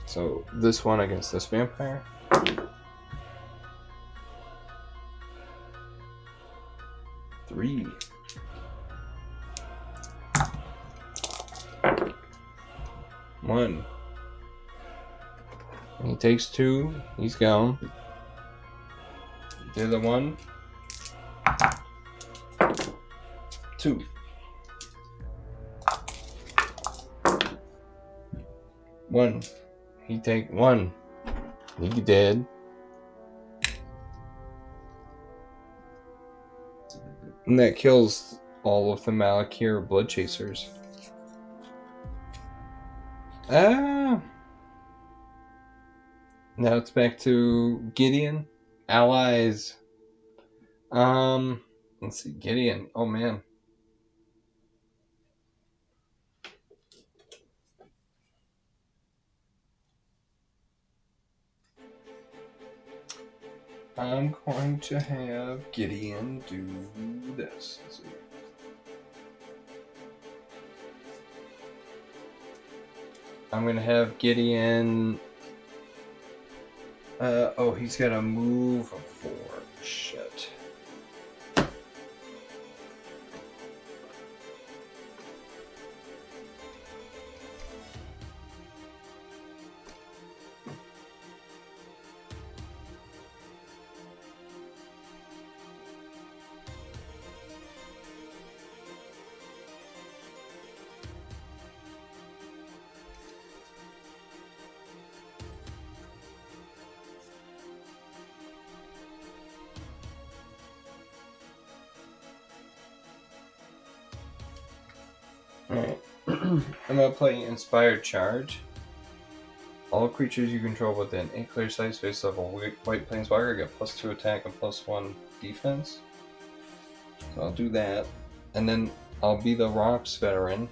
So this one against this vampire. 3. 1. He takes 2. He's gone. The other 1. 2. 1. He take 1. He dead. And that kills all of the Malakir Blood Chasers. Now it's back to Gideon. Allies. Let's see, Gideon. Oh man. I'm going to have Gideon do this. Let's see. I'm going to have Gideon... oh, he's got a move of 4. Shit. Alright. I'm going to play Inspired Charge. All creatures you control within 8 clear size space level white Planeswalker get +2 attack and +1 defense. So I'll do that. And then I'll be the Rocks Veteran.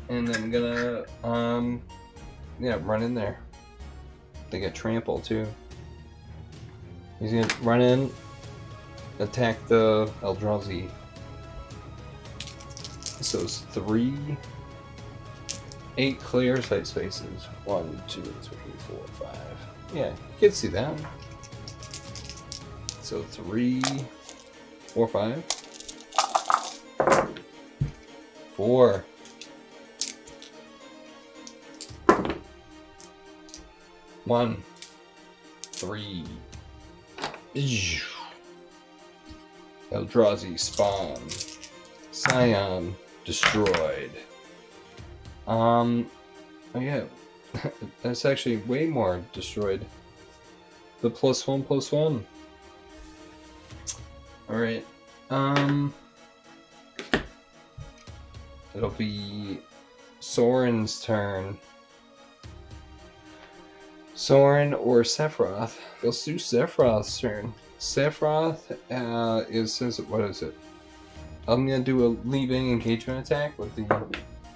And I'm gonna, run in there. They get trampled too. He's gonna run in, attack the Eldrazi. So it's 3, 8 clear site spaces. 1, 2, 3, 4, 5. Yeah, you can see that. So 3, 4, 5. 4. 1, 3. Eldrazi spawn. Scion destroyed. Oh yeah, that's actually way more destroyed. The +1/+1. All right. It'll be Sorin's turn. Sorin or Sephiroth. Let's do Sephiroth's turn. Sephiroth says, what is it? I'm gonna do a leaving engagement attack with the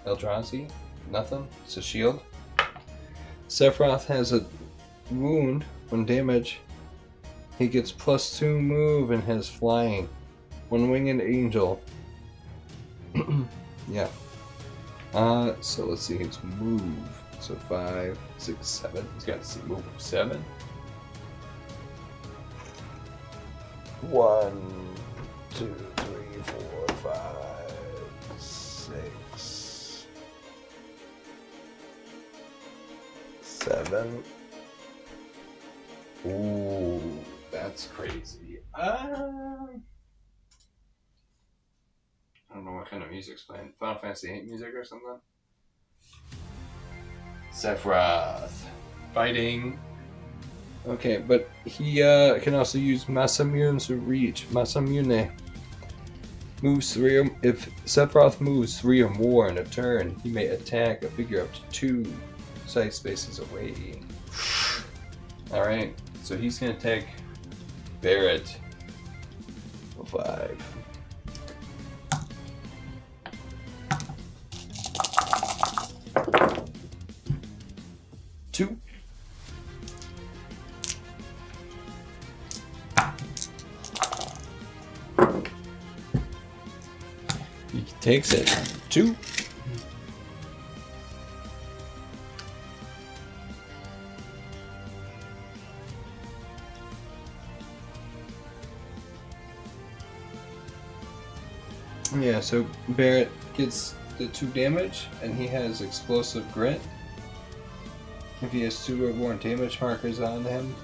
Eldrazi. Nothing. It's a shield. Sephiroth has a wound, 1 damage. He gets +2 move and has flying. 1 winged angel. Yeah. So let's see his move. So 5, 6, 7. He's got to move 7. 1, 2, 3, 4, 5, 6, 7. Ooh, that's crazy. I don't know what kind of music's playing. Final Fantasy VIII music or something? Sephiroth. Fighting. Okay, but he can also use Masamune's Reach. Masamune moves 3 if Sephiroth moves 3 or more in a turn, he may attack a figure up to 2 side spaces away. Alright, so he's gonna attack Barrett. 5. Two. He takes it. 2. Yeah, so Barrett gets the 2 damage, and he has explosive grit. If he has 2 or more damage markers on him,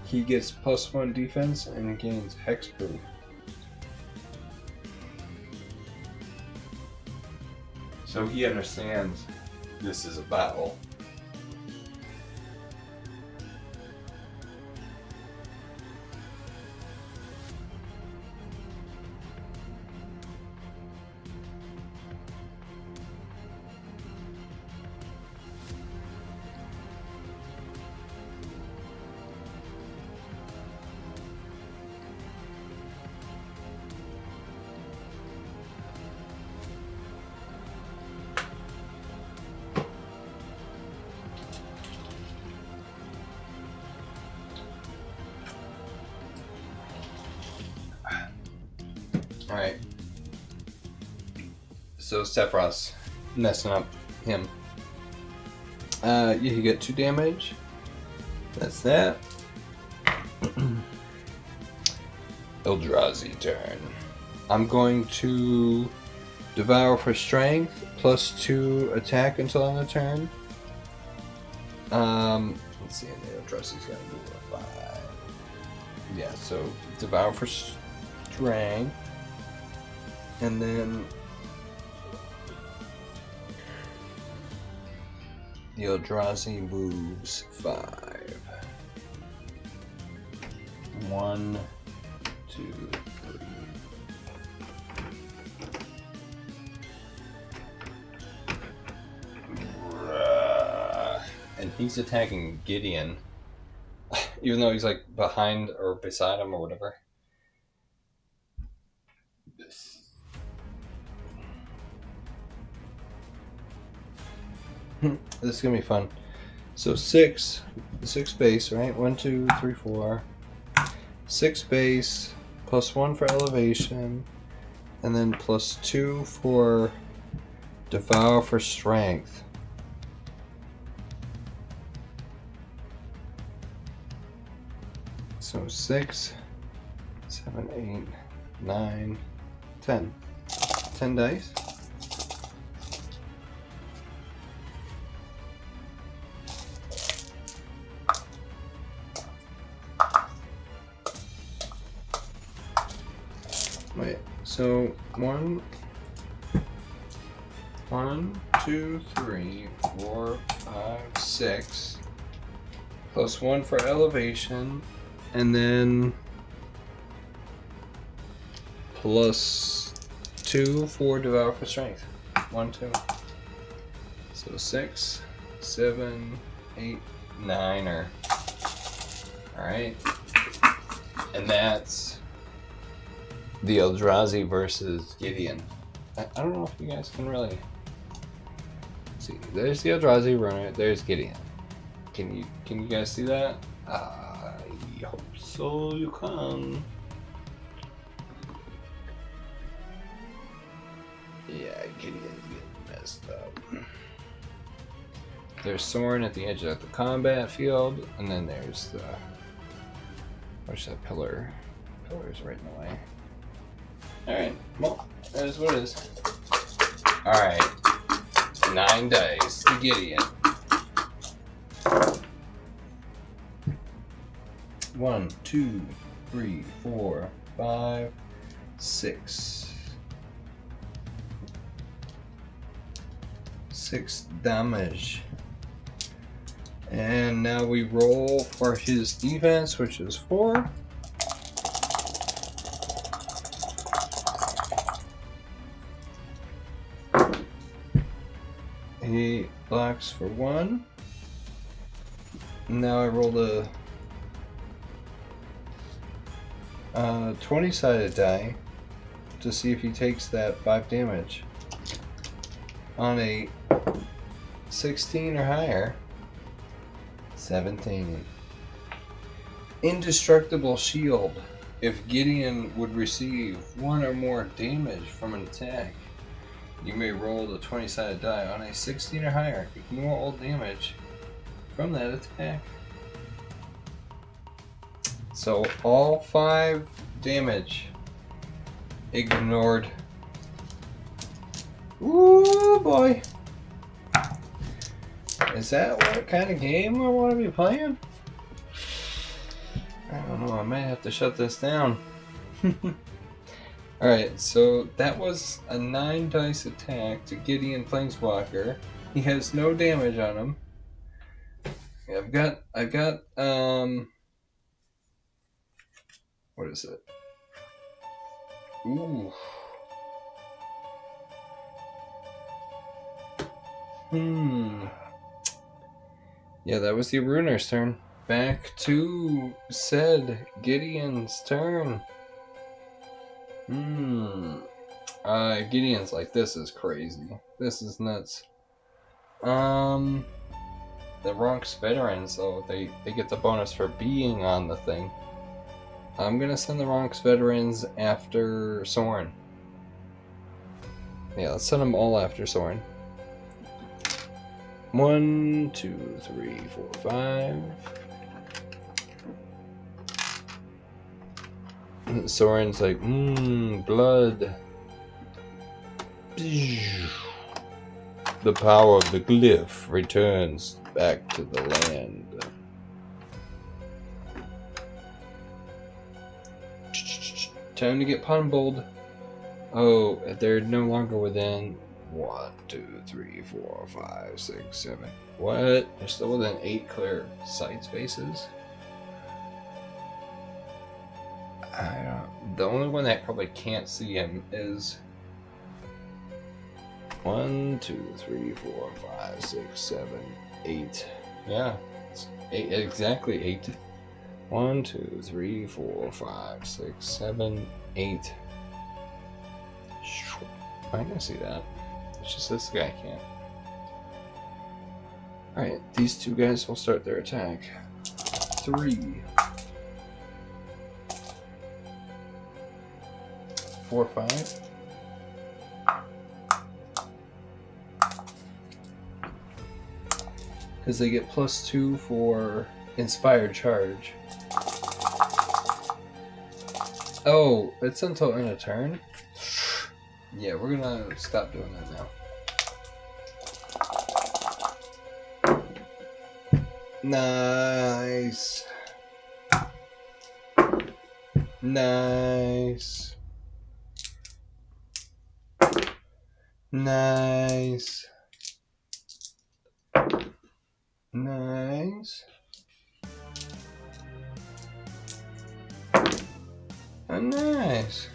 he gets +1 defense and gains hexproof. So he understands this is a battle. Alright. So Sephiroth's messing up him. Yeah, you get 2 damage. That's that. Eldrazi turn. I'm going to Devour for Strength, +2 attack until end of turn. Let's see, Eldrazi's gonna move a 5. Yeah, so Devour for Strength. And then the Eldrazi moves 5. 1, 2, 3. And he's attacking Gideon, even though he's like behind or beside him or whatever. This is gonna be fun. So 6 base, right? 1, 2, 3, 4. 6 base, +1 for elevation, and then +2 for devour for strength. So 6, 7, 8, 9, 10. 10 dice. Wait, so 1, 2, 3, 4, 5, 6, +1 for elevation, and then +2 for devour for strength. 1, 2. So 6, 7, 8, 9. Alright. And that's the Eldrazi versus Gideon. I don't know if you guys can really see. There's the Eldrazi runner, there's Gideon. Can you guys see that? I hope so you can. Yeah, Gideon's getting messed up. There's Sorin at the edge of the combat field, and then there's the... Where's that pillar? Pillar's right in the way. Alright, well, that is what it is. Alright. 9 dice to Gideon. 1, 2, 3, 4, 5, 6. 6 damage. And now we roll for his defense, which is 4. He blocks for 1. Now I rolled a 20-sided die to see if he takes that 5 damage. On a 16 or higher, 17. Indestructible shield. If Gideon would receive 1 or more damage from an attack, you may roll the 20-sided die. On a 16 or higher, ignore all damage from that attack. So all 5 damage ignored. Ooh boy. Is that what kind of game I want to be playing? I don't know, I might have to shut this down. Alright, so that was a 9 dice attack to Gideon Planeswalker. He has no damage on him. I've got what is it? Ooh. Yeah, that was the Runer's turn. Back to said Gideon's turn. Gideon's like, this is crazy. This is nuts. The Ronks veterans, so they get the bonus for being on the thing. I'm gonna send the Ronks veterans after Sorin. Yeah, let's send them all after Sorin. 1, 2, 3, 4, 5. And Sorin's like, blood. The power of the glyph returns back to the land. Time to get pummeled. Oh, they're no longer within 1, 2, 3, 4, 5, 6, 7. What? They're still within 8 clear site spaces? I don't. The only one that probably can't see him is 1, 2, 3, 4, 5, 6, 7, 8. Yeah, it's 8, exactly 8. 1, 2, 3, 4, 5, 6, 7, 8. I can see that. It's just this guy can't. Alright, these two guys will start their attack. 3, 4, 5. Because they get +2 for Inspired Charge. Oh, it's until end of turn? Yeah, we're gonna stop doing that now. Nice. Nice. Nice. Nice. Oh, nice.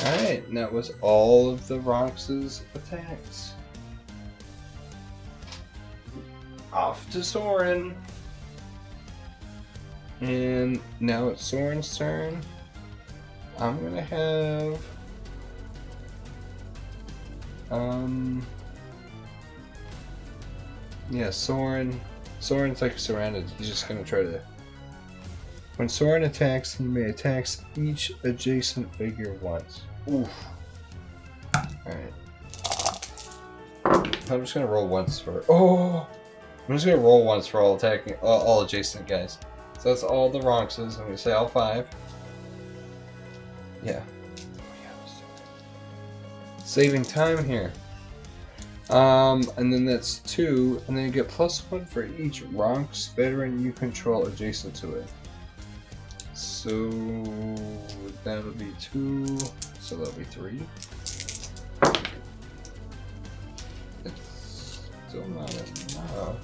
Alright, that was all of the Ronx's attacks. Off to Sorin. And now it's Sorin's turn. I'm gonna have yeah, Sorin. Sorin's like surrounded. He's just gonna try to. When Sorin attacks, he may attack each adjacent figure once. Oof. Alright. I'm just gonna roll once for. Oh! I'm just gonna roll once for all attacking, all adjacent guys. So that's all the Ronx's. I'm gonna say all 5. Yeah. Saving time here. And then that's 2, and then you get +1 for each Ronx veteran you control adjacent to it. So that'll be 2, so that'll be 3. It's still not enough.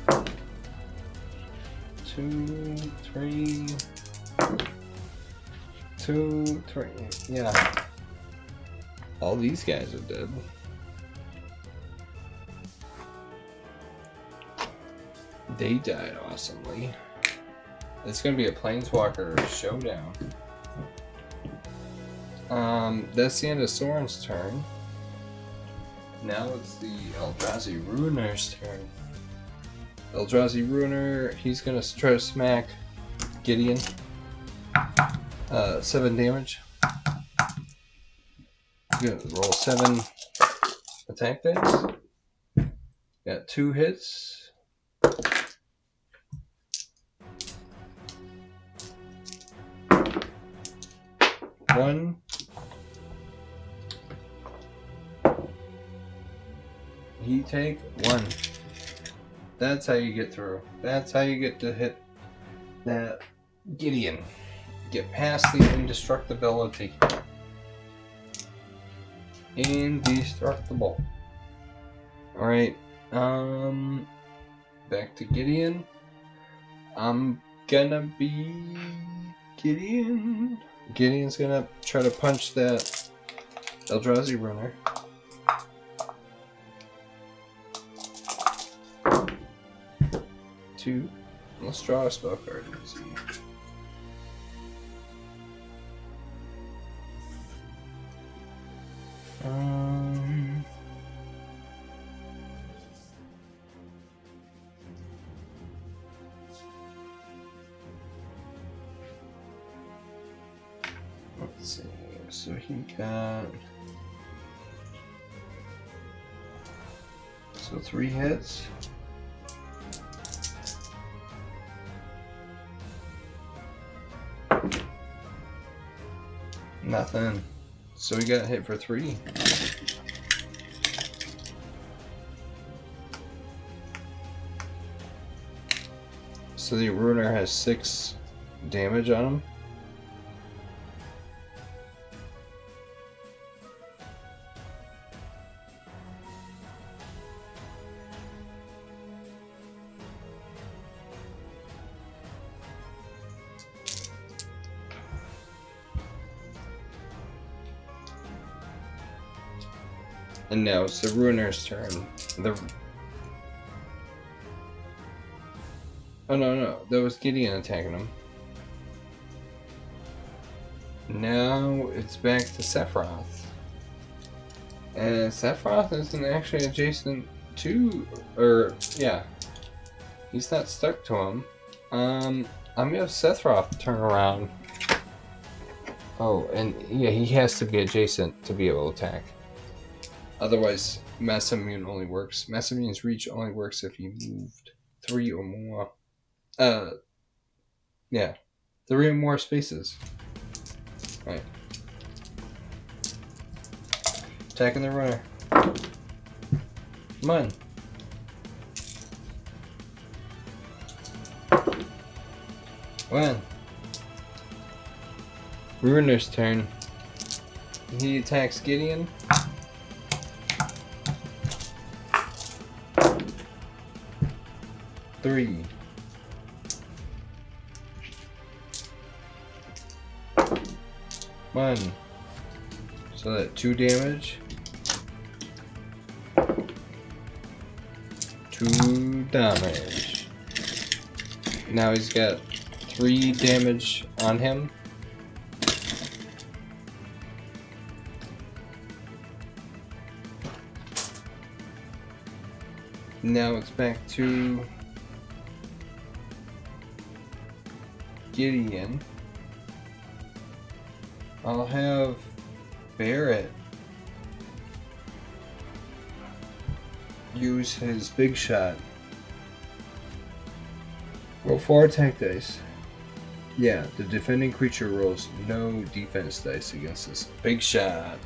2, 3, 2, 3, yeah. All these guys are dead. They died awesomely. It's gonna be a Planeswalker showdown. That's the end of Sorin's turn. Now it's the Eldrazi Ruiner's turn. Eldrazi Ruiner, he's gonna try to smack Gideon. 7 damage. He's gonna roll 7 attack dice. Got 2 hits. One. He take 1. That's how you get through. That's how you get to hit that Gideon. Get past the indestructibility. Indestructible. Alright. Back to Gideon. I'm gonna be Gideon. Gideon's gonna try to punch that Eldrazi Runner. Two. Let's draw a spell card and see. Let's see. So he got 3 hits. Nothing. So we got hit for 3. So the Ruiner has 6 damage on him. And now it's the Ruiner's turn. Oh no, that was Gideon attacking him. Now it's back to Sephiroth. And Sephiroth isn't actually adjacent 2, or yeah, he's not stuck to him. I'm gonna have Sephiroth turn around. Oh, and yeah, he has to be adjacent to be able to attack. Otherwise, Mass Immune only works. Mass Immune's reach only works if you moved 3 or more. Yeah, 3 or more spaces. Right. Attacking the runner. Come on. One. Ruiner's turn. He attacks Gideon. Three. One. So that 2 damage. 2 damage. Now he's got 3 damage on him. Now it's back to Gideon. I'll have Barrett use his big shot. Roll 4 attack dice. Yeah, the defending creature rolls no defense dice against this big shot.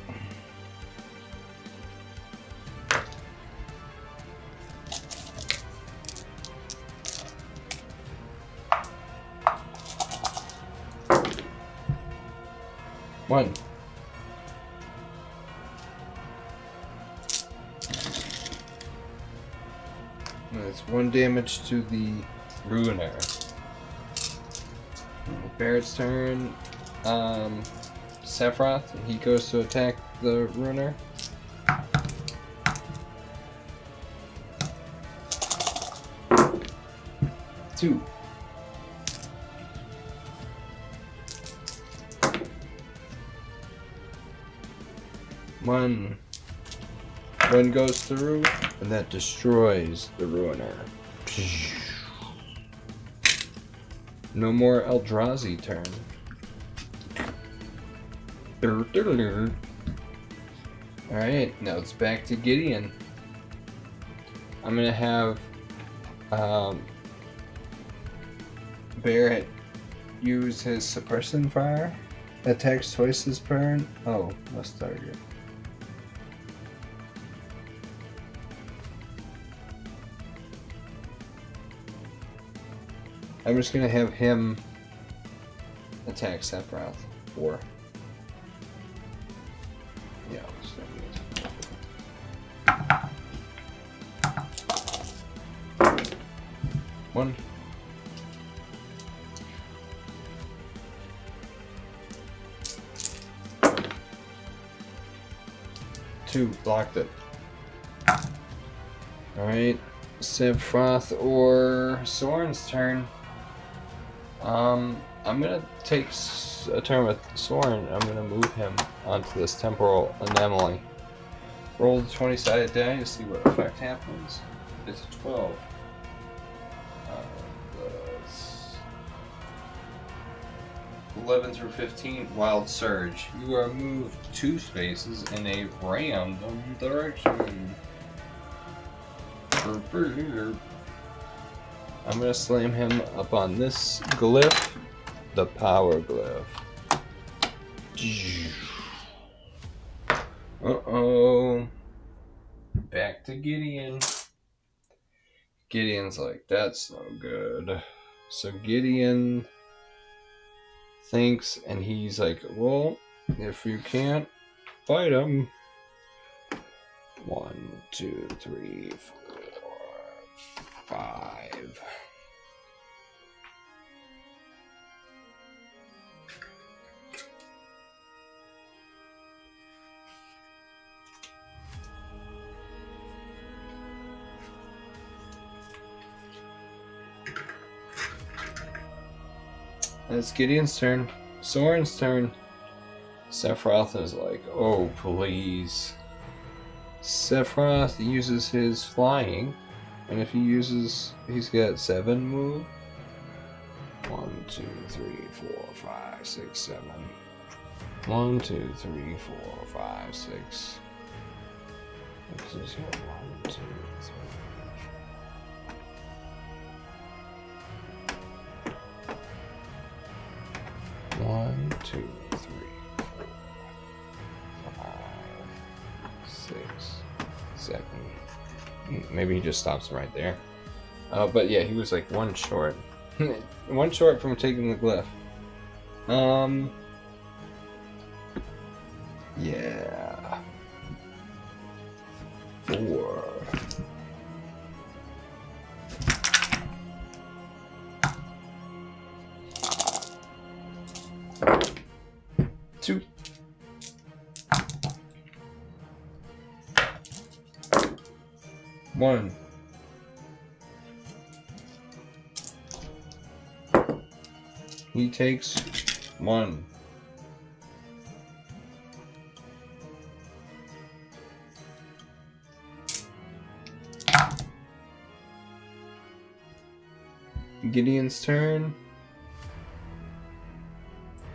One. That's 1 damage to the Ruiner. Barrett's turn. Sephiroth, and he goes to attack the Ruiner. Two. One goes through, and that destroys the Ruiner. No more Eldrazi turn. Alright, now it's back to Gideon. I'm gonna have Barrett use his Suppressing Fire. Attacks twice this turn. Oh, must target. I'm just gonna have him attack Sephiroth. 4. Yeah, one. Two, blocked it. Alright, Sephiroth or Sorin's turn. I'm gonna take a turn with Sorin. I'm gonna move him onto this temporal anomaly. Roll the 20-sided die to see what effect happens. It's a 12. 11 through 15, Wild Surge. You are moved 2 spaces in a random direction. I'm gonna slam him up on this glyph, the power glyph. Uh-oh. Back to Gideon. Gideon's like, that's no good. So Gideon thinks, and he's like, well, if you can't fight him. 1, 2, 3, 4, 5. It's Gideon's turn. Sorin's turn. Sephiroth is like, oh, please. Sephiroth uses his flying, and if he uses, he's got 7 move. 1, 2, 3, 4, 5, 6, 7. 1, 2, 3, 4, 5, 6. This is 1, 2, 3. 1, 2, 3, 4, 5, 6, 7. Maybe he just stops right there. But yeah, he was like 1 short. 1 short from taking the glyph. Yeah. 4. 2. 1. He takes 1. Gideon's turn.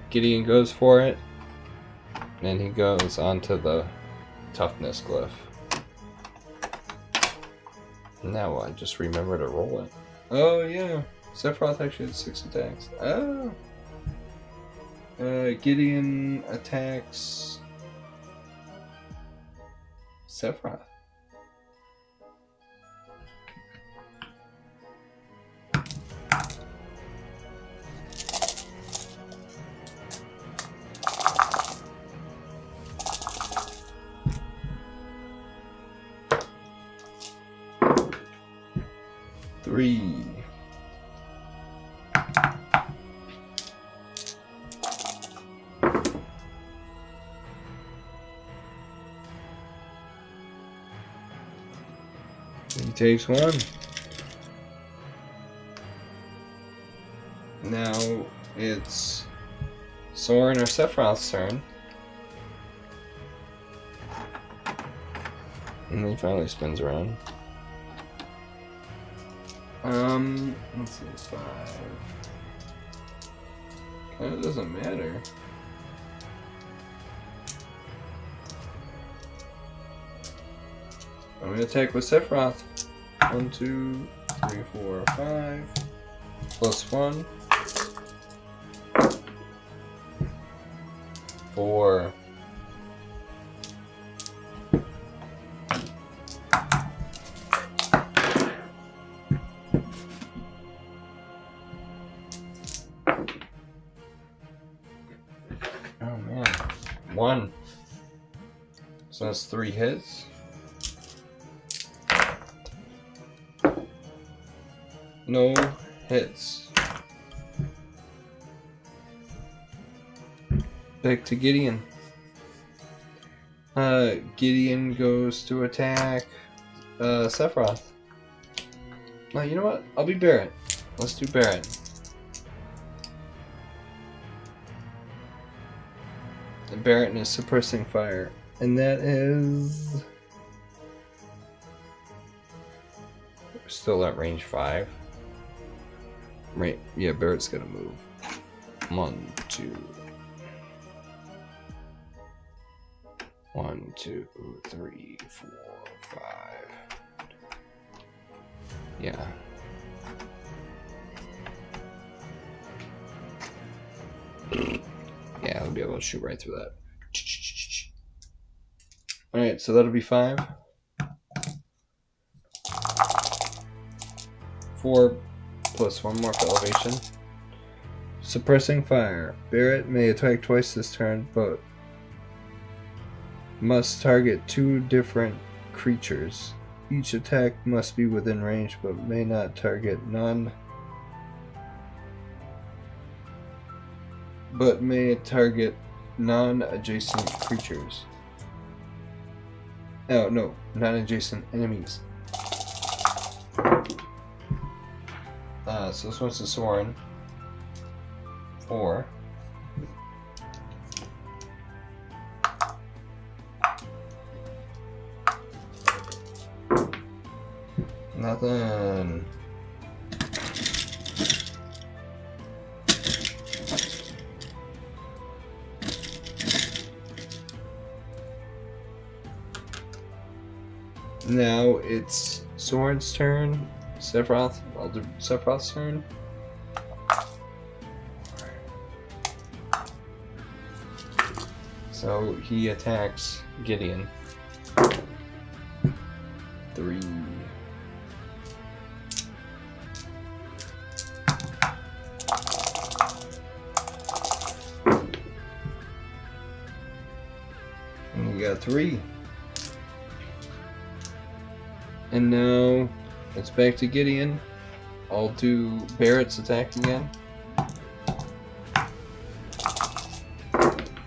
Gideon goes for it. And he goes onto the toughness glyph. Now I just remember to roll it. Oh yeah. Sephiroth actually had 6 attacks. Oh. Gideon attacks Sephiroth. Three. He takes 1. Now it's Sorin or Sephiroth's turn. And he finally spins around. Let's see, 5. Kinda doesn't matter. I'm gonna attack with Sephiroth. 1, 2, 3, 4, 5. Plus 1. 4. Oh man. 1. So that's 3 hits. No hits. Back to Gideon. Gideon goes to attack Sephiroth. No, you know what? I'll be Barret. Let's do Barret. And Barret is suppressing fire. And that is... still at range 5. Right, yeah, Barret's gonna move. 1, 2. 1, 2, 3, 4, 5. Yeah. Yeah, he'll be able to shoot right through that. Alright, so that'll be 5. 4 plus 1 more for elevation. Suppressing fire. Barret may attack twice this turn, but must target 2 different creatures. Each attack must be within range, but may not target non-adjacent creatures. Oh, no, non-adjacent enemies. So this one's to Sorin. 4. Nothing. Now it's Sorin's turn. Sephiroth. I'll do Sephiroth's turn. So he attacks Gideon. 3. And we got 3. And now it's back to Gideon. I'll do Barrett's attack again.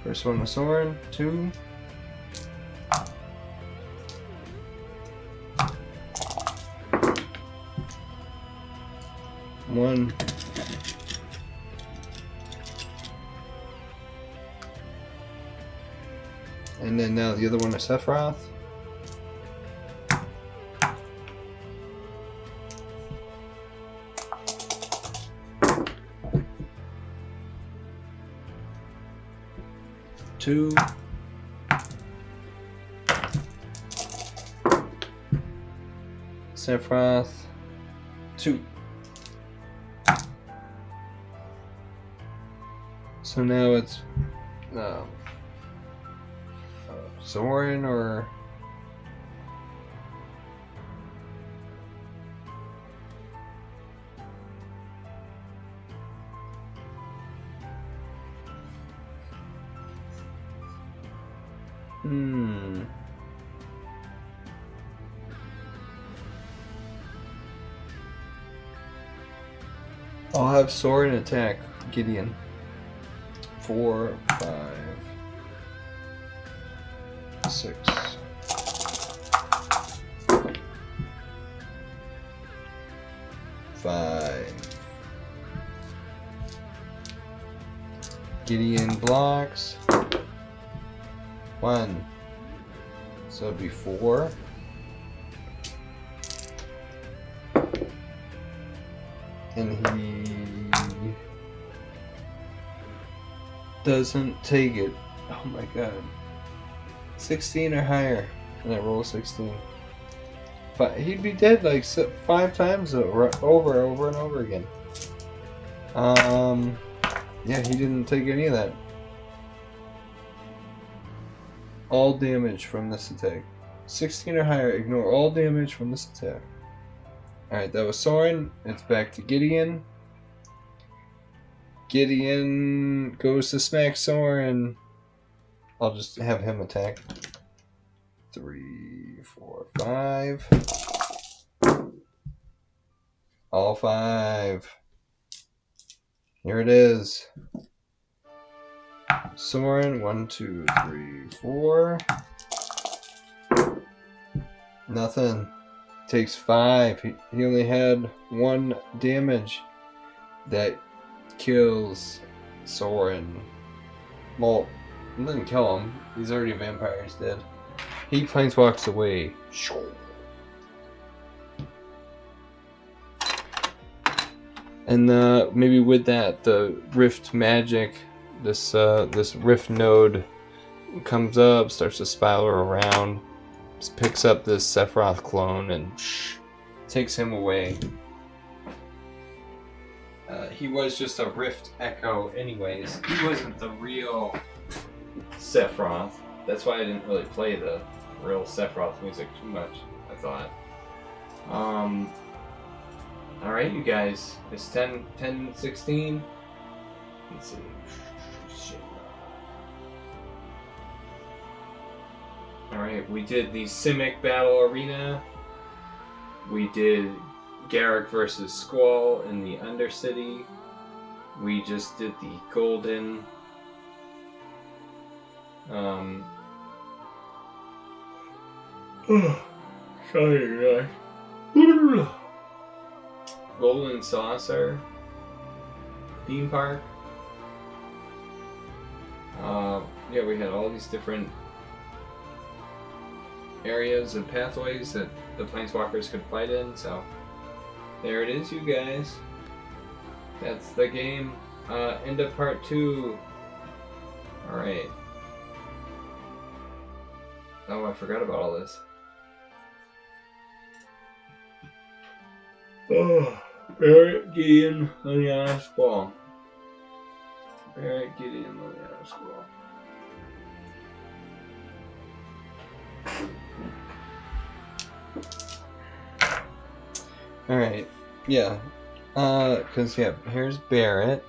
First one with Sorin, 2. One. And then now the other one is Sephiroth. Two. Sephiroth. 2. So now it's Sorin or I'll have Sorin attack Gideon. 4, 5, 6. Gideon blocks. 1. So it'd be 4. And he doesn't take it. Oh my god. 16 or higher. And I roll 16. But he'd be dead like 5 times over and over again. Yeah, he didn't take any of that. All damage from this attack. 16 or higher, ignore all damage from this attack. Alright, that was Sorin. It's back to Gideon. Gideon goes to smack Sorin. I'll just have him attack. 3, 4, 5. All 5. Here it is. Sorin, 1, 2, 3, 4. Nothing. Takes 5. He only had 1 damage. That kills Sorin. Well, it doesn't kill him. He's already a vampire. He's dead. He planeswalks away. And maybe with that, the Rift magic, this Rift node comes up, starts to spiral around, picks up this Sephiroth clone and takes him away. He was just a Rift echo anyways. He wasn't the real Sephiroth. That's why I didn't really play the real Sephiroth music too much, I thought. Alright, you guys. It's 10:16. Let's see. Alright, we did the Simic Battle Arena. We did Garruk versus Squall in the Undercity. We just did the Golden. Sorry, guys. Golden Saucer theme park. Yeah, we had all these different areas and pathways that the Planeswalkers could fight in, so there it is, you guys. That's the game. End of part 2. Alright. Oh, I forgot about all this. Oh, Aerith, Gideon, Liliana, Squall. Aerith, Gideon, Liliana, Squall. Alright, yeah. Cause yeah, here's Barrett.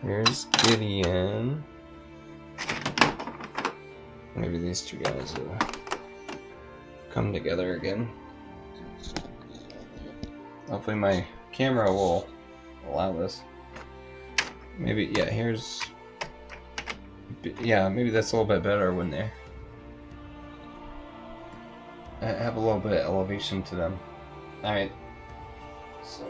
Here's Gideon. Maybe these two guys will come together again. Hopefully my camera will allow this. Maybe, yeah, here's... Yeah, maybe that's a little bit better, wouldn't they? Have a little bit of elevation to them. Alright. So...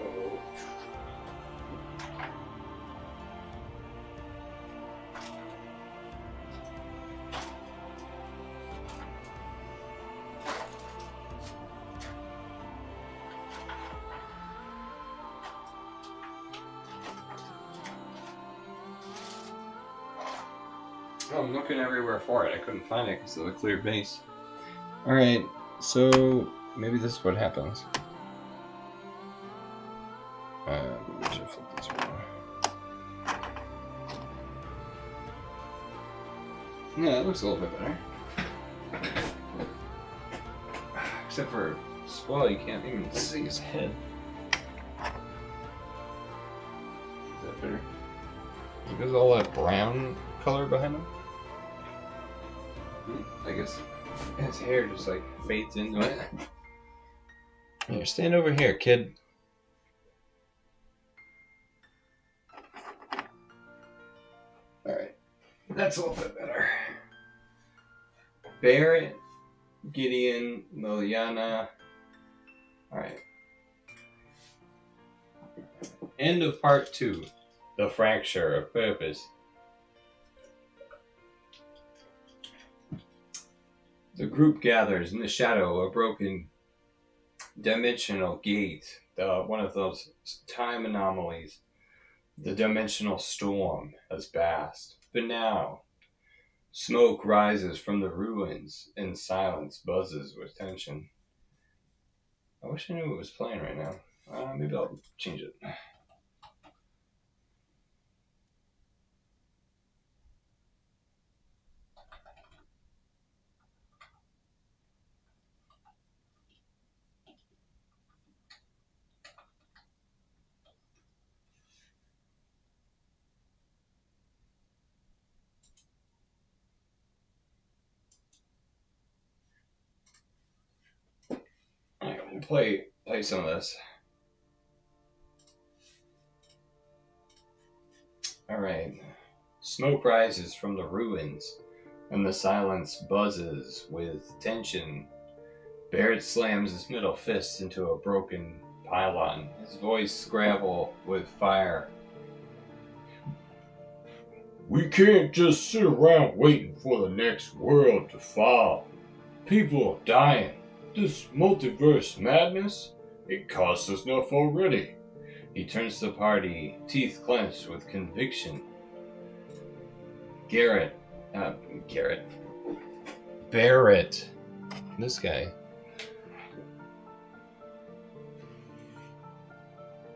I'm looking everywhere for it. I couldn't find it because of the clear base. Alright, so maybe this is what happens. We should flip this one. Yeah, it looks a little bit better. Except for Squall, you can't even see his head. Is that better? Because of all that brown color behind him? I guess his hair just like fades into it. Here, stand over here, kid. Alright. That's a little bit better. Barrett, Gideon, Liliana. Alright. End of part 2. The fracture of purpose. The group gathers in the shadow of a broken dimensional gate, one of those time anomalies. The dimensional storm has passed, but now smoke rises from the ruins and silence buzzes with tension. I wish I knew what was playing right now. Maybe I'll change it. Play some of this. Alright. Smoke rises from the ruins, and the silence buzzes with tension. Barrett slams his middle fist into a broken pylon, his voice gravel with fire. We can't just sit around waiting for the next world to fall. People are dying. This multiverse madness, it costs us enough already. He turns to the party, teeth clenched with conviction. Barrett. This guy.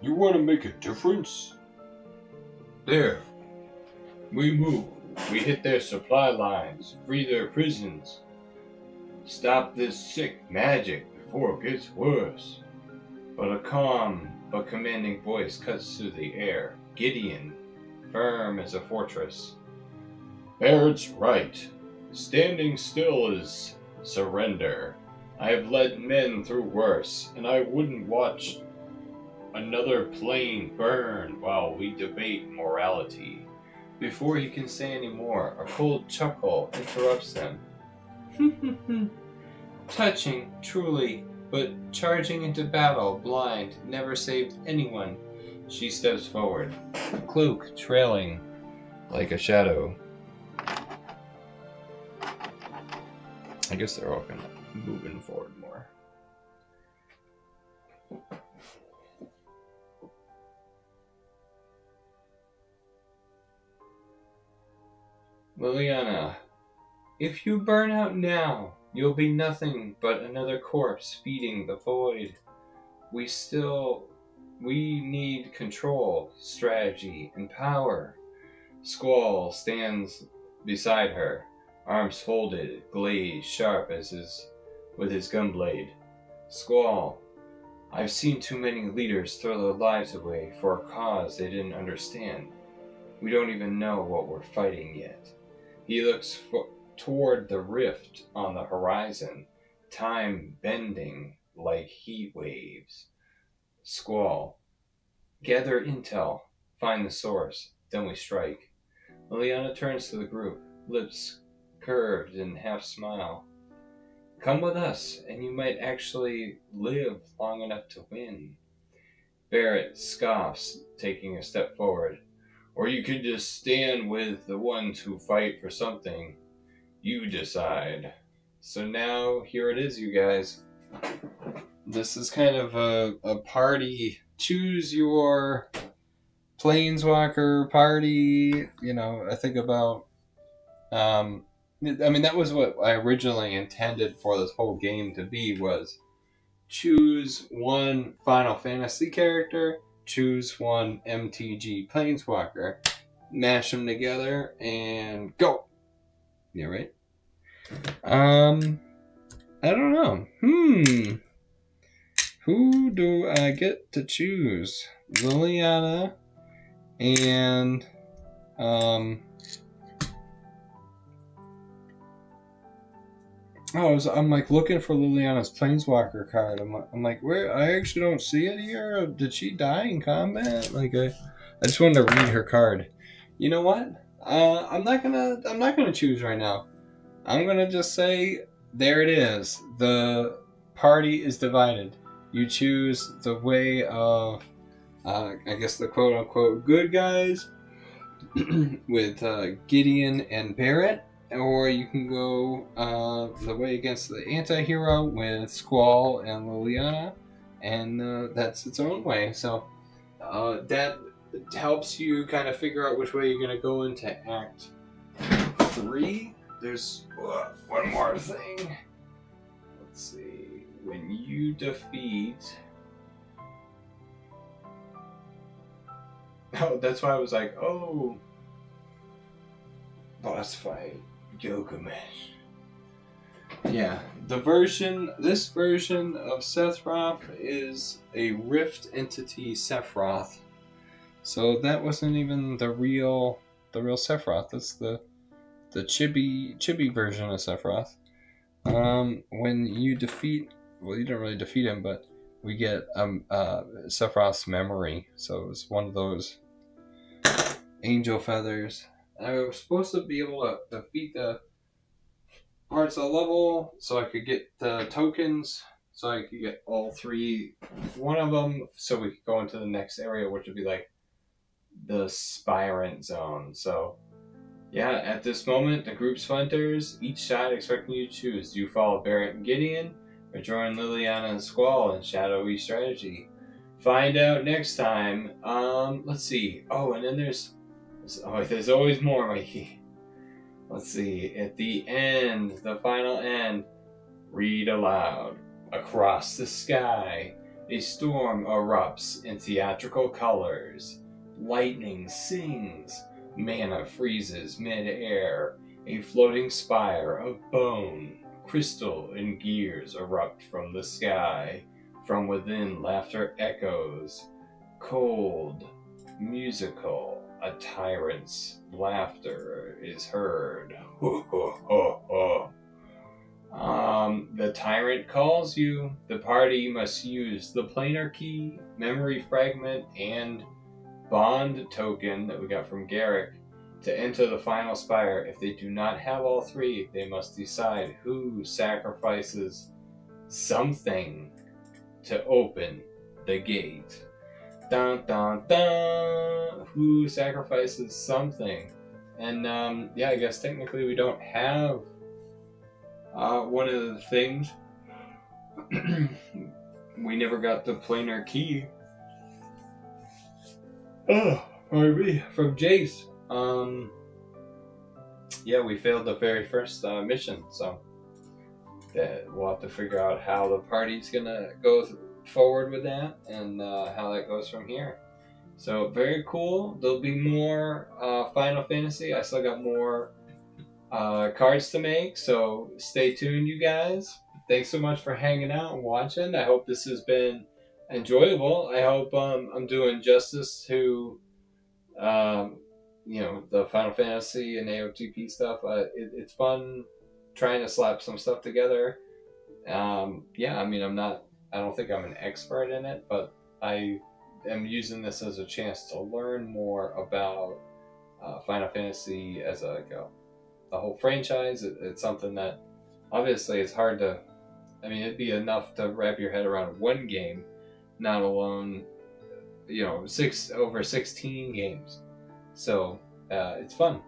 You want to make a difference? There. We move. We hit their supply lines, free their prisons. Stop this sick magic before it gets worse. But a calm but commanding voice cuts through the air. Gideon, firm as a fortress. Barrett's right. Standing still is surrender. I have led men through worse, and I wouldn't watch another plane burn while we debate morality. Before he can say any more, a cold chuckle interrupts them. Touching, truly, but charging into battle, blind, never saved anyone. She steps forward, cloak trailing like a shadow. I guess they're all kind of moving forward more. Liliana, if you burn out now, you'll be nothing but another corpse feeding the void. We need control, strategy, and power. Squall stands beside her, arms folded, glazed sharp with his gunblade. Squall, I've seen too many leaders throw their lives away for a cause they didn't understand. We don't even know what we're fighting yet. He looks toward the rift on the horizon, time bending like heat waves. Squall, gather intel, find the source, then we strike. Liliana turns to the group, lips curved in half smile. Come with us, and you might actually live long enough to win. Barrett scoffs, taking a step forward. Or you could just stand with the ones who fight for something. You decide. So now, here it is, you guys. This is kind of a party. Choose your Planeswalker party. You know, I think about... I mean, that was what I originally intended for this whole game to be, was choose one Final Fantasy character, choose one MTG Planeswalker, mash them together, and go. Yeah, right? I don't know. Who do I get to choose? Liliana and I'm like looking for Liliana's Planeswalker card. I'm like, where? I actually don't see it here. Did she die in combat? Like, I just wanted to read her card. You know what? I'm not gonna choose right now. I'm gonna just say, there it is. The party is divided. You choose the way of, I guess the quote unquote good guys with Gideon and Barrett. Or you can go the way against the anti-hero with Squall and Liliana, and that's its own way. So that helps you kind of figure out which way you're going to go into Act 3. There's one more thing. Let's see. When you defeat... Oh, that's why I was like, oh... Boss fight. Gilgamesh. Yeah, this version of Sephiroth is a Rift entity Sephiroth. So that wasn't even the real Sephiroth. That's the chibi version of Sephiroth. When you defeat, well, you don't really defeat him, but we get Sephiroth's memory. So it was one of those angel feathers. I was supposed to be able to defeat the parts of the level so I could get the tokens, so I could get all three, one of them, so we could go into the next area, which would be like the Spirant Zone. So, yeah, at this moment, the group's hunters, each side expecting you to choose. Do you follow Barrett and Gideon, or join Liliana and Squall in shadowy strategy? Find out next time. Let's see. Oh, and then there's always more, Mikey. Let's see. At the end, the final end, read aloud. Across the sky, a storm erupts in theatrical colors. Lightning sings. Mana freezes mid-air. A floating spire of bone, crystal, and gears erupt from the sky. From within, laughter echoes. Cold, musical. A tyrant's laughter is heard. The tyrant calls you. The party must use the planar key, memory fragment, and bond token that we got from Garruk to enter the final spire. If they do not have all three, they must decide who sacrifices something to open the gate. Dun dun dun! Who sacrifices something? And yeah, I guess technically we don't have one of the things we never got the planar key. Oh, pardon me, from Jace. Yeah, we failed the very first mission, so we'll have to figure out how the party's gonna go forward with that, and how that goes from here. So very cool. There'll be more Final Fantasy. I still got more cards to make, so stay tuned, you guys. Thanks so much for hanging out and watching. I hope this has been enjoyable. I hope I'm doing justice to the Final Fantasy and AOTP stuff. It's fun trying to slap some stuff together. Yeah, I mean, I don't think I'm an expert in it, but I am using this as a chance to learn more about Final Fantasy as the whole franchise. It's something that obviously it's hard to, I mean, it'd be enough to wrap your head around one game, not alone, 16 games. So it's fun.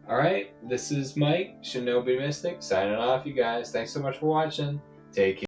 All right, this is Mike, Shinobi Mystic, signing off, you guys. Thanks so much for watching. Take care.